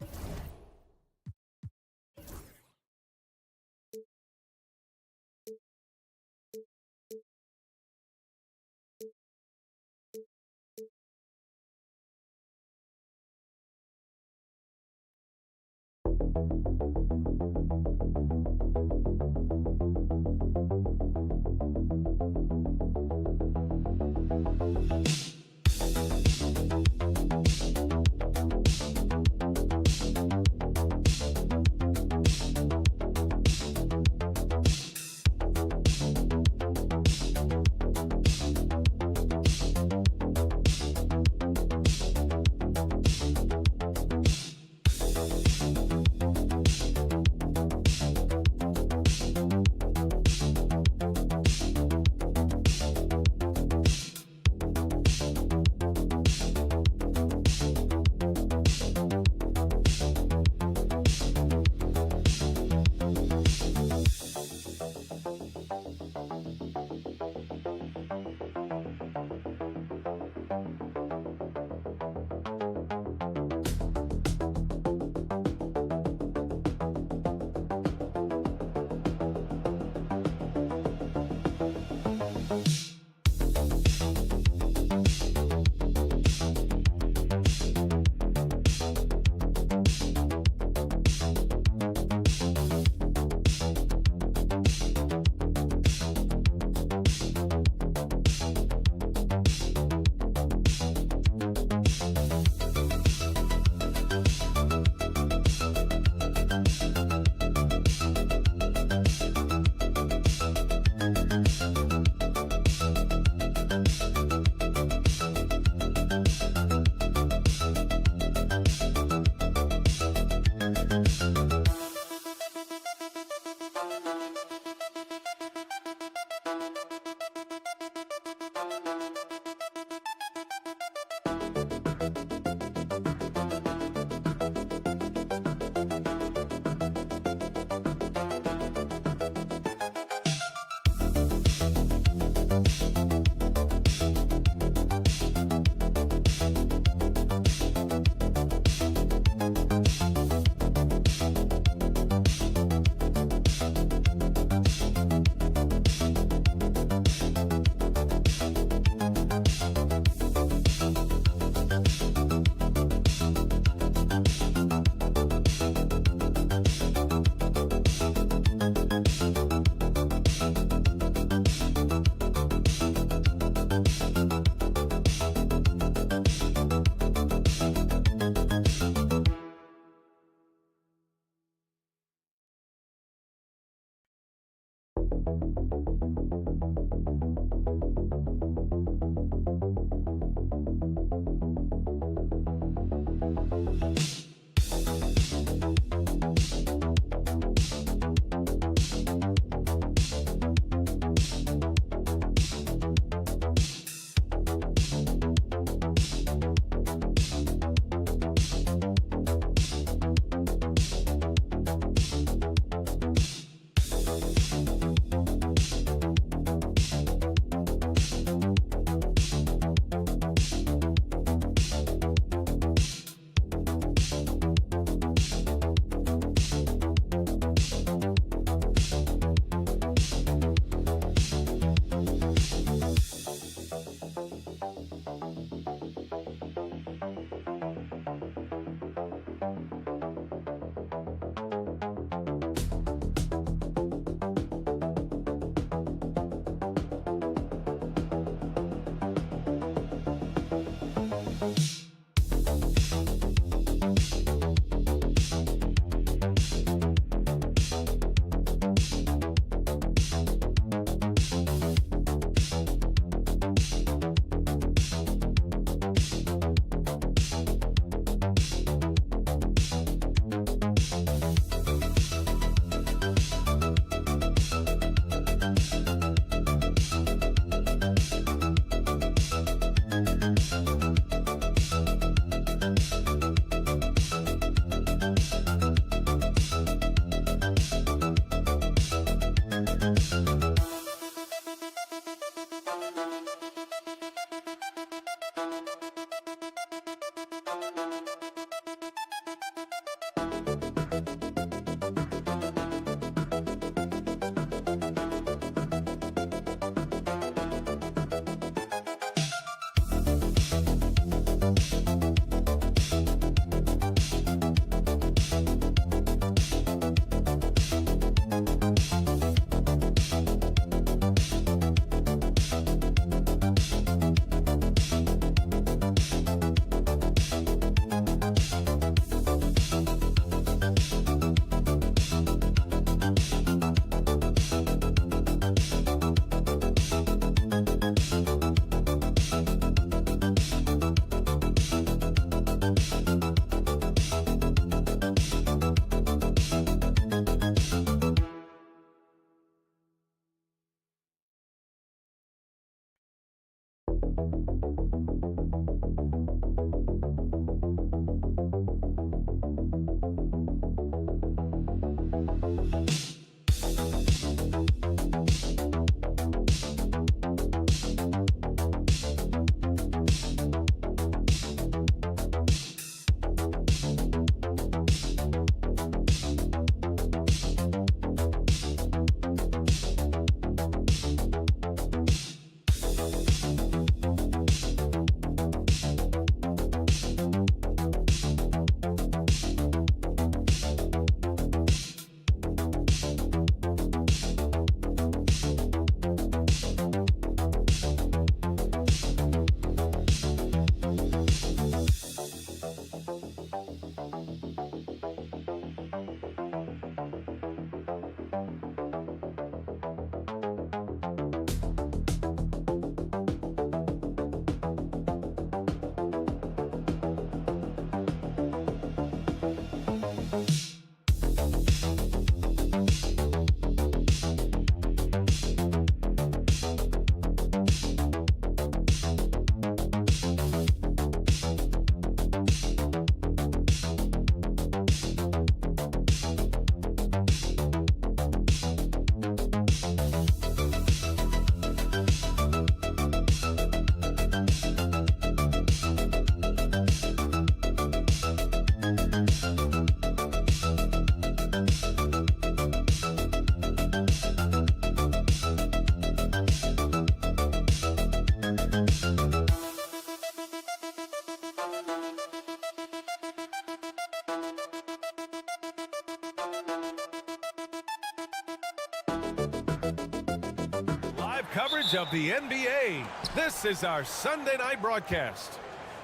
coverage of the NBA. This is our Sunday night broadcast.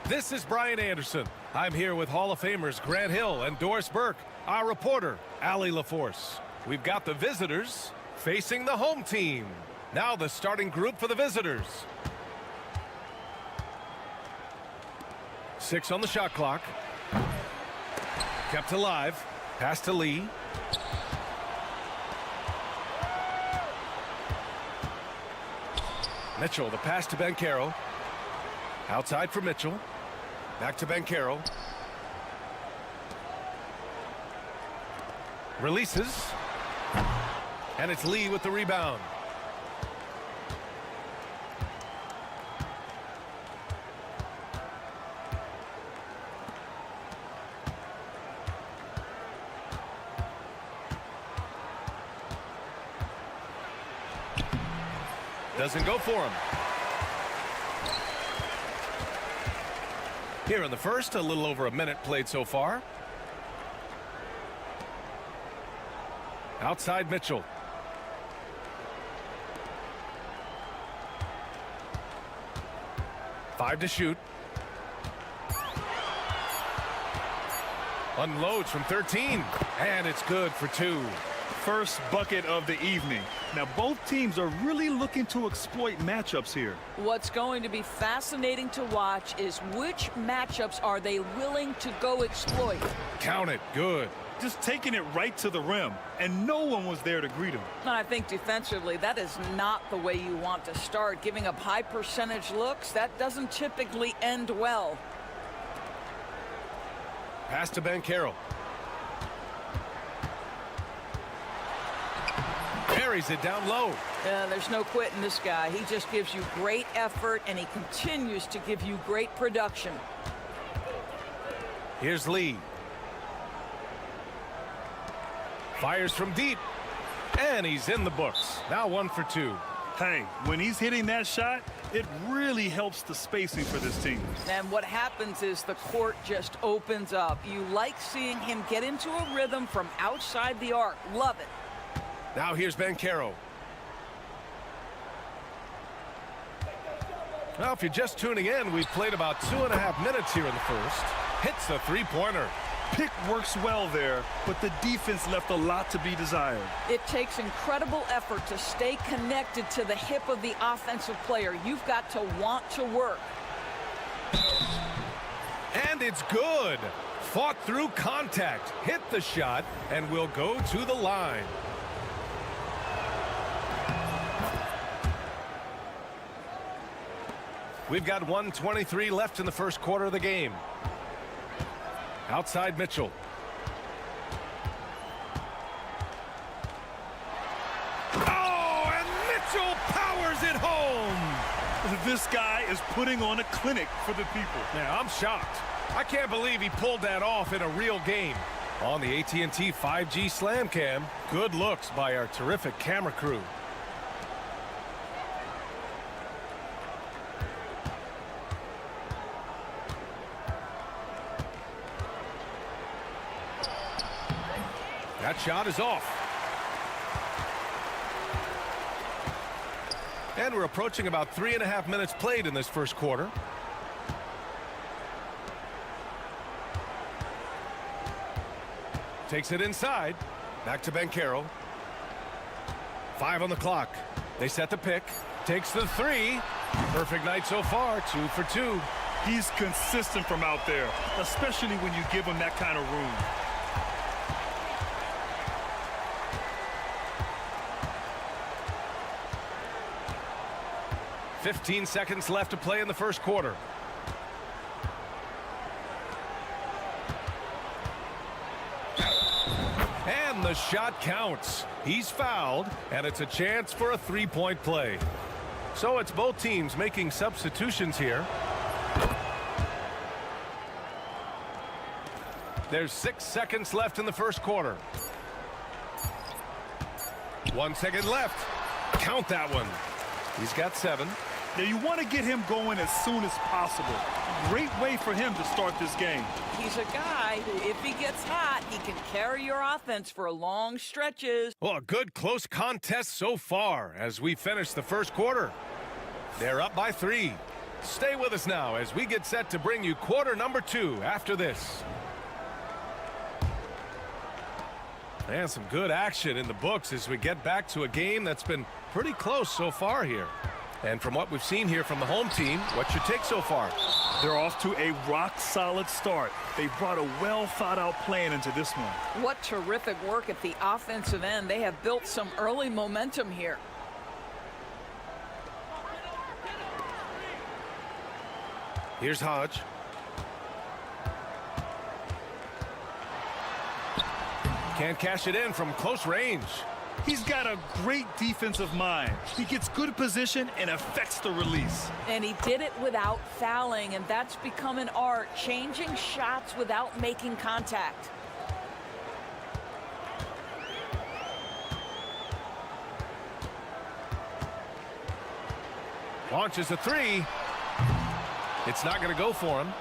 This is Brian Anderson. I'm here with Hall of Famers Grant Hill and Doris Burke, our reporter, Allie LaForce. We've got the visitors facing the home team. Now the starting group for the visitors. 6 on the shot clock. Kept alive. Pass to Lee. Mitchell, the pass to Banchero. Outside for Mitchell. Back to Banchero. Releases. And it's Lee with the rebound. Doesn't go for him. Here in the first, a little over a minute played so far. Outside Mitchell. Five to shoot. Unloads from 13. And it's good for 2. First bucket of the evening. Now both teams are really looking to exploit matchups here. What's going to be fascinating to watch is which matchups are they willing to go exploit. Count it. Good. Just taking it right to the rim, and no one was there to greet him. And I think defensively, that is not the way you want to start. Giving up high percentage looks, that doesn't typically end well. Pass to Banchero. Carries it down low. There's no quitting this guy. He just gives you great effort, and he continues to give you great production. Here's Lee. Fires from deep. And he's in the books. Now 1 for 2. Hey, when he's hitting that shot, it really helps the spacing for this team. And what happens is the court just opens up. You like seeing him get into a rhythm from outside the arc. Love it. Now here's Banchero. Well, if you're just tuning in, we've played about 2.5 minutes here in the first. Hits the three-pointer. Pick works well there, but the defense left a lot to be desired. It takes incredible effort to stay connected to the hip of the offensive player. You've got to want to work. And it's good. Fought through contact, hit the shot, and will go to the line. We've got 1:23 left in the first quarter of the game. Outside Mitchell. Oh, and Mitchell powers it home. This guy is putting on a clinic for the people. Yeah, I'm shocked. I can't believe he pulled that off in a real game. On the AT&T 5G Slam Cam, good looks by our terrific camera crew. That shot is off. And we're approaching about 3.5 minutes played in this first quarter. Takes it inside. Back to Banchero. 5 on the clock. They set the pick. Takes the 3. Perfect night so far. 2 for 2. He's consistent from out there, especially when you give him that kind of room. "15 seconds left to play in the first quarter. And the shot counts. He's fouled, and it's a chance for a three-point play. So it's both teams making substitutions here. There's 6 seconds left in the first quarter. 1 second left. Count that one. He's got 7. Now, you want to get him going as soon as possible. Great way for him to start this game. He's a guy who, if he gets hot, he can carry your offense for long stretches. Well, a good close contest so far as we finish the first quarter. They're up by 3. Stay with us now as we get set to bring you quarter number 2 after this. And some good action in the books as we get back to a game that's been pretty close so far here. And from what we've seen here from the home team, what's your take so far? They're off to a rock-solid start. They brought a well-thought-out plan into this one. What terrific work at the offensive end. They have built some early momentum here. Here's Hodge. Can't cash it in from close range. He's got a great defensive mind. He gets good position and affects the release. And he did it without fouling, and that's become an art, changing shots without making contact. Launches a 3. It's not going to go for him.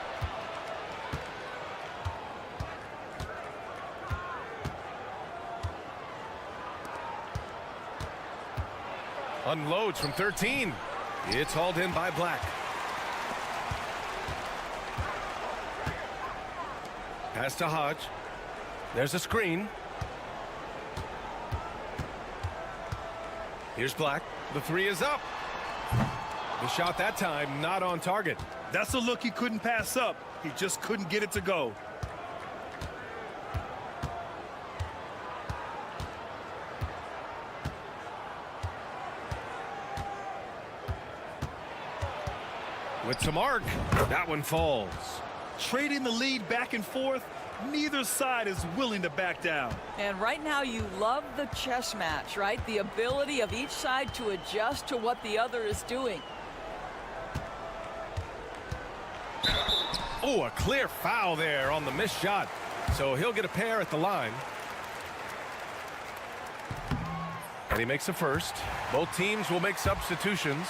Unloads from 13. It's hauled in by Black. Pass to Hodge. There's a screen. Here's Black. The 3 is up. The shot that time not on target. That's a look he couldn't pass up. He just couldn't get it to go. With some arc, that one falls. Trading the lead back and forth, neither side is willing to back down. And right now you love the chess match, right? The ability of each side to adjust to what the other is doing. Oh, a clear foul there on the missed shot. So he'll get a pair at the line. And he makes a first. Both teams will make substitutions.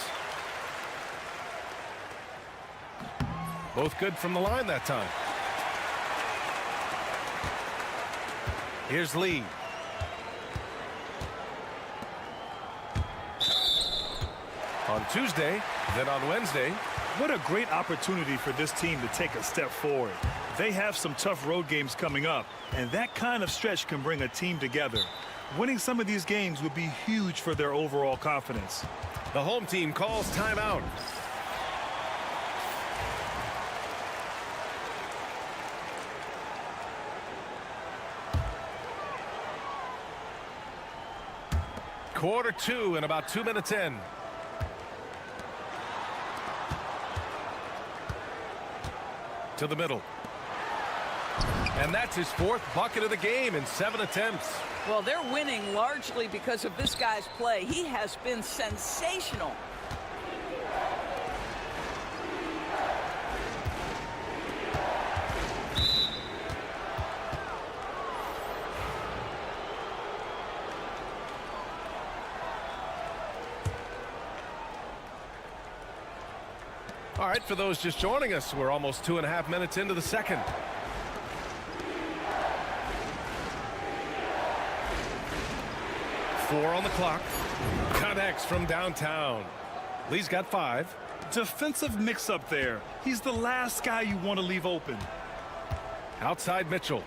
Both good from the line that time. Here's Lee. On Tuesday, then on Wednesday. What a great opportunity for this team to take a step forward. They have some tough road games coming up, and that kind of stretch can bring a team together. Winning some of these games would be huge for their overall confidence. The home team calls timeout. Quarter 2 and about 2 minutes in. To the middle. And that's his 4th bucket of the game in 7 attempts. Well, they're winning largely because of this guy's play. He has been sensational. All right, for those just joining us, we're almost 2.5 minutes into the second. Four on the clock. Connects from downtown. Lee's got 5. Defensive mix-up there. He's the last guy you want to leave open. Outside Mitchell.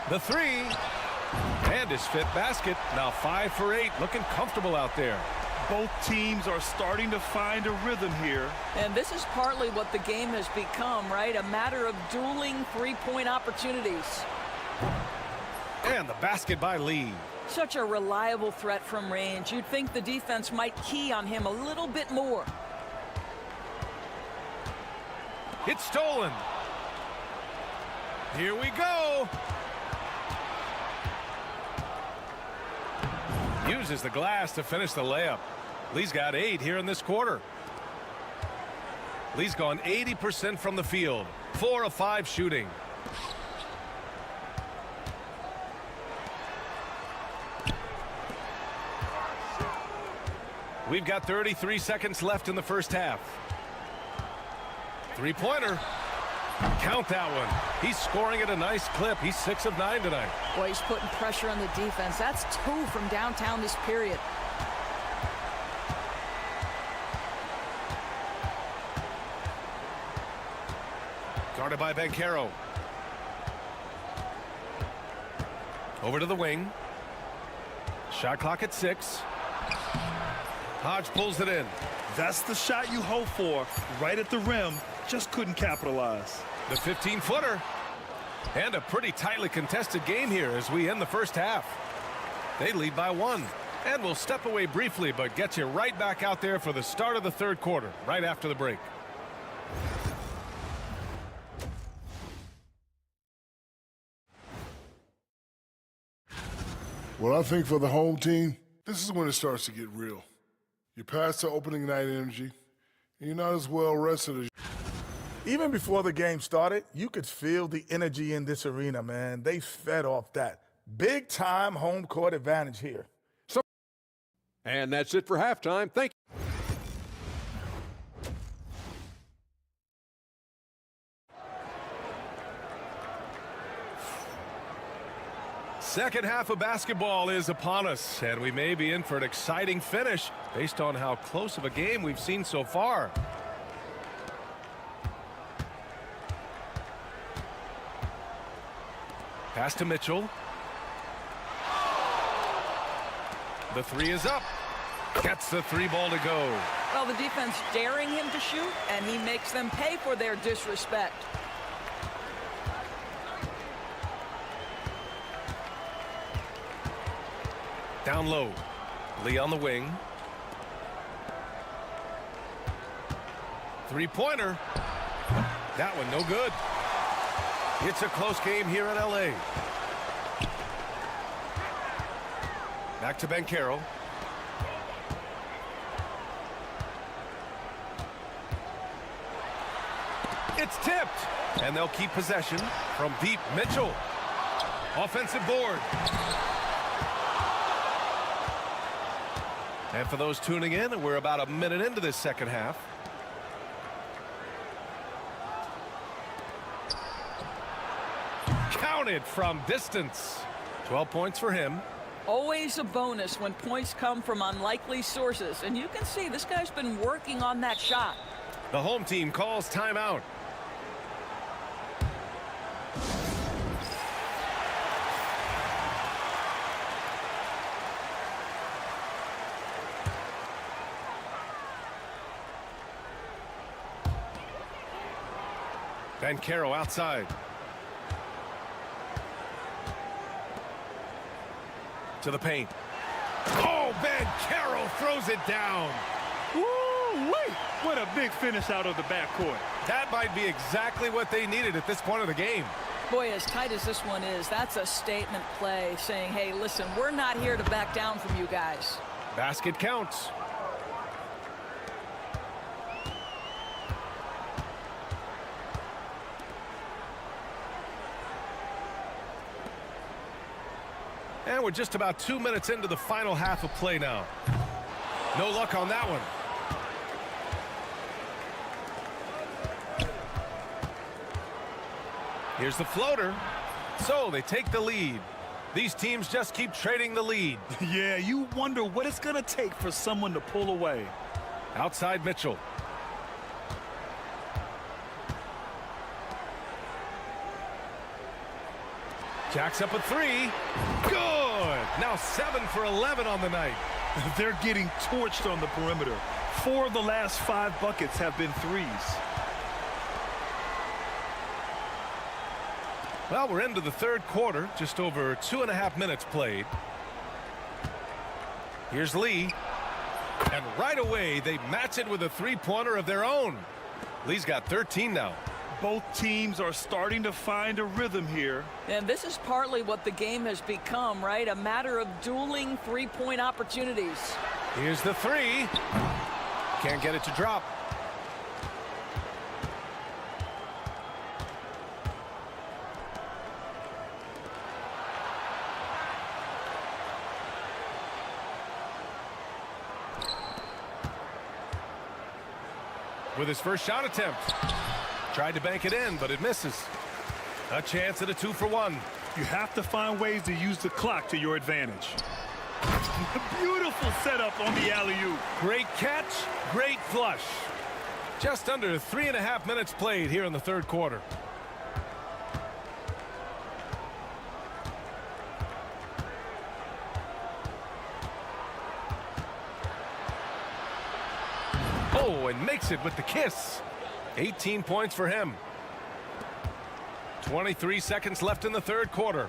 The 3. And his 5th basket. Now 5 for 8. Looking comfortable out there. Both teams are starting to find a rhythm here. And this is partly what the game has become, right? A matter of dueling three-point opportunities. And the basket by Lee. Such a reliable threat from range. You'd think the defense might key on him a little bit more. It's stolen. Here we go. Uses the glass to finish the layup. Lee's got 8 here in this quarter. Lee's gone 80% from the field. 4 of 5 shooting. We've got 33 seconds left in the first half. Three-pointer. Count that one. He's scoring at a nice clip. He's 6 of 9 tonight. Boy, he's putting pressure on the defense. That's 2 from downtown this period. Guarded by Banchero. Over to the wing. Shot clock at 6. Hodge pulls it in. That's the shot you hope for. Right at the rim. Just couldn't capitalize. The 15-footer. And a pretty tightly contested game here as we end the first half. They lead by 1. And we'll step away briefly, but get you right back out there for the start of the third quarter, right after the break. Well, I think for the home team, this is when it starts to get real. You're past the opening night energy, and you're not as well rested as. Even before the game started, you could feel the energy in this arena, man. They fed off that. Big time home court advantage here. And that's it for halftime. Thank you. Second half of basketball is upon us, and we may be in for an exciting finish based on how close of a game we've seen so far. Pass to Mitchell. The 3 is up. Gets the 3 ball to go. Well, the defense daring him to shoot, and he makes them pay for their disrespect. Down low. Lee on the wing. Three-pointer. That one no good. It's a close game here in LA. Back to Banchero. It's tipped. And they'll keep possession from deep. Mitchell. Offensive board. And for those tuning in, we're about a minute into this second half. Counted from distance. 12 points for him. Always a bonus when points come from unlikely sources. And you can see this guy's been working on that shot. The home team calls timeout. Banchero outside. To the paint. Oh, Banchero throws it down. Woo-wee! What a big finish out of the backcourt. That might be exactly what they needed at this point of the game. Boy, as tight as this one is, that's a statement play saying, hey, listen, we're not here to back down from you guys. Basket counts. And we're just about 2 minutes into the final half of play now. No luck on that one. Here's the floater. So they take the lead. These teams just keep trading the lead. Yeah, you wonder what it's going to take for someone to pull away. Outside Mitchell. Jacks up a 3. Good. Now 7 for 11 on the night. They're getting torched on the perimeter. 4 of the last 5 buckets have been threes. Well, we're into the third quarter. Just over 2.5 minutes played. Here's Lee. And right away, they match it with a three-pointer of their own. Lee's got 13 now. Both teams are starting to find a rhythm here. And this is partly what the game has become, right? A matter of dueling three-point opportunities. Here's the 3. Can't get it to drop. with his first shot attempt. Tried to bank it in, but it misses. A chance at a 2-for-1. You have to find ways to use the clock to your advantage. Beautiful setup on the alley-oop. Great catch, great flush. Just under 3.5 minutes played here in the third quarter. Oh, and makes it with the kiss. 18 points for him. 23 seconds left in the third quarter.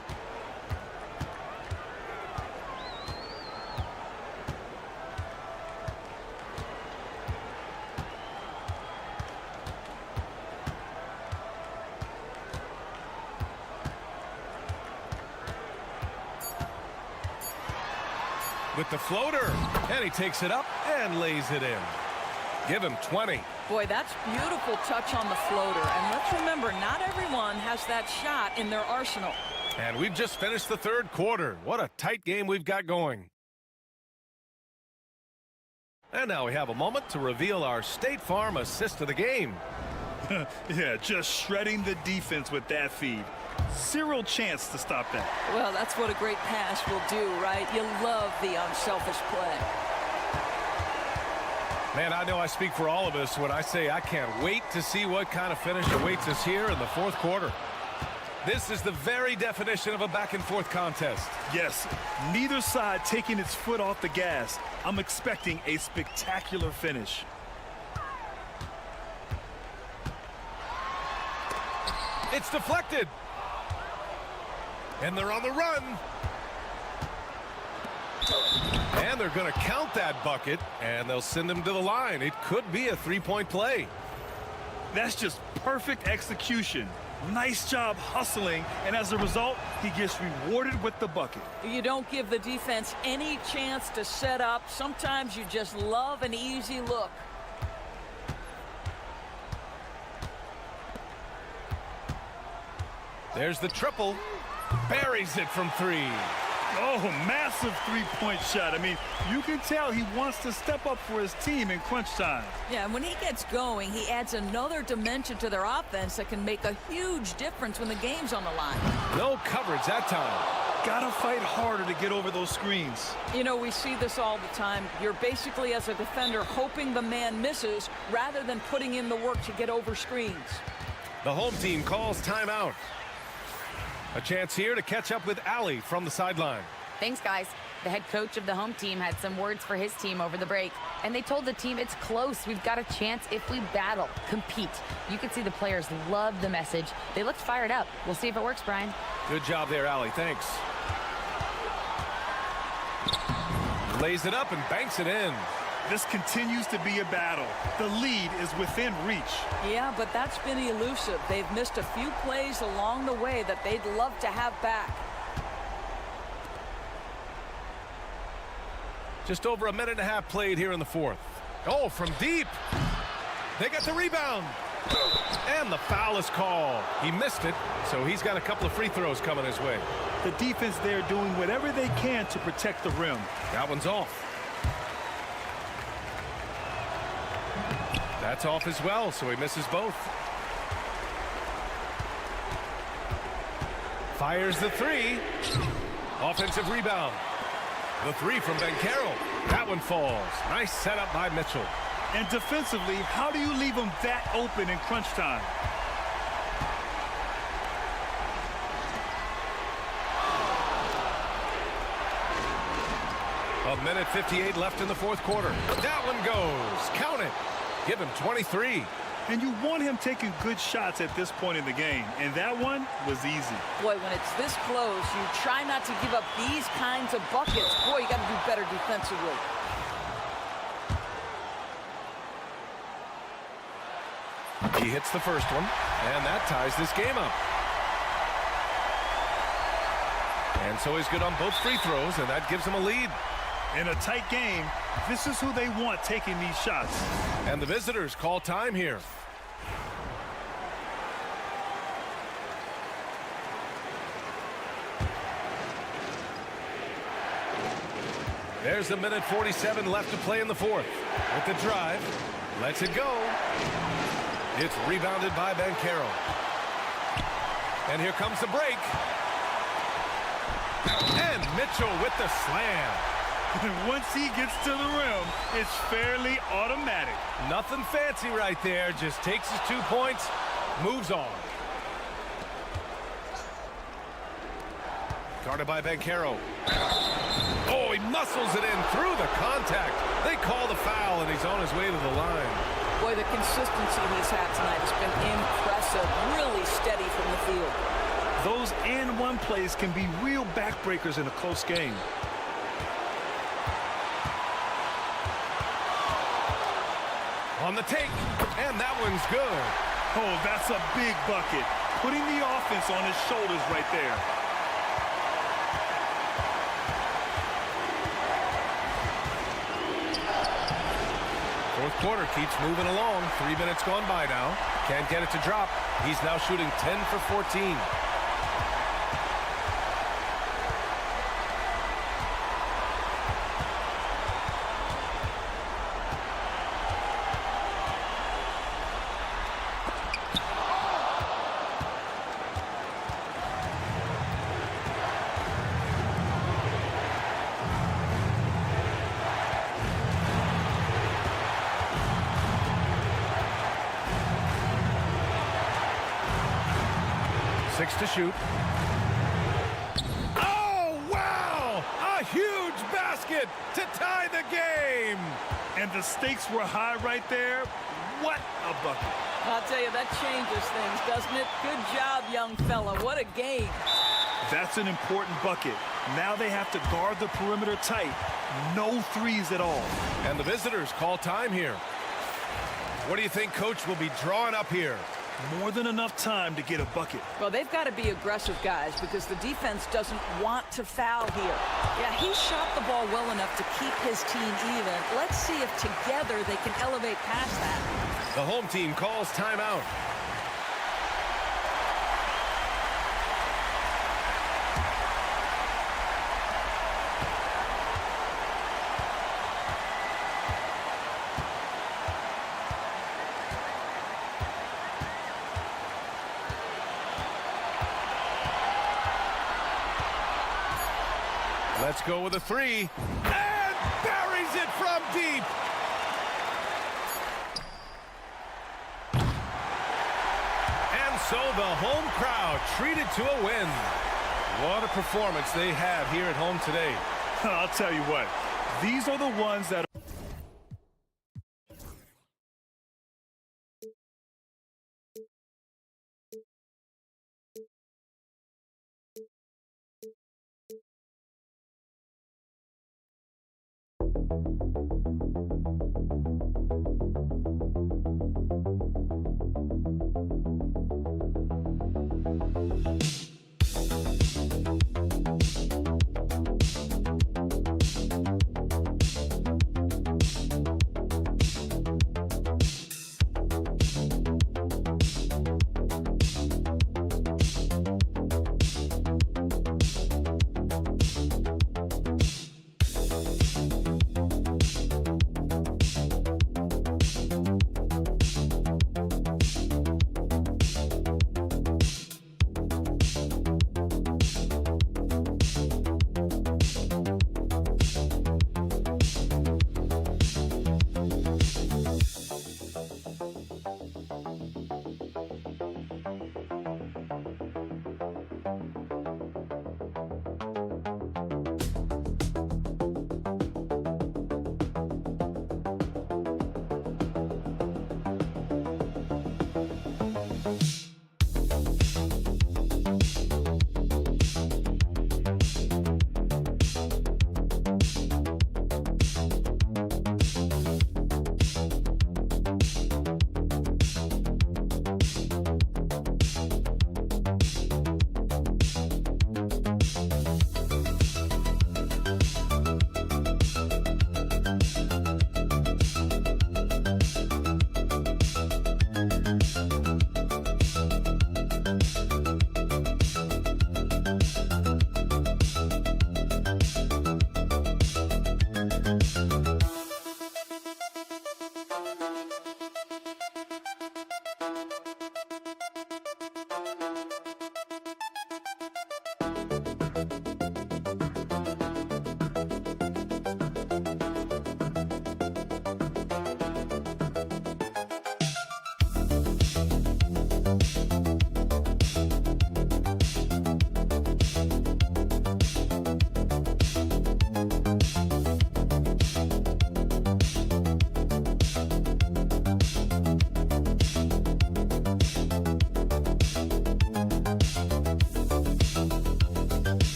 With the floater, and he takes it up and lays it in. Give him 20. Boy, that's beautiful touch on the floater. And let's remember, not everyone has that shot in their arsenal. And we've just finished the third quarter. What a tight game we've got going. And now we have a moment to reveal our State Farm assist of the game. Yeah, just shredding the defense with that feed. Zero chance to stop that. Well, that's what a great pass will do, right? You love the unselfish play. Man, I know I speak for all of us when I say I can't wait to see what kind of finish awaits us here in the fourth quarter. This is the very definition of a back-and-forth contest. Yes, neither side taking its foot off the gas. I'm expecting a spectacular finish. It's deflected. And they're on the run. And they're going to count that bucket, and they'll send him to the line. It could be a three-point play. That's just perfect execution. Nice job hustling, and as a result, he gets rewarded with the bucket. You don't give the defense any chance to set up. Sometimes you just love an easy look. There's the triple. Buries it from three. Oh, massive three-point shot. I mean, you can tell he wants to step up for his team in crunch time. Yeah, and when he gets going, he adds another dimension to their offense that can make a huge difference when the game's on the line. No coverage that time. Gotta fight harder to get over those screens. You know, we see this all the time. You're basically, as a defender, hoping the man misses rather than putting in the work to get over screens. The home team calls timeout. A chance here to catch up with Allie from the sideline. Thanks, guys. The head coach of the home team had some words for his team over the break, and they told the team it's close. We've got a chance if we battle, compete. You could see the players love the message. They looked fired up. We'll see if it works, Brian. Good job there, Allie. Thanks. Lays it up and banks it in. This continues to be a battle. The lead is within reach. Yeah, but that's been elusive. They've missed a few plays along the way that they'd love to have back. Just over a minute and a half played here in the fourth. Oh, from deep. They got the rebound. And the foul is called. He missed it, so he's got a couple of free throws coming his way. The defense there doing whatever they can to protect the rim. That one's off. That's off as well, so he misses both. Fires the three. Offensive rebound. The three from Bencaro. That one falls. Nice setup by Mitchell. And defensively, how do you leave him that open in crunch time? A minute 58 left in the fourth quarter. That one goes. Count it. Give him 23. And you want him taking good shots at this point in the game. And that one was easy. Boy, when it's this close, you try not to give up these kinds of buckets. Boy, you got to do better defensively. He hits the first one, and that ties this game up. And so he's good on both free throws, and that gives him a lead. In a tight game, this is who they want taking these shots. And the visitors call time here. There's a minute 47 left to play in the fourth. With the drive, Lets it go. It's rebounded by Banchero. And here comes the break. And Mitchell with the slam. Once he gets to the rim, it's fairly automatic. Nothing fancy right there. Just takes his 2 points, moves on. Guarded by Banchero. Oh, he muscles it in through the contact. They call the foul, and he's on his way to the line. Boy, the consistency he's had tonight has been impressive. Really steady from the field. Those and one plays can be real backbreakers in a close game. On the take, and that one's good. Oh, that's a big bucket. Putting the offense on his shoulders right there. Fourth quarter keeps moving along. 3 minutes gone by now. Can't get it to drop. He's now shooting 10 for 14. Six to shoot. Oh, wow! A huge basket to tie the game! And the stakes were high right there. What a bucket. I'll tell you, that changes things, doesn't it? Good job, young fella. What a game. That's an important bucket. Now they have to guard the perimeter tight. No threes at all. And the visitors call time here. What do you think Coach will be drawing up here? More than enough time to get a bucket. Well, they've got to be aggressive, guys, because the defense doesn't want to foul here. Yeah, he shot the ball well enough to keep his team even. Let's see if together they can elevate past that. The home team calls timeout. Let's go with a three. And buries it from deep. And so the home crowd treated to a win. What a performance they have here at home today. I'll tell you what, these are the ones that